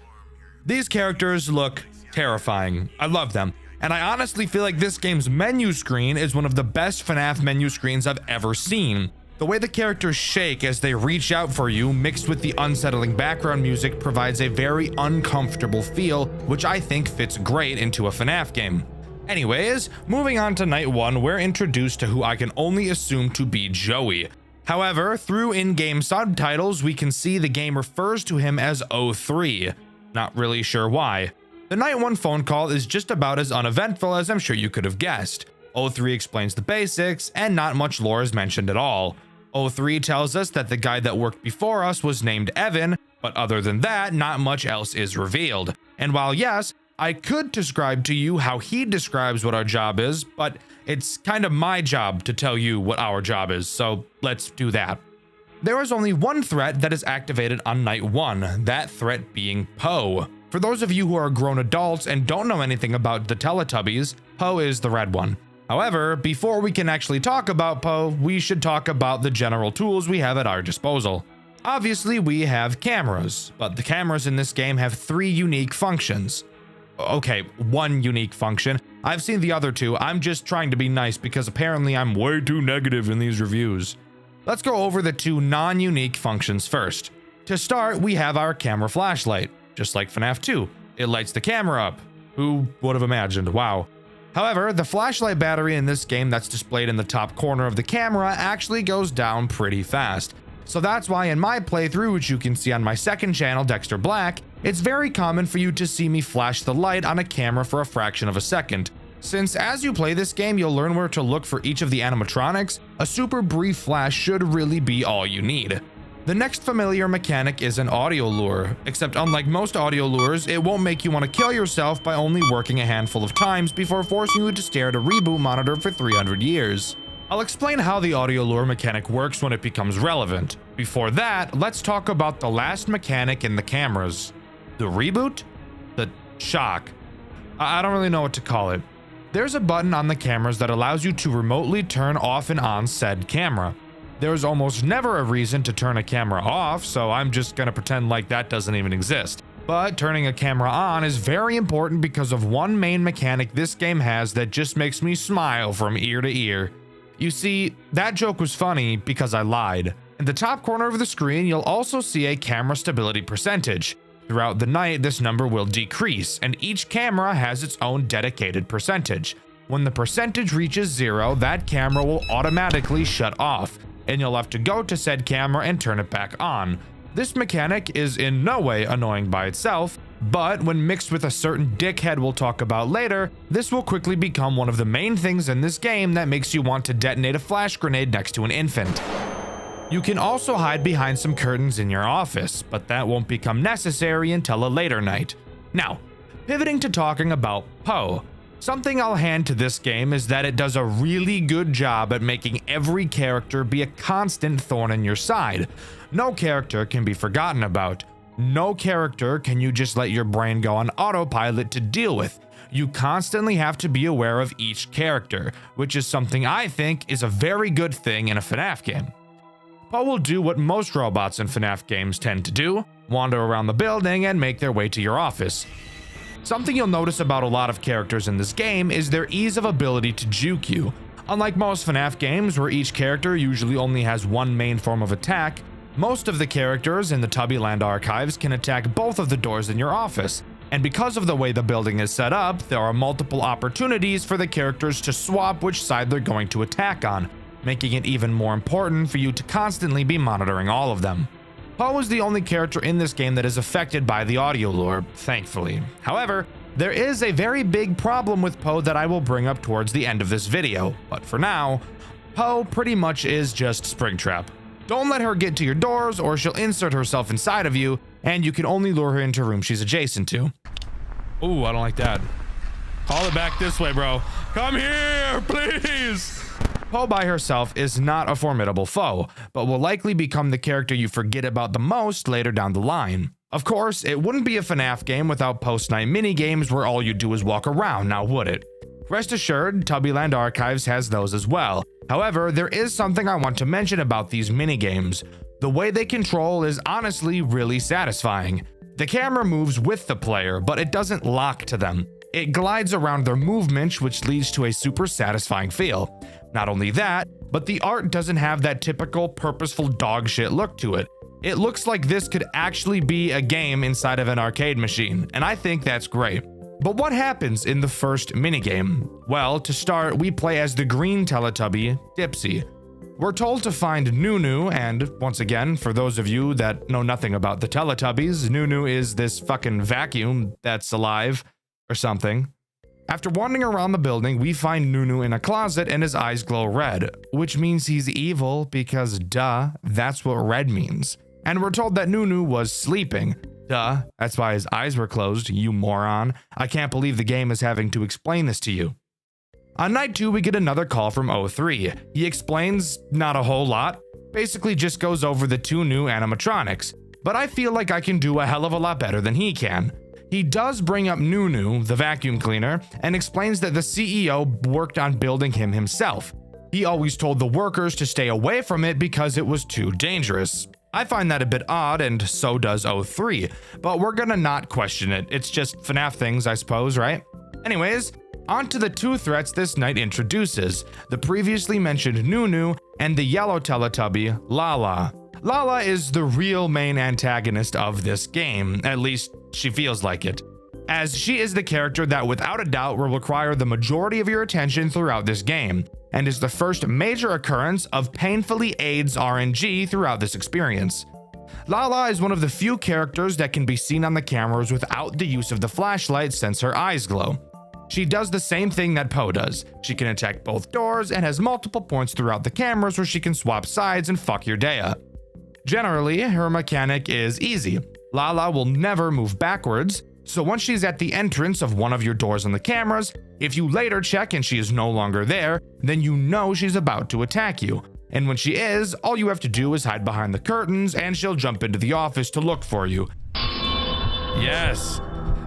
A: These characters look terrifying. I love them, and I honestly feel like this game's menu screen is one of the best FNAF menu screens I've ever seen. The way the characters shake as they reach out for you, mixed with the unsettling background music, provides a very uncomfortable feel, which I think fits great into a FNAF game. Anyways, moving on to night 1, we're introduced to who I can only assume to be Joey. However, through in-game subtitles, we can see the game refers to him as 03. Not really sure why. The night 1 phone call is just about as uneventful as I'm sure you could have guessed. 03 explains the basics, and not much lore is mentioned at all. 03 tells us that the guy that worked before us was named Evan, but other than that, not much else is revealed. And while yes, I could describe to you how he describes what our job is, but it's kind of my job to tell you what our job is, so let's do that. There is only one threat that is activated on night 1, that threat being Poe. For those of you who are grown adults and don't know anything about the Teletubbies, Poe is the red one. However, before we can actually talk about Poe, we should talk about the general tools we have at our disposal. Obviously, we have cameras, but the cameras in this game have 3 unique functions. Okay, 1 unique function. I've seen the other 2. I'm just trying to be nice because apparently I'm way too negative in these reviews. Let's go over the 2 non-unique functions first. To start, we have our camera flashlight, just like FNAF 2. It lights the camera up. Who would have imagined? Wow. However, the flashlight battery in this game that's displayed in the top corner of the camera actually goes down pretty fast. So that's why in my playthrough, which you can see on my second channel, Dxtr Black, it's very common for you to see me flash the light on a camera for a fraction of a second. Since as you play this game, you'll learn where to look for each of the animatronics, a super brief flash should really be all you need. The next familiar mechanic is an audio lure, except unlike most audio lures, it won't make you want to kill yourself by only working a handful of times before forcing you to stare at a reboot monitor for 300 years. I'll explain how the audio lure mechanic works when it becomes relevant. Before that, let's talk about the last mechanic in the cameras. The reboot? The shock. I don't really know what to call it. There's a button on the cameras that allows you to remotely turn off and on said camera. There's almost never a reason to turn a camera off, so I'm just gonna pretend like that doesn't even exist. But turning a camera on is very important because of one main mechanic this game has that just makes me smile from ear to ear. You see, that joke was funny because I lied. In the top corner of the screen, you'll also see a camera stability percentage. Throughout the night, this number will decrease, and each camera has its own dedicated percentage. When the percentage reaches 0, that camera will automatically shut off, and you'll have to go to said camera and turn it back on. This mechanic is in no way annoying by itself, but when mixed with a certain dickhead we'll talk about later, this will quickly become one of the main things in this game that makes you want to detonate a flash grenade next to an infant. You can also hide behind some curtains in your office, but that won't become necessary until a later night. Now, pivoting to talking about Poe. Something I'll hand to this game is that it does a really good job at making every character be a constant thorn in your side. No character can be forgotten about. No character can you just let your brain go on autopilot to deal with. You constantly have to be aware of each character, which is something I think is a very good thing in a FNAF game. Poe will do what most robots in FNAF games tend to do, wander around the building and make their way to your office. Something you'll notice about a lot of characters in this game is their ease of ability to juke you. Unlike most FNAF games where each character usually only has one main form of attack, most of the characters in the Tubby Land archives can attack both of the doors in your office, and because of the way the building is set up, there are multiple opportunities for the characters to swap which side they're going to attack on, making it even more important for you to constantly be monitoring all of them. Poe is the only character in this game that is affected by the audio lure, thankfully. However, there is a very big problem with Poe that I will bring up towards the end of this video, but for now, Poe pretty much is just Springtrap. Don't let her get to your doors or she'll insert herself inside of you, and you can only lure her into rooms she's adjacent to. Ooh, I don't like that. Call it back this way, bro. Come here, please. Poe by herself is not a formidable foe, but will likely become the character you forget about the most later down the line. Of course, it wouldn't be a FNAF game without post-night minigames where all you do is walk around, now would it? Rest assured, Tubby Land Archives has those as well. However, there is something I want to mention about these minigames. The way they control is honestly really satisfying. The camera moves with the player, but it doesn't lock to them. It glides around their movements, which leads to a super satisfying feel. Not only that, but the art doesn't have that typical purposeful dog shit look to it. It looks like this could actually be a game inside of an arcade machine, and I think that's great. But what happens in the first minigame? Well, to start, we play as the green Teletubby, Dipsy. We're told to find Nunu, and once again, for those of you that know nothing about the Teletubbies, Nunu is this fucking vacuum that's alive, or something. After wandering around the building, we find Nunu in a closet and his eyes glow red, which means he's evil because duh, that's what red means. And we're told that Nunu was sleeping. Duh, that's why his eyes were closed, you moron. I can't believe the game is having to explain this to you. On night 2, we get another call from O3. He explains not a whole lot, basically just goes over the 2 new animatronics, but I feel like I can do a hell of a lot better than he can. He does bring up Nunu, the vacuum cleaner, and explains that the CEO worked on building him himself. He always told the workers to stay away from it because it was too dangerous. I find that a bit odd, and so does O3, but we're gonna not question it. It's just FNAF things, I suppose, right? Anyways, on to the 2 threats this night introduces, the previously mentioned Nunu and the yellow Teletubby, Lala. Lala is the real main antagonist of this game, at least she feels like it, as she is the character that without a doubt will require the majority of your attention throughout this game, and is the first major occurrence of painfully AIDS RNG throughout this experience. Lala is one of the few characters that can be seen on the cameras without the use of the flashlight since her eyes glow. She does the same thing that Poe does. She can attack both doors and has multiple points throughout the cameras where she can swap sides and fuck your day up. Generally, her mechanic is easy. Lala will never move backwards, So once she's at the entrance of one of your doors on the cameras, if you later check and she is no longer there, then you know she's about to attack you. And when she is, all you have to do is hide behind the curtains and she'll jump into the office to look for you. Yes.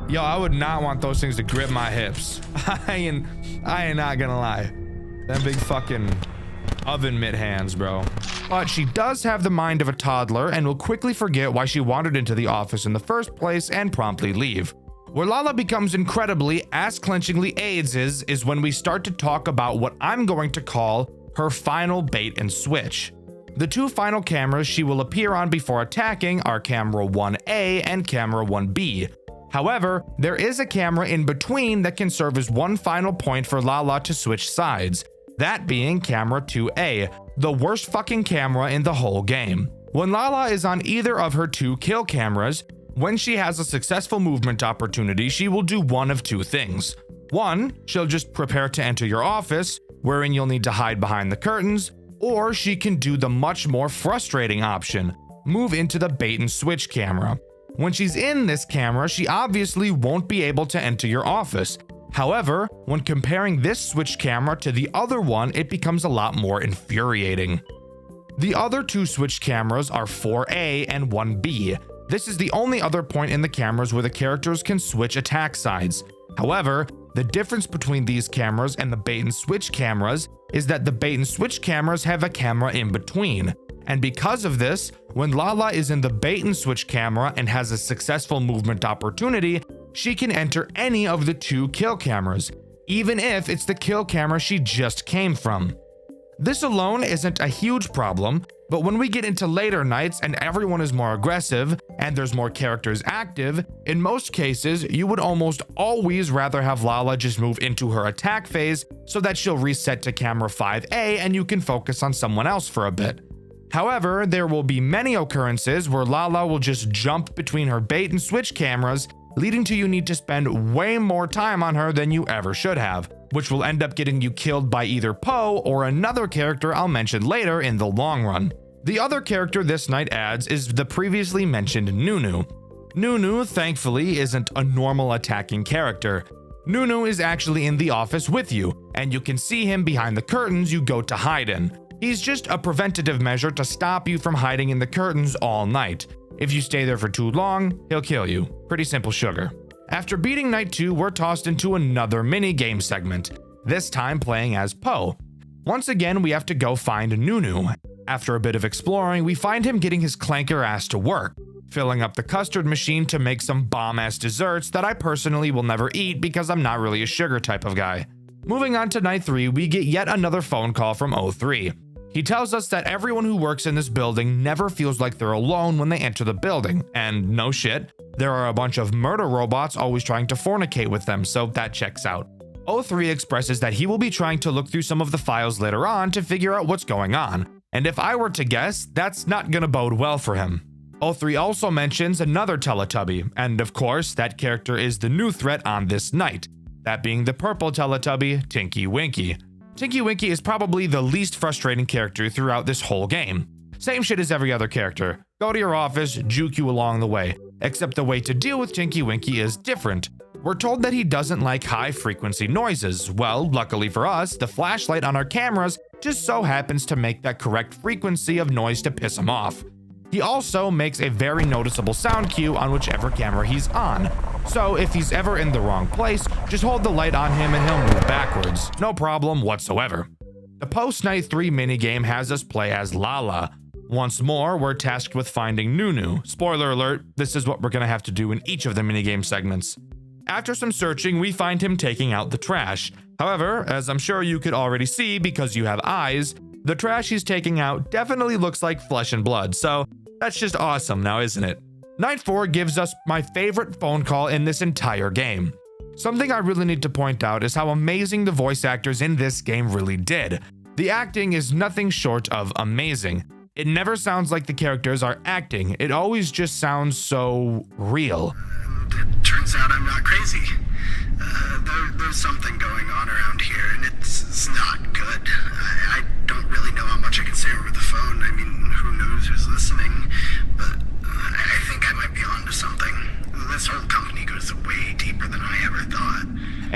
A: Yo, I would not want those things to grip my hips. I ain't not gonna lie. Them big fucking oven mitt hands, bro. But she does have the mind of a toddler and will quickly forget why she wandered into the office in the first place and promptly leave. Where Lala becomes incredibly ass-clenchingly AIDS is when we start to talk about what I'm going to call her final bait and switch. The two final cameras she will appear on before attacking are camera 1A and camera 1B. However, there is a camera in between that can serve as one final point for Lala to switch sides, that being camera 2A, the worst fucking camera in the whole game. When Lala is on either of her two kill cameras, when she has a successful movement opportunity, she will do one of two things. One, she'll just prepare to enter your office, wherein you'll need to hide behind the curtains, or she can do the much more frustrating option, move into the bait and switch camera. When she's in this camera, she obviously won't be able to enter your office. However, when comparing this switch camera to the other one, it becomes a lot more infuriating. The other two switch cameras are 4A and 1B. This is the only other point in the cameras where the characters can switch attack sides. However, the difference between these cameras and the bait and switch cameras is that the bait and switch cameras have a camera in between. And because of this, when Lala is in the bait and switch camera and has a successful movement opportunity, she can enter any of the two kill cameras, even if it's the kill camera she just came from. This alone isn't a huge problem, but when we get into later nights and everyone is more aggressive and there's more characters active, in most cases, you would almost always rather have Lala just move into her attack phase so that she'll reset to camera 5A and you can focus on someone else for a bit. However, there will be many occurrences where Lala will just jump between her bait and switch cameras, leading to you need to spend way more time on her than you ever should have, which will end up getting you killed by either Poe or another character I'll mention later in the long run. The other character this night adds is the previously mentioned Nunu. Nunu, thankfully, isn't a normal attacking character. Nunu is actually in the office with you, and you can see him behind the curtains you go to hide in. He's just a preventative measure to stop you from hiding in the curtains all night. If you stay there for too long, he'll kill you. Pretty simple sugar. After beating night 2, we're tossed into another mini-game segment, this time playing as Poe. Once again, we have to go find Nunu. After a bit of exploring, we find him getting his clanker ass to work, filling up the custard machine to make some bomb-ass desserts that I personally will never eat because I'm not really a sugar type of guy. Moving on to night 3, we get yet another phone call from 03. He tells us that everyone who works in this building never feels like they're alone when they enter the building, and no shit, there are a bunch of murder robots always trying to fornicate with them, so that checks out. 03 expresses that he will be trying to look through some of the files later on to figure out what's going on, and if I were to guess, that's not gonna bode well for him. 03 also mentions another Teletubby, and of course, that character is the new threat on this night, that being the purple Teletubby, Tinky Winky. Tinky Winky is probably the least frustrating character throughout this whole game. Same shit as every other character. Go to your office, juke you along the way. Except the way to deal with Tinky Winky is different. We're told that he doesn't like high-frequency noises. Well, luckily for us, the flashlight on our cameras just so happens to make that correct frequency of noise to piss him off. He also makes a very noticeable sound cue on whichever camera he's on. So if he's ever in the wrong place, just hold the light on him and he'll move backwards. No problem whatsoever. The post-night 3 minigame has us play as Lala. Once more, we're tasked with finding Nunu. Spoiler alert, this is what we're gonna have to do in each of the minigame segments. After some searching, we find him taking out the trash. However, as I'm sure you could already see because you have eyes, the trash he's taking out definitely looks like flesh and blood, so that's just awesome now, isn't it? Night 4 gives us my favorite phone call in this entire game. Something I really need to point out is how amazing the voice actors in this game really did. The acting is nothing short of amazing. It never sounds like the characters are acting, it always just sounds so real.
D: It turns out I'm not crazy. There's something going on around here, and it's not good. I don't really know how much I can say over the phone. I mean, who knows who's listening, but I think I might be onto something. This whole company goes way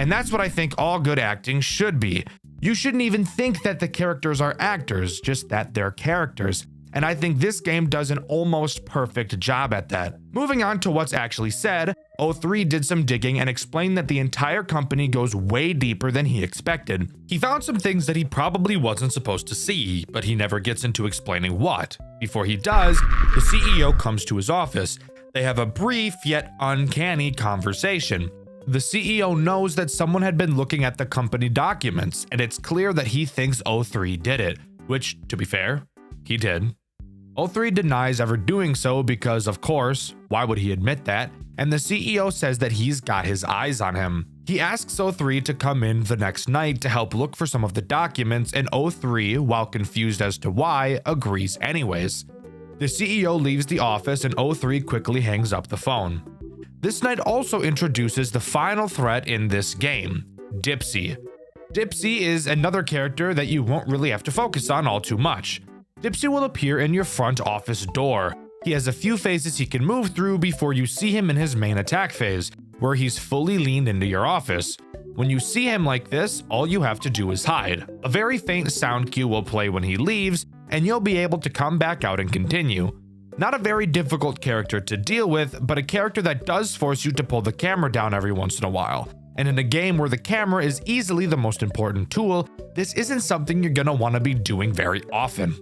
A: And that's what I think all good acting should be. You shouldn't even think that the characters are actors, just that they're characters. And I think this game does an almost perfect job at that. Moving on to what's actually said, O3 did some digging and explained that the entire company goes way deeper than he expected. He found some things that he probably wasn't supposed to see, but he never gets into explaining what. Before he does, the CEO comes to his office. They have a brief yet uncanny conversation. The CEO knows that someone had been looking at the company documents, and it's clear that he thinks O3 did it, which, to be fair, he did. O3 denies ever doing so because, of course, why would he admit that? And the CEO says that he's got his eyes on him. He asks O3 to come in the next night to help look for some of the documents, and O3, while confused as to why, agrees anyways. The CEO leaves the office and O3 quickly hangs up the phone. This night also introduces the final threat in this game, Dipsy. Dipsy is another character that you won't really have to focus on all too much. Dipsy will appear in your front office door. He has a few phases he can move through before you see him in his main attack phase, where he's fully leaned into your office. When you see him like this, all you have to do is hide. A very faint sound cue will play when he leaves, and you'll be able to come back out and continue. Not a very difficult character to deal with, but a character that does force you to pull the camera down every once in a while. And in a game where the camera is easily the most important tool, this isn't something you're gonna wanna be doing very often.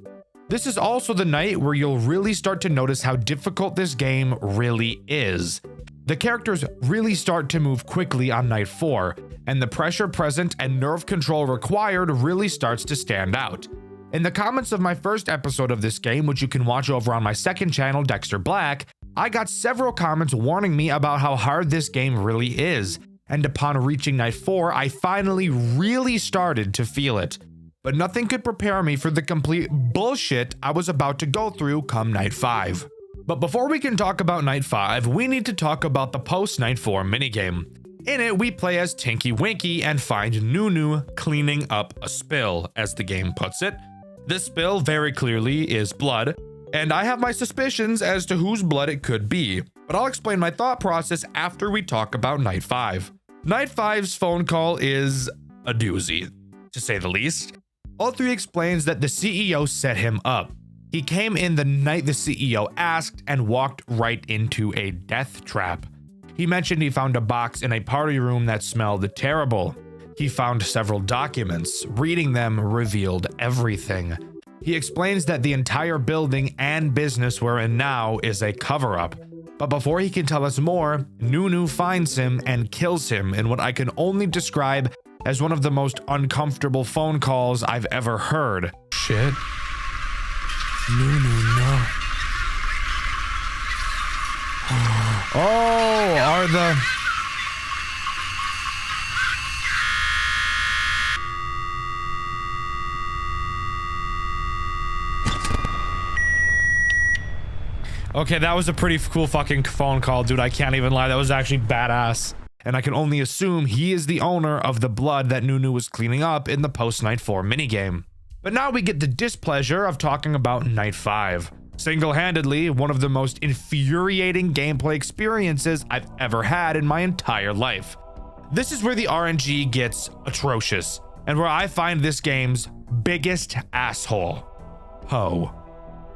A: This is also the night where you'll really start to notice how difficult this game really is. The characters really start to move quickly on night 4, and the pressure present and nerve control required really starts to stand out. In the comments of my first episode of this game, which you can watch over on my second channel, Dxtr Black, I got several comments warning me about how hard this game really is, and upon reaching night 4, I finally really started to feel it. But nothing could prepare me for the complete bullshit I was about to go through come night 5. But before we can talk about night 5, we need to talk about the post-night 4 minigame. In it, we play as Tinky Winky and find Nunu cleaning up a spill, as the game puts it. This spill very clearly is blood, and I have my suspicions as to whose blood it could be, but I'll explain my thought process after we talk about night 5. Night 5's phone call is a doozy, to say the least. O3 explains that the CEO set him up. He came in the night the CEO asked and walked right into a death trap. He mentioned he found a box in a party room that smelled terrible. He found several documents. Reading them revealed everything. He explains that the entire building and business we're in now is a cover-up. But before he can tell us more, Nunu finds him and kills him in what I can only describe as one of the most uncomfortable phone calls I've ever heard. Shit. Nunu, no. Oh, are the... Okay, that was a pretty cool fucking phone call, dude. I can't even lie. That was actually badass. And I can only assume he is the owner of the blood that Nunu was cleaning up in the post-night 4 minigame. But now we get the displeasure of talking about night 5. Single-handedly, one of the most infuriating gameplay experiences I've ever had in my entire life. This is where the RNG gets atrocious, and where I find this game's biggest asshole, Poe.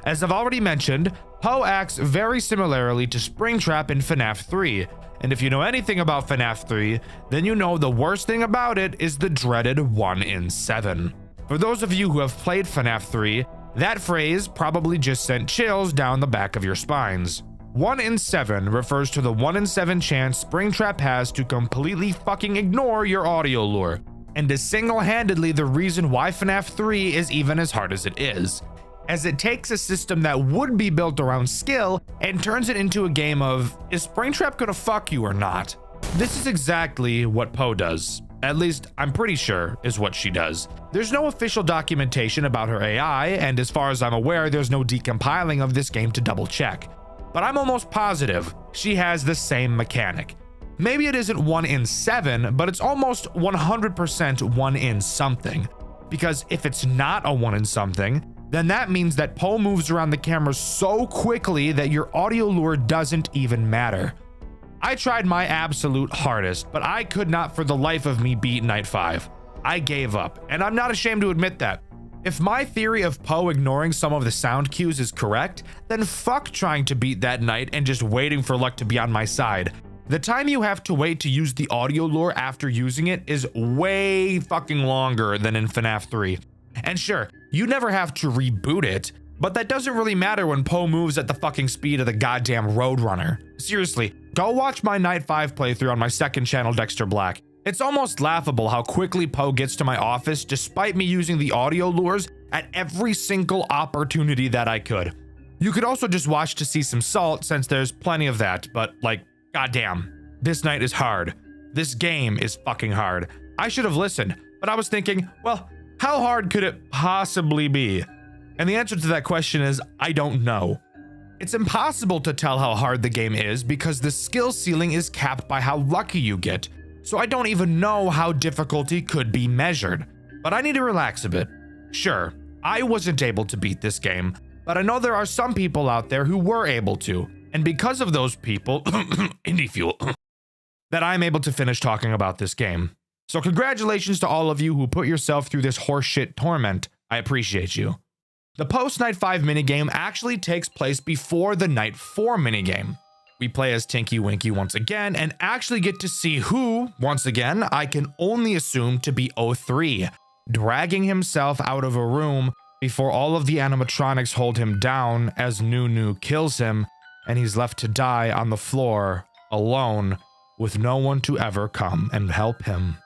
A: As I've already mentioned, Poe acts very similarly to Springtrap in FNAF 3, and if you know anything about FNAF 3, then you know the worst thing about it is the dreaded 1 in 7. For those of you who have played FNAF 3, that phrase probably just sent chills down the back of your spines. 1 in 7 refers to the 1 in 7 chance Springtrap has to completely fucking ignore your audio lure, and is single-handedly the reason why FNAF 3 is even as hard as it is, as it takes a system that would be built around skill and turns it into a game of, is Springtrap gonna fuck you or not? This is exactly what Poe does. At least, I'm pretty sure is what she does. There's no official documentation about her AI, and as far as I'm aware, there's no decompiling of this game to double check. But I'm almost positive she has the same mechanic. Maybe it isn't 1 in 7, but it's almost 100% 1 in something. Because if it's not a 1 in something, then that means that Poe moves around the camera so quickly that your audio lure doesn't even matter. I tried my absolute hardest, but I could not for the life of me beat Night 5. I gave up, and I'm not ashamed to admit that. If my theory of Poe ignoring some of the sound cues is correct, then fuck trying to beat that night and just waiting for luck to be on my side. The time you have to wait to use the audio lure after using it is way fucking longer than in FNAF 3. And sure, you never have to reboot it, but that doesn't really matter when Poe moves at the fucking speed of the goddamn Roadrunner. Seriously, go watch my Night 5 playthrough on my second channel, Dxtr Black. It's almost laughable how quickly Poe gets to my office despite me using the audio lures at every single opportunity that I could. You could also just watch to see some salt since there's plenty of that, but like, goddamn, this night is hard. This game is fucking hard. I should have listened, but I was thinking, well, how hard could it possibly be? And the answer to that question is, I don't know. It's impossible to tell how hard the game is because the skill ceiling is capped by how lucky you get. So I don't even know how difficulty could be measured. But I need to relax a bit. Sure, I wasn't able to beat this game, but I know there are some people out there who were able to. And because of those people, indie fuel, that I'm able to finish talking about this game. So congratulations to all of you who put yourself through this horseshit torment. I appreciate you. The post-Night 5 minigame actually takes place before the Night 4 minigame. We play as Tinky Winky once again and actually get to see who, once again, I can only assume to be 03, dragging himself out of a room before all of the animatronics hold him down as Nunu kills him and he's left to die on the floor alone with no one to ever come and help him.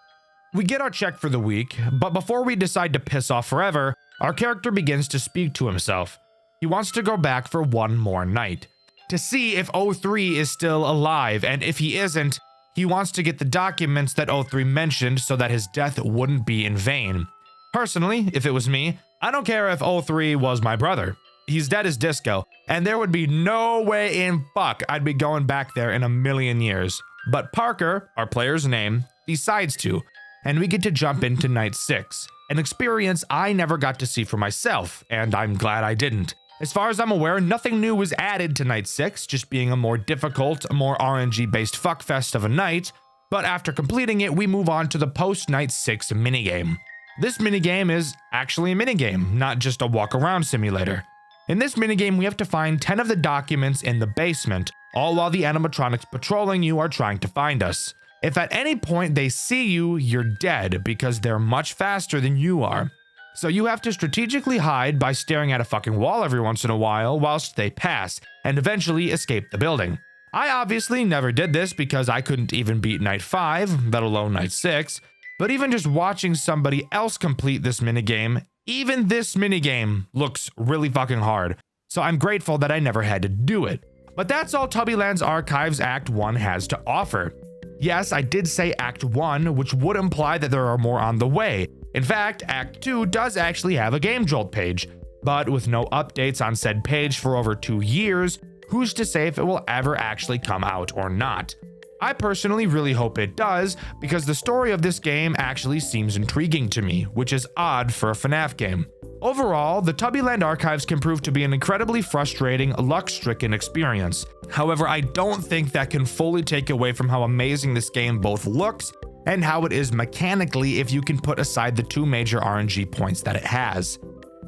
A: We get our check for the week, but before we decide to piss off forever, our character begins to speak to himself. He wants to go back for one more night to see if 03 is still alive, and if he isn't, he wants to get the documents that 03 mentioned so that his death wouldn't be in vain. Personally, if it was me, I don't care if 03 was my brother. He's dead as disco, and there would be no way in fuck I'd be going back there in a million years. But Parker, our player's name, decides to, and we get to jump into Night 6, an experience I never got to see for myself, and I'm glad I didn't. As far as I'm aware, nothing new was added to Night 6, just being a more difficult, more RNG-based fuckfest of a night, but after completing it, we move on to the post-Night 6 minigame. This minigame is actually a minigame, not just a walk-around simulator. In this minigame, we have to find 10 of the documents in the basement, all while the animatronics patrolling you are trying to find us. If at any point they see you, you're dead because they're much faster than you are. So you have to strategically hide by staring at a fucking wall every once in a while whilst they pass, and eventually escape the building. I obviously never did this because I couldn't even beat Night 5, let alone Night 6, but even just watching somebody else complete this minigame, even this minigame looks really fucking hard. So I'm grateful that I never had to do it. But that's all Tubbyland's Archives Act 1 has to offer. Yes, I did say Act 1, which would imply that there are more on the way. In fact, Act 2 does actually have a Game Jolt page, but with no updates on said page for over 2 years, who's to say if it will ever actually come out or not? I personally really hope it does, because the story of this game actually seems intriguing to me, which is odd for a FNAF game. Overall, the Tubbyland Archives can prove to be an incredibly frustrating, luck-stricken experience. However, I don't think that can fully take away from how amazing this game both looks and how it is mechanically if you can put aside the 2 major RNG points that it has.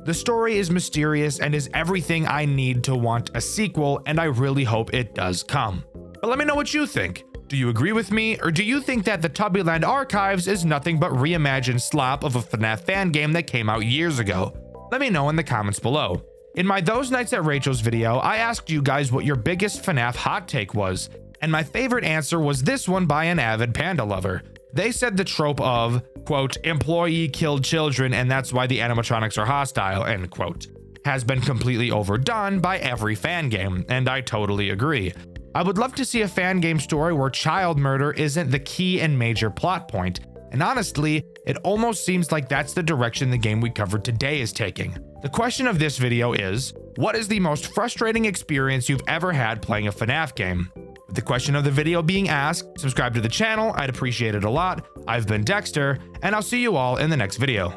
A: The story is mysterious and is everything I need to want a sequel, and I really hope it does come. But let me know what you think. Do you agree with me, or do you think that the Tubbyland Archives is nothing but reimagined slop of a FNAF fan game that came out years ago? Let me know in the comments below. In my Those Nights at Rachel's video, I asked you guys what your biggest FNAF hot take was, and my favorite answer was this one by an avid panda lover. They said the trope of, quote, employee killed children and that's why the animatronics are hostile, end quote, has been completely overdone by every fan game, and I totally agree. I would love to see a fan game story where child murder isn't the key and major plot point, and honestly, it almost seems like that's the direction the game we covered today is taking. The question of this video is, what is the most frustrating experience you've ever had playing a FNAF game? With the question of the video being asked, subscribe to the channel, I'd appreciate it a lot. I've been Dxtr, and I'll see you all in the next video.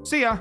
A: See ya!